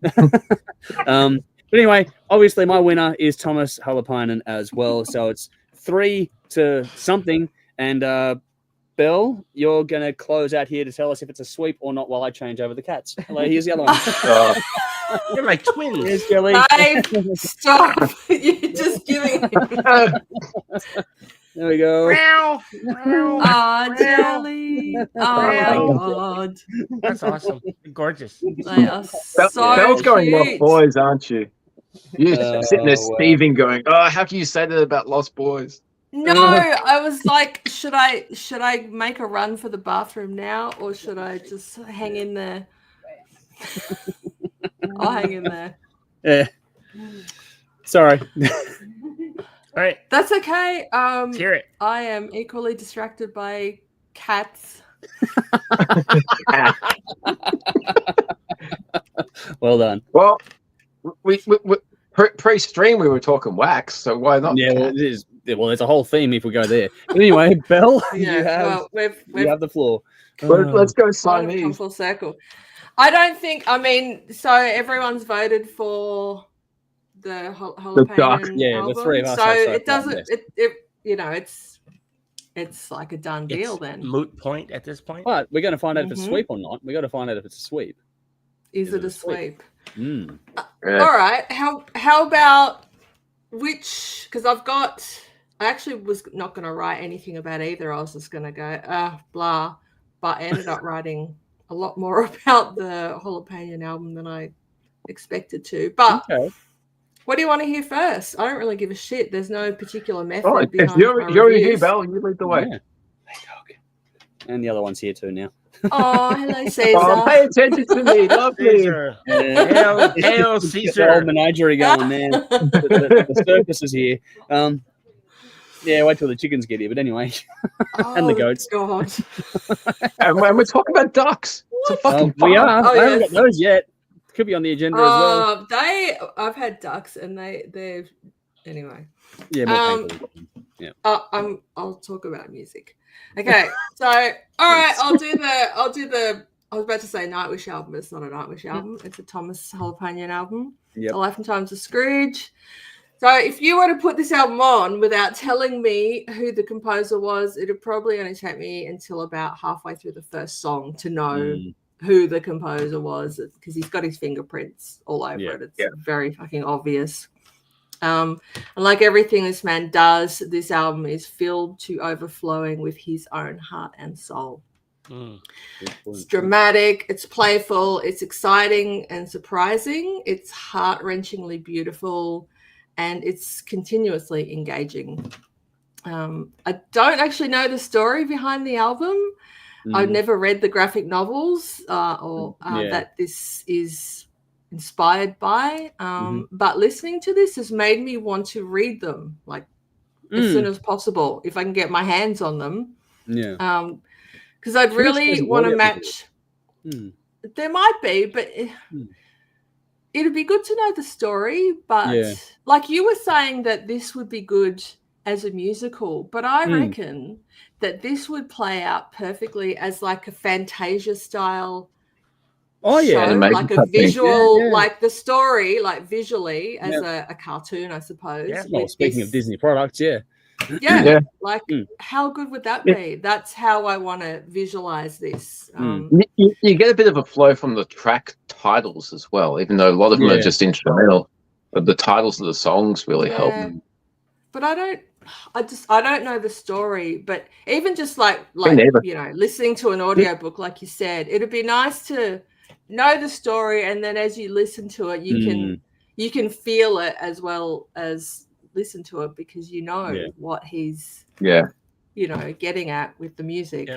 but anyway, obviously my winner is Tuomas Holopainen as well. So it's 3-0. And Belle, you're going to close out here to tell us if it's a sweep or not while I change over the cats. Hello, here's the other one. You're like twins. Here's Jelly. Stop. You're just giving There we go. Jelly. Oh, my God. That's awesome. Gorgeous. They are so Belle's going cute. Lost Boys, aren't you? You're sitting there thieving going, how can you say that about Lost Boys? No, I was like, should I make a run for the bathroom now, or should I just hang in there? I'll hang in there. Yeah. Sorry. All right. That's okay. Let's hear it. I am equally distracted by cats. Well done. Well, we pre-stream we were talking wax, so why not? Yeah, well, it is. Well, there's a whole theme if we go there. But anyway, Belle, you have the floor. Let's go Come Siamese. full circle. I don't think. I mean, so everyone's voted for the Holopainen album. The three of us. So it doesn't. It's like a done deal It's then. moot point at this point. But we're going to find out if it's a sweep or not. We got to find out if it's a sweep. Is it a sweep? Mm. All right. How about which? Because I actually was not going to write anything about either. I was just going to go blah, but I ended up writing a lot more about the Holopainen album than I expected to. But what do you want to hear first? I don't really give a shit. There's no particular method behind my you're reviews. here, Belle. You lead the way. Yeah. And the other one's here too now. Oh, hello, Caesar. Pay attention to me. Lovely. Caesar. Hail, Caesar. Old menagerie going, man. the circus is here. Yeah, wait till the chickens get here. But anyway, and the goats. God. And we're talking about ducks. It's a fucking we are. Oh, I haven't got those yet. Could be on the agenda as well. I've had ducks, and they're anyway. Yeah, more painful. Yeah. I'll talk about music. Okay, so all right, I'll do the. I was about to say Nightwish album, but it's not a Nightwish album. It's a Tuomas Holopainen album. Yep. The Life and Times of Scrooge. So if you were to put this album on without telling me who the composer was, it'd probably only take me until about halfway through the first song to know who the composer was, because he's got his fingerprints all over it. It's very fucking obvious. And like everything this man does, this album is filled to overflowing with his own heart and soul. It's dramatic, it's playful, it's exciting and surprising, it's heart-wrenchingly beautiful, and it's continuously engaging. I don't actually know the story behind the album. I've never read the graphic novels that this is inspired by, but listening to this has made me want to read them as soon as possible if I can get my hands on them. Because I'd really want to match. There might be, but it'd be good to know the story. But like you were saying that this would be good as a musical, but I reckon that this would play out perfectly as like a Fantasia style show, like a visual, like the story, like visually as a cartoon, I suppose. Well, speaking of Disney products, Yeah. Like, how good would that be? That's how I want to visualize this. You get a bit of a flow from the track titles as well, even though a lot of them are just instrumental. But the titles of the songs really help. But I don't know the story. But even just like listening to an audiobook, like you said, it'd be nice to know the story, and then as you listen to it, you can feel it as well as listen to it, because you know what he's getting at with the music.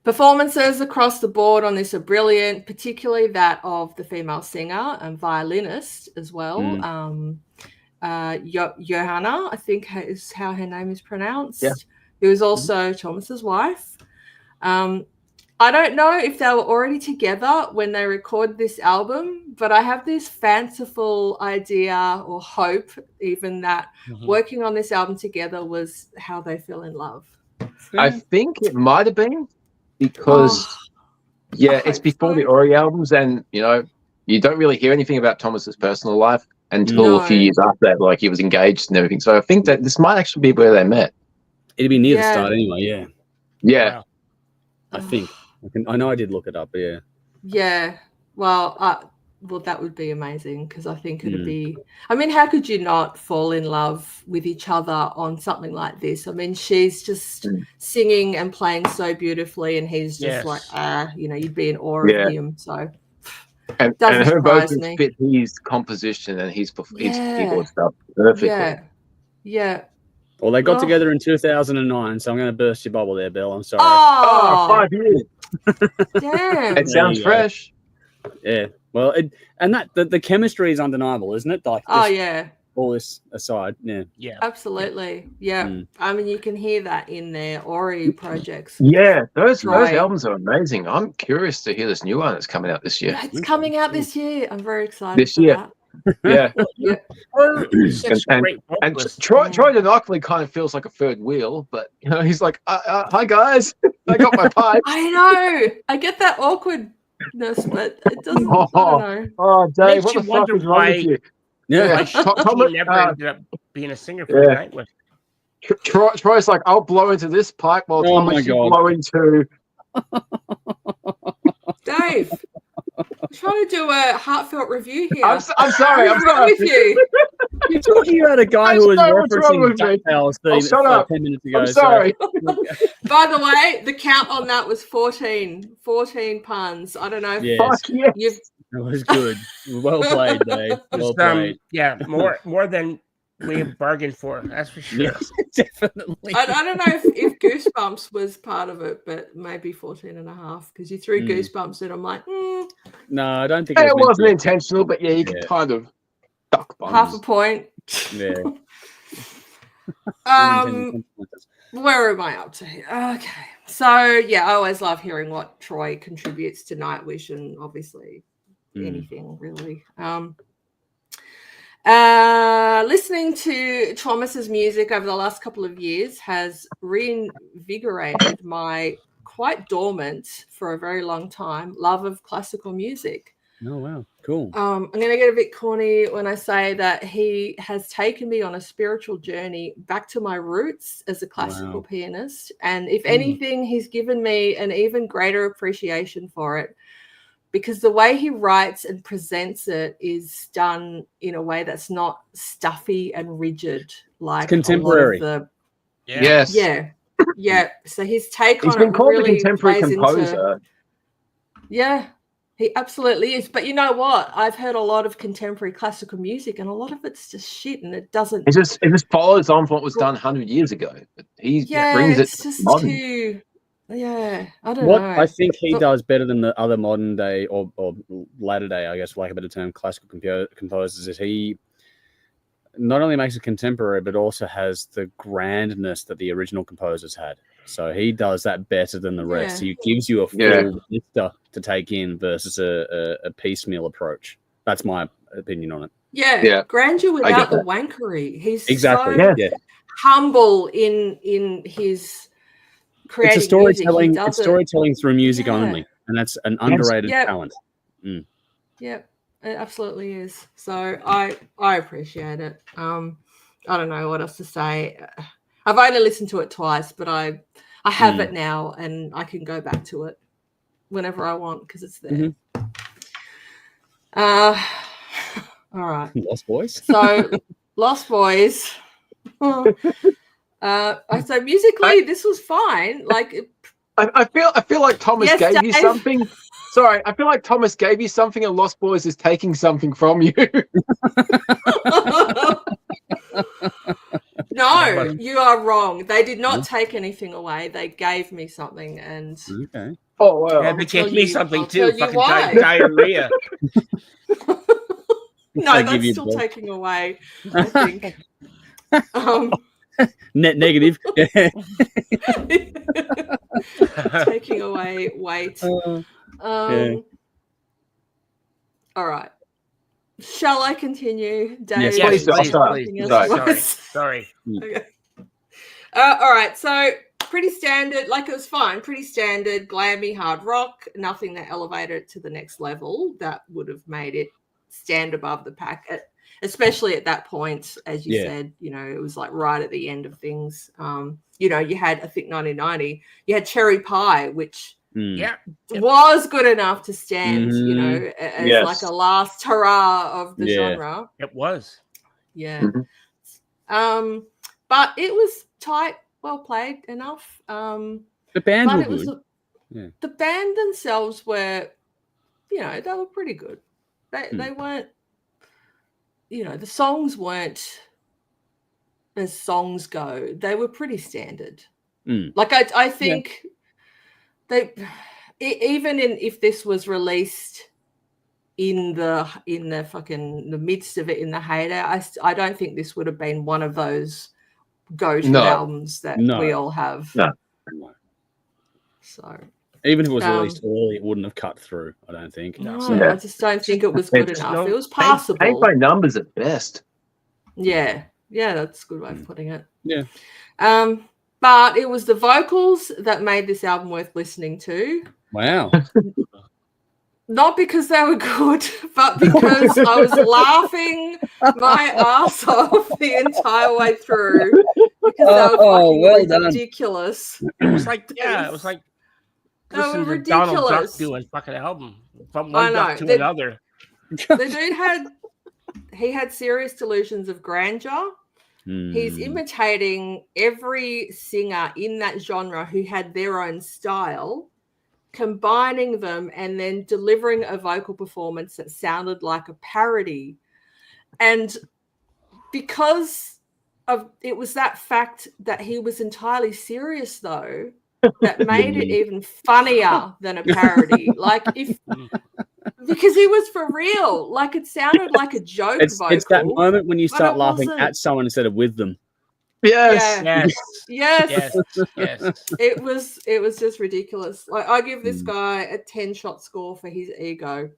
Performances across the board on this are brilliant, particularly that of the female singer and violinist as well. Johanna, I think is how her name is pronounced, who is also Thomas's wife. I don't know if they were already together when they recorded this album, but I have this fanciful idea or hope even that working on this album together was how they fell in love. I think it might have been because, it's before the Ori albums, and, you don't really hear anything about Thomas's personal life until a few years after that, like he was engaged and everything. So I think that this might actually be where they met. It'd be near the start anyway, Yeah. Wow. I think. I know I did look it up, but yeah. Well, that would be amazing, because I think it'd be. I mean, how could you not fall in love with each other on something like this? I mean, she's just singing and playing so beautifully, and he's just like, you'd be in awe of him. So, and her vocals fit his composition and his keyboard stuff perfectly. Yeah. Well, they got together in 2009, so I'm going to burst your bubble there, Bill. I'm sorry. 5 years. Damn. It sounds fresh. Yeah. Well, the chemistry is undeniable, isn't it? Like, all this aside, yeah, absolutely, yeah. I mean, you can hear that in their Ori projects. Yeah, those albums are amazing. I'm curious to hear this new one that's coming out this year. It's coming out this year. I'm very excited this year. That. Yeah. and Troy Denockley kind of feels like a third wheel, but he's like, hi guys, I got my pipe. I know. I get that awkwardness, but it doesn't. I don't know. Oh, Dave, what you the fuck is wrong with you? Yeah, he never ended up being a singer for the night with. Troy's like, I'll blow into this pipe while Thomas you blow into. Dave, I'm trying to do a heartfelt review here. I'm sorry. I'm sorry with you. You're talking about a guy who was referencing DuckTales 10 minutes ago. I'm sorry. By the way, the count on that was 14 puns. I don't know. It was good. Well played, Dave. Well played. Yeah, more than we bargained for. That's for sure. Yeah, definitely. I don't know if Goosebumps was part of it, but maybe 14.5, because you threw Goosebumps in. I'm like, No, I don't think it wasn't intentional, but you can kind of duck buns. Half a point. Yeah. Where am I up to here? Okay. So, I always love hearing what Troy contributes to Nightwish, and obviously anything really. Listening to Thomas's music over the last couple of years has reinvigorated my quite dormant for a very long time love of classical music. Oh, wow. Cool. I'm going to get a bit corny when I say that he has taken me on a spiritual journey back to my roots as a classical pianist. And if anything, he's given me an even greater appreciation for it, because the way he writes and presents it is done in a way that's not stuffy and rigid, like it's contemporary. Yes. Yeah. So his take He's on been it called really a contemporary plays composer. He absolutely is. But you know what? I've heard a lot of contemporary classical music, and a lot of it's just shit, and it doesn't. It just follows on from what was done 100 years ago. But he brings it just modern. I don't know. What I think he does better than the other modern day or latter day, I guess, for lack of a better term, classical composers, is he not only makes it contemporary, but also has the grandness that the original composers had. So he does that better than the rest. He gives you a full vista to take in versus a piecemeal approach. That's my opinion on it. Yeah. Grandeur without the wankery. He's exactly so humble in his creating it's a storytelling. Music. It's storytelling through music only, and that's an underrated talent. Yep, it absolutely is. So I appreciate it. I don't know what else to say. I've only listened to it twice, but I have it now, and I can go back to it whenever I want because it's there. All right. Lost Boys. So Lost Boys. So musically, this was fine. Like, I feel like Thomas Yes, gave you Dave? something. Sorry, I feel like Thomas gave you something, and Lost Boys is taking something from you. no, you are wrong. They did not take anything away. They gave me something, and Okay. Oh wow! Yeah, they gave me something I'll too. tell you Fucking why. diarrhea. no, They give that's you still both. taking away. I think. Net negative. Yeah. Taking away weight. Yeah. All right. Shall I continue, Dave? Yes, please, Sorry. Okay. All right. So pretty standard. Like, it was fine. Pretty standard, glammy hard rock. Nothing that elevated it to the next level. That would have made it stand above the pack. Especially at that point, as you said, you know, it was like right at the end of things. You know, you had, I think 1990, you had Cherry Pie, which was good enough to stand, you know, as like a last hurrah of the genre. It was. Yeah. But it was tight, well played enough. The band but were it good. was the band themselves were, you know, they were pretty good. They weren't, you know, the songs weren't, as songs go, they were pretty standard. Like I think they, even if this was released in the fucking the midst of it in the heyday, I don't think this would have been one of those go-to albums that we all have. No. So even if it was released early, it wouldn't have cut through, I don't think. no, So, I just don't think it was good enough. It was passable. Paint by numbers at best. Yeah, that's a good way of putting it. Yeah. But it was the vocals that made this album worth listening to. Wow. Not because they were good, but because I was laughing my ass off the entire way through because they were fucking ridiculous. It was like, it was like listening to Donald Duck do a fucking album from one duck to another. The dude had serious delusions of grandeur. He's imitating every singer in that genre who had their own style, combining them and then delivering a vocal performance that sounded like a parody. And because of it was that fact that he was entirely serious, though, that made it even funnier than a parody. Like, because he was for real. Like, it sounded like a joke vocal. It's that moment when you start laughing at someone instead of with them. Yes. Yes. It was just ridiculous. Like, I give this guy a 10-shot score for his ego.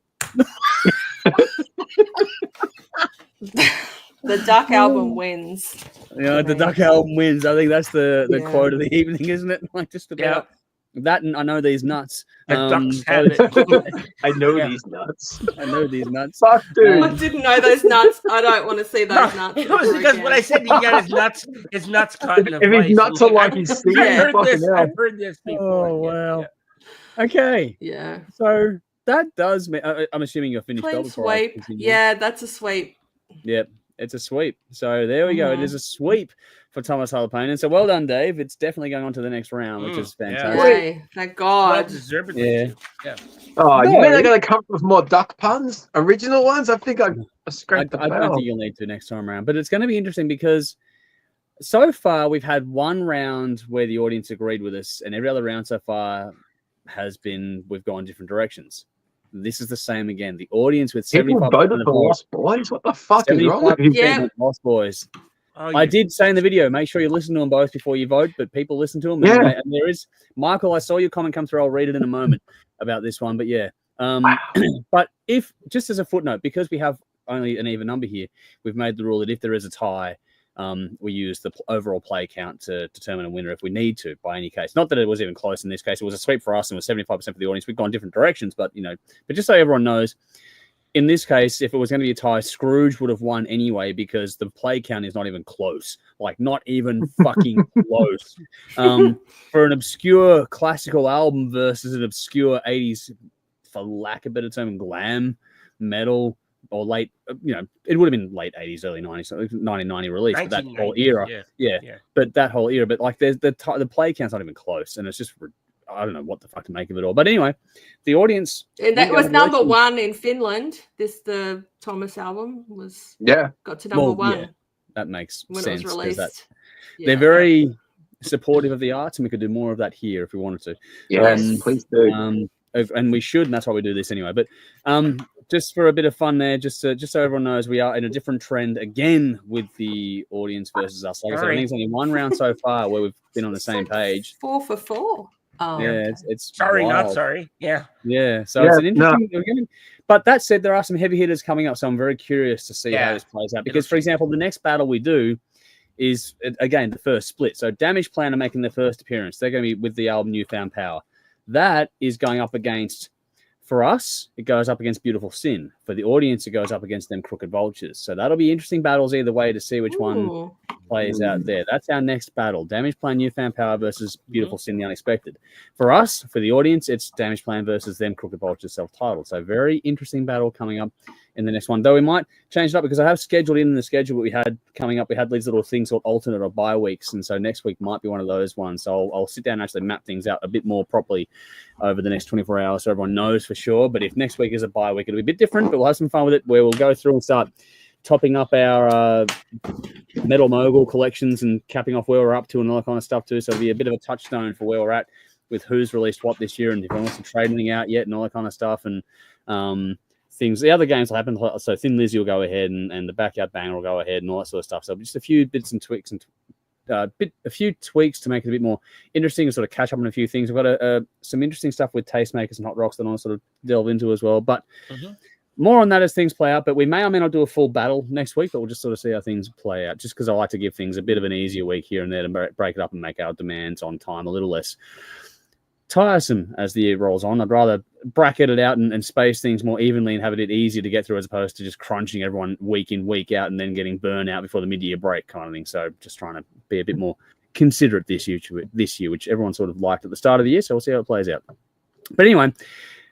The Duck album wins. Yeah, the Duck album wins. I think that's the quote of the evening, isn't it? Like, just about that, and I know these nuts. The Ducks have it. I know these nuts. I know these nuts. Fuck, dude. I didn't know those nuts. I don't want to see those nuts. It was because when I said he got his nuts caught in a If his nuts are like he's singing, I've heard this before. Oh, wow. Okay. Yeah. So that does mean, I'm assuming you're finished. Clean sweep. Yeah, that's a sweep. Yep. It's a sweep. So there we go. It is a sweep for Tuomas Holopainen. So well done, Dave. It's definitely going on to the next round, which is fantastic. Yay, thank God. Yeah. Oh, you mean they're going to come up with more duck puns? Original ones? I think I scraped the I don't think you'll need to next time around. But it's going to be interesting because so far we've had one round where the audience agreed with us, and every other round so far has been we've gone different directions. This is the same again. The audience with 75% people voted for Lost Boys. What the fuck is wrong with you? Yeah, Lost Boys. I did say in the video, make sure you listen to them both before you vote, but people listen to them. Yeah. And there is, Michael, I saw your comment come through. I'll read it in a moment about this one. But yeah, but if, just as a footnote, because we have only an even number here, we've made the rule that if there is a tie, we use the overall play count to determine a winner if we need to, by any case. Not that it was even close in this case. It was a sweep for us and it was 75% for the audience. We've gone different directions, but, you know, but just so everyone knows, in this case, if it was going to be a tie, Scrooge would have won anyway because the play count is not even close. Like, not even fucking close. For an obscure classical album versus an obscure 80s, for lack of a better term, glam metal or late, it would have been late 80s, early 90s, so 1990 release, but that whole era. Yeah. But that whole era, but like the play count's not even close, and it's just, I don't know what the fuck to make of it all. But anyway, the audience... And that was number one in Finland. The Thomas album got to number one. Yeah, that makes when sense. It was released. They're very supportive of the arts, and we could do more of that here if we wanted to. Yes, please do. And we should, and that's why we do this anyway. But just for a bit of fun there, just so everyone knows, we are in a different trend again with the audience versus us. Like I said, I think it's only one round so far where we've been on the same page. 4 for 4. Yeah, it's sorry, wild. not sorry. Yeah. So it's an interesting. But that said, there are some heavy hitters coming up, so I'm very curious to see how this plays out. Because, for example, the next battle we do is again the first split. So Damage Plan are making their first appearance. They're going to be with the album Newfound Power. That is going up against, for us, it goes up against Beautiful Sin. For the audience, it goes up against them Crooked Vultures. So that'll be interesting battles either way to see which one plays out there. That's our next battle. Damage Plan, Newfound Power versus Beautiful Sin, The Unexpected. For us, for the audience, it's Damage Plan versus them Crooked Vultures self-titled. So very interesting battle coming up in the next one. Though we might change it up because I have scheduled in the schedule what we had coming up. We had these little things called alternate or bye weeks. And so next week might be one of those ones. So I'll sit down and actually map things out a bit more properly over the next 24 hours so everyone knows for sure. But if next week is a bye week, it'll be a bit different, but we'll have some fun with it where we'll go through and start topping up our Metal Mogul collections and capping off where we're up to and all that kind of stuff too. So it'll be a bit of a touchstone for where we're at with who's released what this year and if anyone wants to trade anything out yet and all that kind of stuff. And things, the other games will happen. So Thin Lizzy will go ahead and the Backyard Banger will go ahead and all that sort of stuff. So just a few bits and tweaks and a few tweaks to make it a bit more interesting and sort of catch up on a few things. We've got some interesting stuff with tastemakers and hot rocks that I want to sort of delve into as well. But more on that as things play out. But we may or may not do a full battle next week, but we'll just sort of see how things play out. Just because I like to give things a bit of an easier week here and there to break it up and make our demands on time a little less tiresome as the year rolls on. I'd rather bracket it out and space things more evenly and have it easier to get through as opposed to just crunching everyone week in, week out and then getting burned out before the mid-year break kind of thing. So just trying to be a bit more considerate this year, which everyone sort of liked at the start of the year. So we'll see how it plays out. But anyway,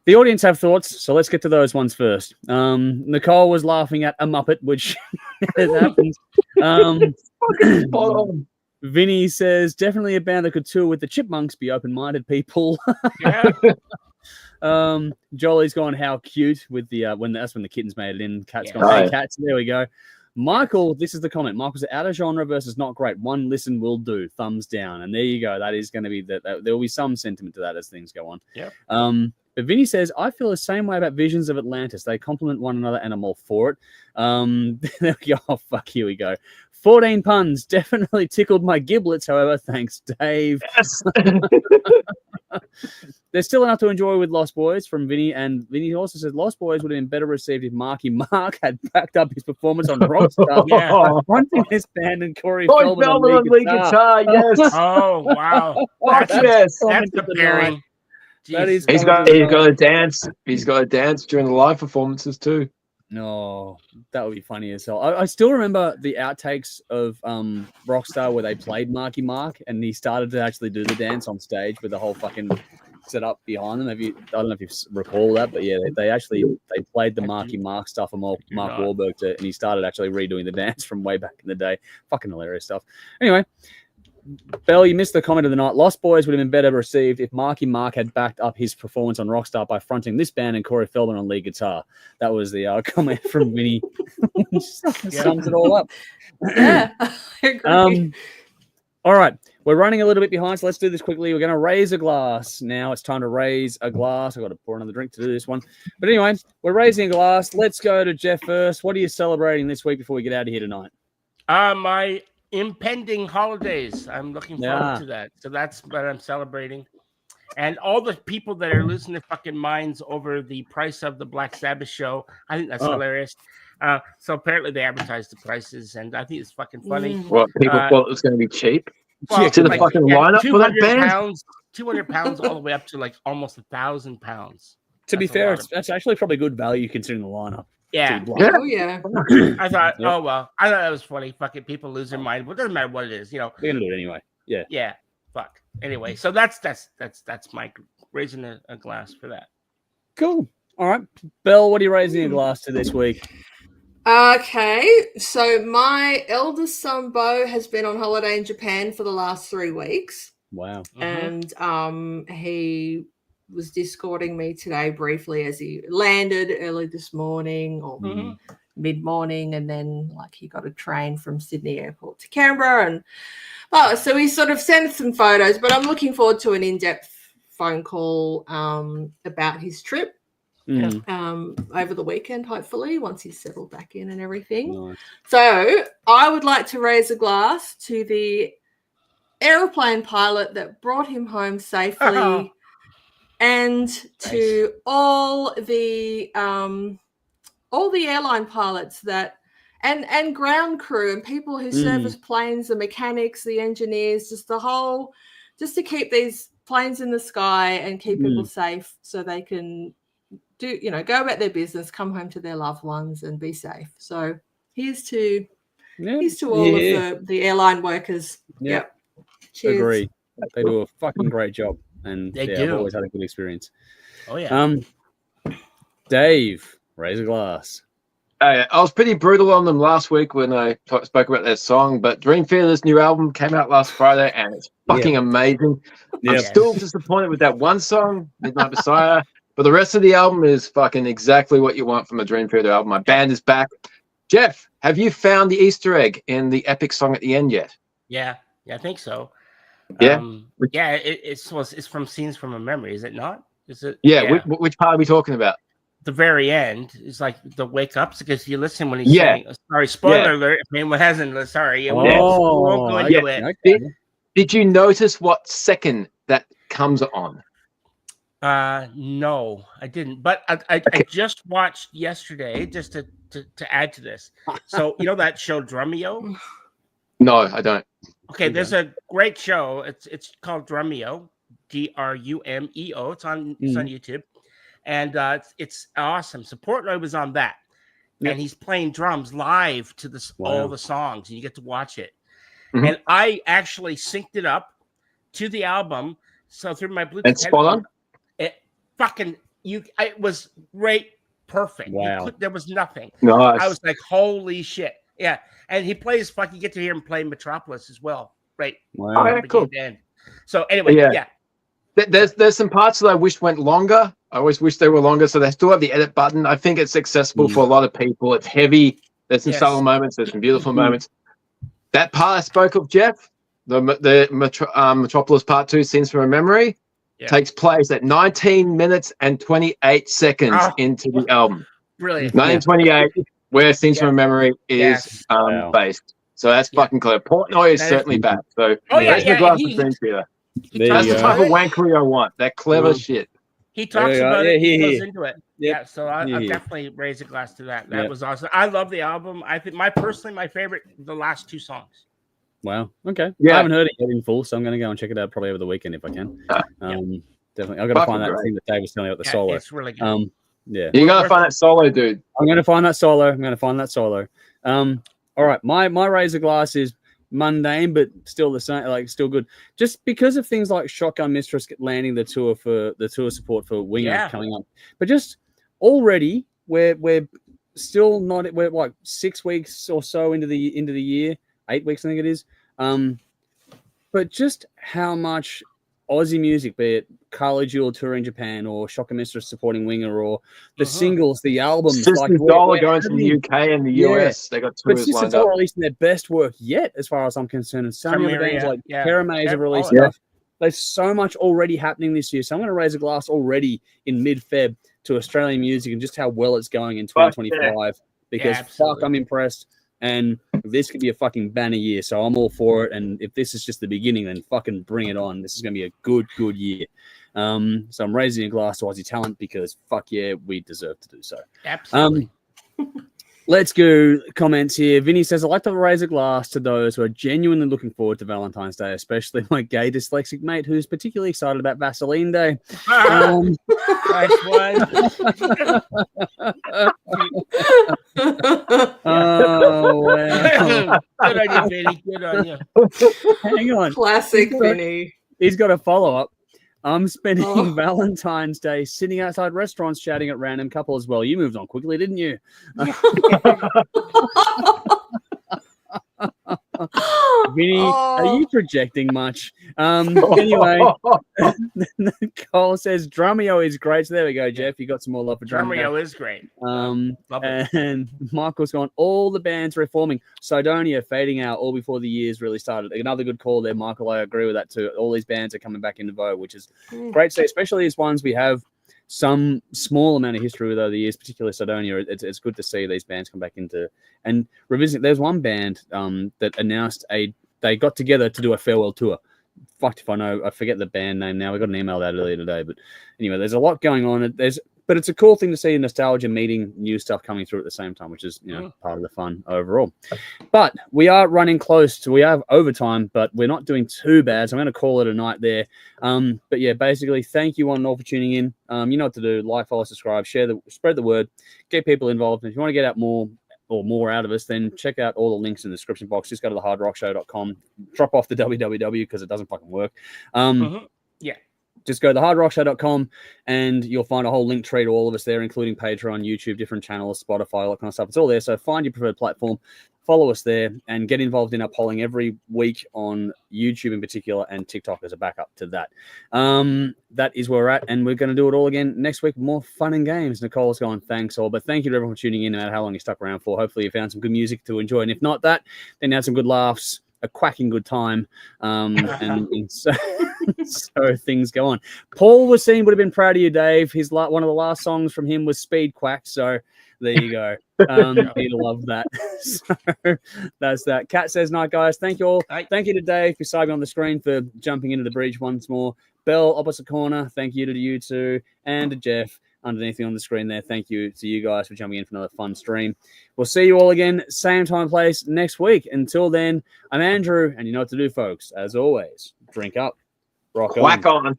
the audience have thoughts, so let's get to those ones first. Nicole was laughing at a Muppet, which happens. Vinny says, definitely a band that could tour with the Chipmunks, be open-minded people. Yeah. Jolly's gone, how cute, with the that's when the kittens made it in. Cat's gone, hey, cats, there we go. Michael, this is the comment. Michael's out of genre versus not great. One listen will do. Thumbs down. And there you go. That is going to be there will be some sentiment to that as things go on. Yeah. But Vinny says, I feel the same way about Visions of Atlantis. They complement one another and I'm all for it. There we go. Oh, fuck, here we go. 14 puns. Definitely tickled my giblets, however. Thanks, Dave. Yes. There's still enough to enjoy with Lost Boys from Vinny. And Vinny also says, Lost Boys would have been better received if Marky Mark had backed up his performance on Rockstar. Fronting this band and Corey Feldman on lead guitar. Yes. Oh, wow. That's the pairing. He's got to dance. He's got to dance during the live performances too. No, that would be funny as hell. I still remember the outtakes of Rockstar where they played Marky Mark and he started to actually do the dance on stage with the whole fucking set up behind them. I don't know if you recall that, but yeah, they played the Marky Mark stuff from Mark Wahlberg and he started actually redoing the dance from way back in the day. Fucking hilarious stuff. Anyway, Bell, you missed the comment of the night. Lost Boys would have been better received if Marky Mark had backed up his performance on Rockstar by fronting this band and Corey Feldman on lead guitar. That was the comment from Vinny. Sums it all up. Yeah, I agree. All right, we're running a little bit behind, so let's do this quickly. We're going to raise a glass. Now it's time to raise a glass. I've got to pour another drink to do this one. But anyway, we're raising a glass. Let's go to Jeff first. What are you celebrating this week before we get out of here tonight? My impending holidays. I'm looking forward to that. So that's what I'm celebrating. And all the people that are losing their fucking minds over the price of the Black Sabbath show. I think that's hilarious. So apparently they advertised the prices and I think it's fucking funny. What, people thought it was going to be cheap? Well, to the fucking lineup for that band? 200 pounds all the way up to like almost 1,000 pounds. To be That's a fair, lot it's actually probably good value considering the lineup. Yeah. Yeah. Oh yeah. I thought, Yeah. oh well, I thought that was funny. Fucking people lose their mind. Well, it doesn't matter what it is, you know. We're gonna do it anyway. Yeah. Yeah. Fuck. Anyway, so that's my raising a glass for that. Cool. All right, Belle, what are you raising a glass to this week? Okay, so my eldest son Bo has been on holiday in Japan for the last 3 weeks, Wow. and he was discording me today briefly as he landed early this morning or mid-morning, and then like he got a train from Sydney Airport to Canberra, and so he sort of sent some photos. But I'm looking forward to an in-depth phone call about his trip. Over the weekend, hopefully, once he's settled back in and everything. Nice. So I would like to raise a glass to the aeroplane pilot that brought him home safely, and to all the airline pilots that and ground crew and people who service planes, the mechanics, the engineers, just to keep these planes in the sky and keep people safe so they can go about their business, come home to their loved ones and be safe. So here's to all of the airline workers. Yep. Cheers. Agree. They do a fucking great job, and I've always had a good experience. Oh yeah. Dave, raise a glass. I was pretty brutal on them last week when I spoke about their song, but Dream Theater's new album came out last Friday, and it's fucking amazing. I'm still disappointed with that one song, Midnight Messiah. But the rest of the album is fucking exactly what you want from a Dream Theater album. My band is back. Jeff, have you found the Easter egg in the epic song at the end yet? Yeah, I think so. Yeah, it's from Scenes from a Memory, is it not? Is it? Yeah. Which part are we talking about? The very end is like the wake ups, because you listen when he's saying, sorry, spoiler alert. If anyone hasn't, sorry, we won't go into it. Okay. Did you notice what second that comes on? No, I didn't. But I just watched yesterday, just to add to this. So you know that show Drumeo? No, I don't. Okay, there's a great show. It's called Drumeo, Drumeo. It's on YouTube, and it's awesome. So Portnoy was on that, and he's playing drums live to all the songs, and you get to watch it. And I actually synced it up to the album, so through my Bluetooth. And spot on. It was right, perfect. Wow. There was nothing. Nice. I was like, holy shit. Yeah. And he plays you get to hear him play Metropolis as well. Right. Wow. Oh, yeah, cool. So anyway, There's some parts that I wish went longer. I always wish they were longer. So they still have the edit button. I think it's accessible for a lot of people. It's heavy. There's some subtle moments. There's some beautiful moments. That part I spoke of, Jeff, the Metropolis Part 2, Scenes from a Memory, takes place at 19 minutes and 28 seconds into the album. Brilliant. 1928, where Scenes from a Memory is based. So that's fucking clear. Portnoy is certainly back. So that's the glass of Dream Theater. That's the type of wankery I want. That clever shit. He talks about it. He goes into it. Yeah, so I definitely raise a glass to that. That was awesome. I love the album. I think my favorite, the last 2 songs. Wow. Okay. Yeah. I haven't heard it yet in full, so I'm going to go and check it out probably over the weekend if I can. Definitely. I've got to find that thing that Dave was telling me about the solo. It's really good. You got to find that solo, dude. I'm going to find that solo. All right. My razor glass is mundane, but still the same, still good. Just because of things like Shotgun Mistress landing the tour support for Winger coming up, but just already we're still not. We're like 6 weeks or so into the year. 8 weeks, I think it is. But just how much Aussie music, be it Carly Jewel touring Japan or Shotgun Mistress supporting Winger or the singles, the albums. System Dollar going to the UK and the US. They got tours lined up. But releasing their best work yet, as far as I'm concerned. And some of the bands like Carmeria have released stuff. There's so much already happening this year. So I'm going to raise a glass already in mid-Feb to Australian music and just how well it's going in 2025. Because I'm impressed. And this could be a fucking banner year, so I'm all for it. And if this is just the beginning, then fucking bring it on. This is going to be a good year. So I'm raising a glass to Aussie talent because fuck yeah, we deserve to do so. Absolutely. Let's go comments here. Vinny says, I like to raise a glass to those who are genuinely looking forward to Valentine's Day, especially my gay dyslexic mate who's particularly excited about Vaseline Day. Nice one. Oh, wow. Good on you, Vinny. Good on you. Hang on. Classic Vinny. He's got a follow-up. I'm spending Valentine's Day sitting outside restaurants shouting at random couples. Well, you moved on quickly, didn't you? Vinny, are you projecting much? Anyway, Cole says Drumeo is great. So there we go, Jeff. You got some more love for Drumeo. Drumeo is great. Love it. And Michael's gone, all the bands reforming. Sidonia fading out all before the years really started. Another good call there, Michael. I agree with that too. All these bands are coming back into vogue, which is great to see, especially these ones we have some small amount of history with over the years, particularly Sidonia. It's good to see these bands come back into and revisit. There's one band that announced they got together to do a farewell tour. Fucked if I know. I forget the band name now. We got an email that earlier today, but anyway, there's a lot going on. But it's a cool thing to see nostalgia meeting new stuff coming through at the same time, which is part of the fun overall. But we are running close to we have overtime, but we're not doing too bad. So I'm going to call it a night there. But yeah, basically, thank you one and all for tuning in. You know what to do: like, follow, subscribe, spread the word, get people involved. And if you want to get out more out of us, then check out all the links in the description box. Just go to thehardrockshow.com, drop off the www because it doesn't fucking work. Yeah. Just go to thehardrockshow.com and you'll find a whole link tree to all of us there, including Patreon, YouTube, different channels, Spotify, all that kind of stuff. It's all there. So find your preferred platform, follow us there, and get involved in our polling every week on YouTube in particular and TikTok as a backup to that. That is where we're at, and we're going to do it all again next week with more fun and games. Nicole's gone, thanks all. But thank you to everyone for tuning in, no matter how long you stuck around for. Hopefully you found some good music to enjoy. And if not that, then you had some good laughs, a quacking good time, and so things go on. Paul was saying would have been proud of you, Dave. One of the last songs from him was Speed Quack, so there you go. He'd love that. So that's that. Kat says, night, guys. Thank you all. Thank you to Dave for signing on the screen for jumping into the bridge once more. Bell, opposite corner, thank you to you two, and to Jeff underneath me on the screen there. Thank you to you guys for jumping in for another fun stream. We'll see you all again, same time, place next week. Until then, I'm Andrew, and you know what to do, folks. As always, drink up, rock on. Whack on.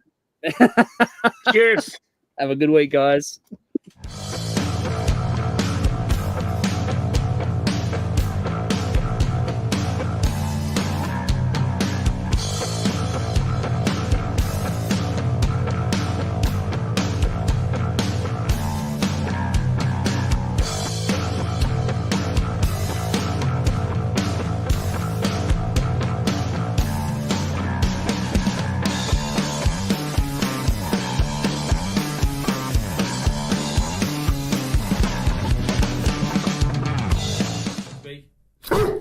Cheers. Have a good week, guys. Speak.